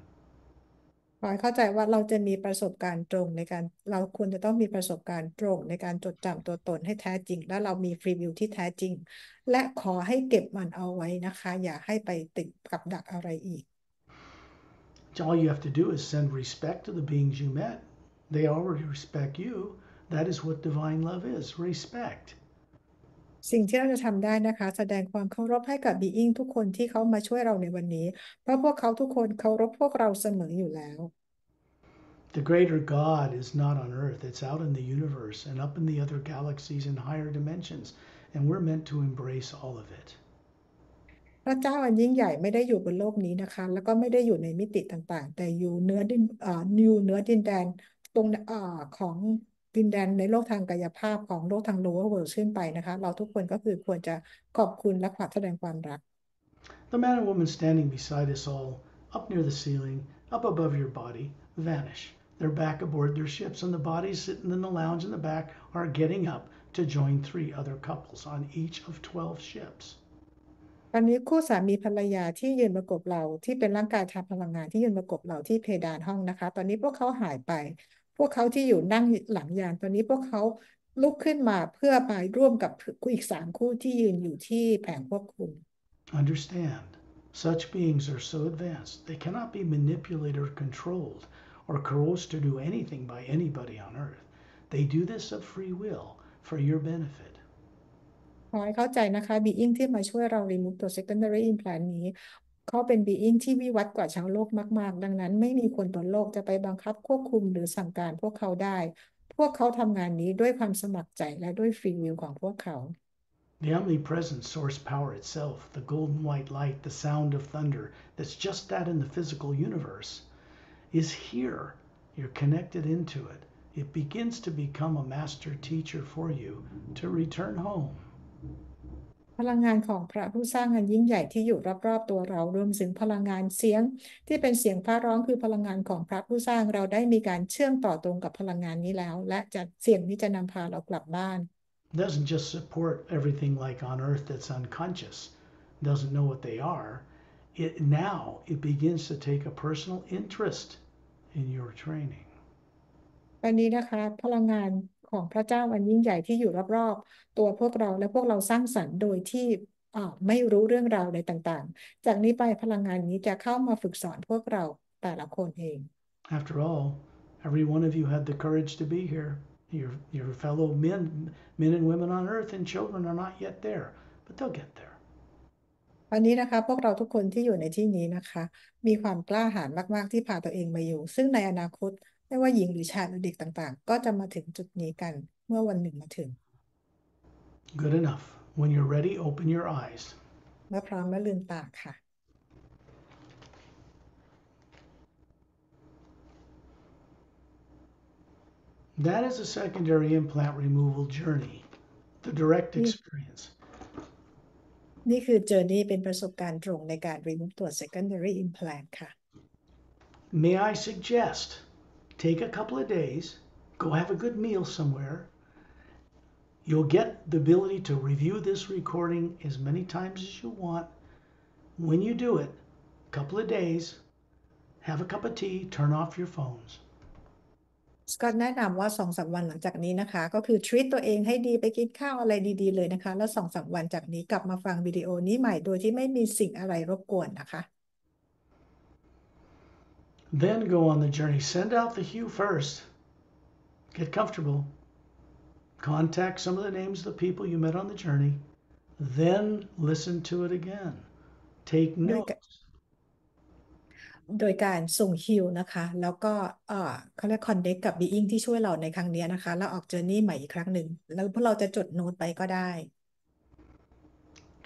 ขอให้เข้าใจว่าเราจะมีประสบการณ์ตรงในการเราควรจะต้องมีประสบการณ์ตรงในการจดจำตัวตนให้แท้จริงและเรามีฟรีวิวที่แท้จริงและขอให้เก็บมันเอาไว้นะคะอย่าให้ไปติดกับดักอะไรอีก All you have to do is send respect to the beings you met. They already respect you. That is what divine love is respect. สิ่งที่เราจะทำได้นะคะแสดงความเคารพให้กับบีอิงทุกคนที่เขามาช่วยเราในวันนี้เพราะพวกเขาทุกคนเคารพพวกเราเสมออยู่แล้ว The greater God is not on earth, it's out in the universe and up in the other galaxies and higher dimensions, and we're meant to embrace all of it. พระเจ้าอันยิ่งใหญ่ไม่ได้อยู่บนโลกนี้นะคะแล้วก็ไม่ได้อยู่ในมิติต่างๆแต่อยู่เหนือดินอยู่เหนือดินแดนตรงของดินแดนในโลกทางกายภาพของโลกทาง lower world ขึ้นไปนะคะเราทุกคนก็คือควรจะขอบคุณและขอแสดงความรัก The man and woman standing beside us all, up near the ceiling, up above your body, vanish. They're back aboard their ships, and the bodies sitting in the lounge in the back are getting up to join 3 other couples on each of 12 ships. ตอนนี้คู่สามีภรรยาที่ยืนประกบเราที่เป็นร่างกายทางพลังงานที่ยืนประกบเราที่เพดานห้องนะคะตอนนี้พวกเขาหายไปพวกเขาที่อยู่นั่งหลังยานตอนนี้พวกเขาลุกขึ้นมาเพื่อไปร่วมกับอีก3 คู่ที่ยืนอยู่ที่แผงควบคุม Understand, such beings are so advanced they cannot be manipulated or controlled or coerced to do anything by anybody on earth. They do this of free will for your benefit. ขอให้เข้าใจนะคะบีอิงที่มาช่วยเรา remove ตัว secondary implant นี้ เขาเป็นบีอิงที่วิวัฒน์กว่าชาวโลกมากๆดังนั้นไม่มีคนบนโลกจะไปบังคับควบคุมหรือสั่งการพวกเขาได้พวกเขาทำงานนี้ด้วยความสมัครใจและด้วยฟรีวิลของพวกเขา The omnipresent source power itself, the golden white light, the sound of thunder, that's just that in the physical universe, is here. You're connected into it. It begins to become a master teacher for you to return home. พลังงานของพระผู้สร้างอันยิ่งใหญ่ที่อยู่รอบๆตัวเรารวมถึงพลังงานเสียงที่เป็นเสียงฟ้าร้องคือพลังงานของพระผู้สร้างเราได้มีการเชื่อมต่อตรงกับพลังงานนี้แล้วและจะเสียงนี้จะนำพาเรากลับบ้านIt doesn't just support everything like on earth that's unconscious, doesn't know what they are. It begins to take a personal interest in your training. ตอนนี้นะคะพลังงานของพระเจ้าอันยิ่งใหญ่ที่อยู่รอบๆตัวพวกเราและพวกเราสร้างสรรค์โดยที่ไม่รู้เรื่องราวใดต่างๆจากนี้ไปพลังงานนี้จะเข้ามาฝึกสอนพวกเราแต่ละคนเอง After all, every one of you had the courage to be here. Your fellow men and women on earth and children are not yet there, but they'll get there. วันนี้นะคะพวกเราทุกคนที่อยู่ในที่นี้นะคะมีความกล้าหาญมากๆที่พาตัวเองมาอยู่ซึ่งในอนาคตไม่ว่าหญิงหรือชายหรือเด็กต่างๆก็จะมาถึงจุดนี้กันเมื่อวันหนึ่งมาถึง Good enough. When you're ready, open your eyes. เมื่อพร้อมแล้วลืมตาค่ะ That is a secondary implant removal journey, the direct นี่ experience. นี่คือเจอร์นี่เป็นประสบการณ์ตรงในการ remove ตัว secondary implant ค่ะ May I suggest take a couple of days, go have a good meal somewhere. You'll get the ability to review this recording as many times as you want. When you do it, a couple of days, have a cup of tea, turn off your phones. สกอตแนะนำว่า2-3 วันหลังจากนี้นะคะก็คือ treat ตัวเองให้ดีไปกินข้าวอะไรดีๆเลยนะคะแล้ว2-3 วันจากนี้กลับมาฟังวิดีโอนี้ใหม่โดยที่ไม่มีสิ่งอะไรรบกวนนะคะ Then go on the journey. Send out the hue first. Get comfortable. Contact some of the names of the people you met on the journey. Then listen to it again. Take โดย notes. โดยการส่งฮิลนะคะแล้วก็เขาเรียกคอนเนคกับบีอิงที่ช่วยเราในครั้งนี้นะคะแล้วออกเจอร์นี่ใหม่อีกครั้งหนึ่งแล้วพวกเราจะจดโน้ตไปก็ได้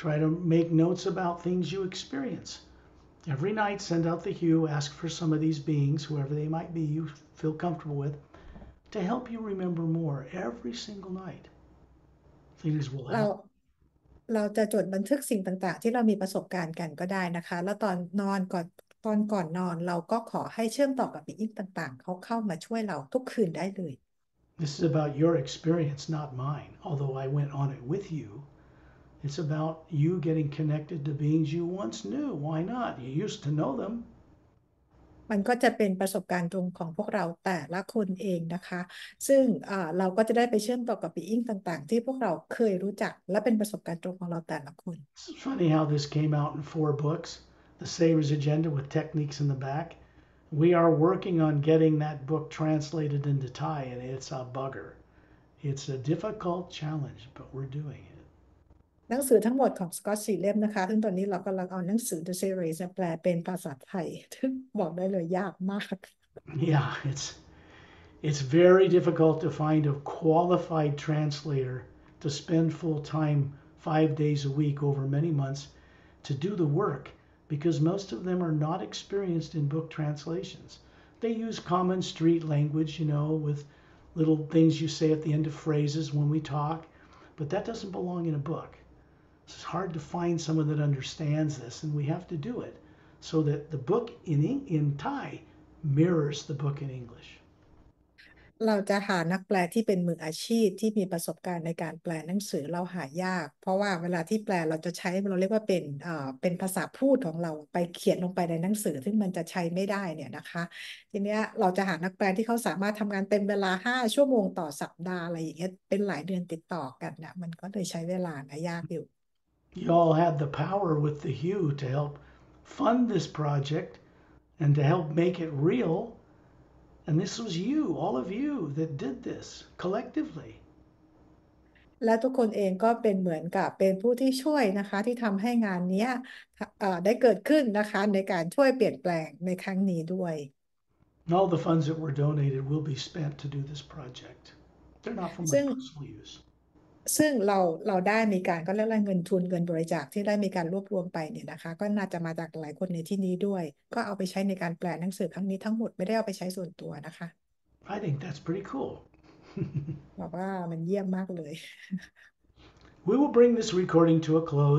Try to make notes about things you experience. Every night, send out the hue. Ask for some of these beings, whoever they might be, you feel comfortable with, to help you remember more every single night. Things will เรา happen. เราจะจดบันทึกสิ่งต่างๆที่เรามีประสบการณ์กันก็ได้นะคะแล้วตอนก่อนนอนเราก็ขอให้เชื่อมต่อกับบีอิงต่างๆเขาเข้ามาช่วยเราทุกคืนได้เลย This is about your experience, not mine, although I went on it with you. It's about you getting connected to beings you once knew. Why not? You used to know them. มันก็จะเป็นประสบการณ์ตรงของพวกเราแต่ละคนเองนะคะซึ่งเราก็จะได้ไปเชื่อมต่อกับบีอิงต่างๆที่พวกเราเคยรู้จักและเป็นประสบการณ์ตรงของเราแต่ละคน It's funny how this came out in 4 books. The Saver's Agenda with techniques in the back. We are working on getting that book translated into Thai, and it's a bugger. It's a difficult challenge, but we're doing it. หนังสือทั้งหมดของสกอต4 เล่มนะคะซึ่งตอนนี้เรากำลังเอาหนังสือ The Series แปลเป็นภาษาไทยบอกได้เลยยากมาก Yeah, it's very difficult to find a qualified translator to spend full time 5 days a week over many months to do the work because most of them are not experienced in book translations. They use common street language, with little things you say at the end of phrases when we talk, but that doesn't belong in a book. It's hard to find someone that understands this, and we have to do it so that the book in Thai mirrors the book in English. เราจะหานักแปลที่เป็นมืออาชีพที่มีประสบการณ์ในการแปลหนังสือเราหายากเพราะว่าเวลาที่แปลเราจะใช้เราเรียกว่าเป็นภาษาพูดของเราไปเขียนลงไปในหนังสือซึ่งมันจะใช้ไม่ได้เนี่ยนะคะทีเนี้ยเราจะหานักแปลที่เขาสามารถทำงานเต็มเวลา5 ชั่วโมงต่อสัปดาห์อะไรอย่างเงี้ยเป็นหลายเดือนติดต่อกันนะมันก็เลยใช้เวลานะยากอยู่ You all had the power with the Hue to help fund this project and to help make it real. And this was you, all of you, that did this collectively. และทุกคนเองก็เป็นเหมือนกับเป็นผู้ที่ช่วยนะคะที่ทำให้งานเนี้ยได้เกิดขึ้นนะคะในการช่วยเปลี่ยนแปลงในครั้งนี้ด้วย All the funds that were donated will be spent to do this project. They're not for my ซึ่ง personal use. ซึ่งเราได้มีการก็เรียกว่าเงินทุนเงินบริจาคที่ได้มีการรวบรวมไปเนี่ยนะคะก็น่าจะมาจากหลายคนในที่นี้ด้วยก็เอาไปใช้ในการแปลหนังสือครั้งนี้ทั้งหมดไม่ได้เอาไปใช้ส่วนตัวนะคะ I think that's pretty cool. บอกว่ามันเยี่ยมมากเลย We will bring this recording to a close.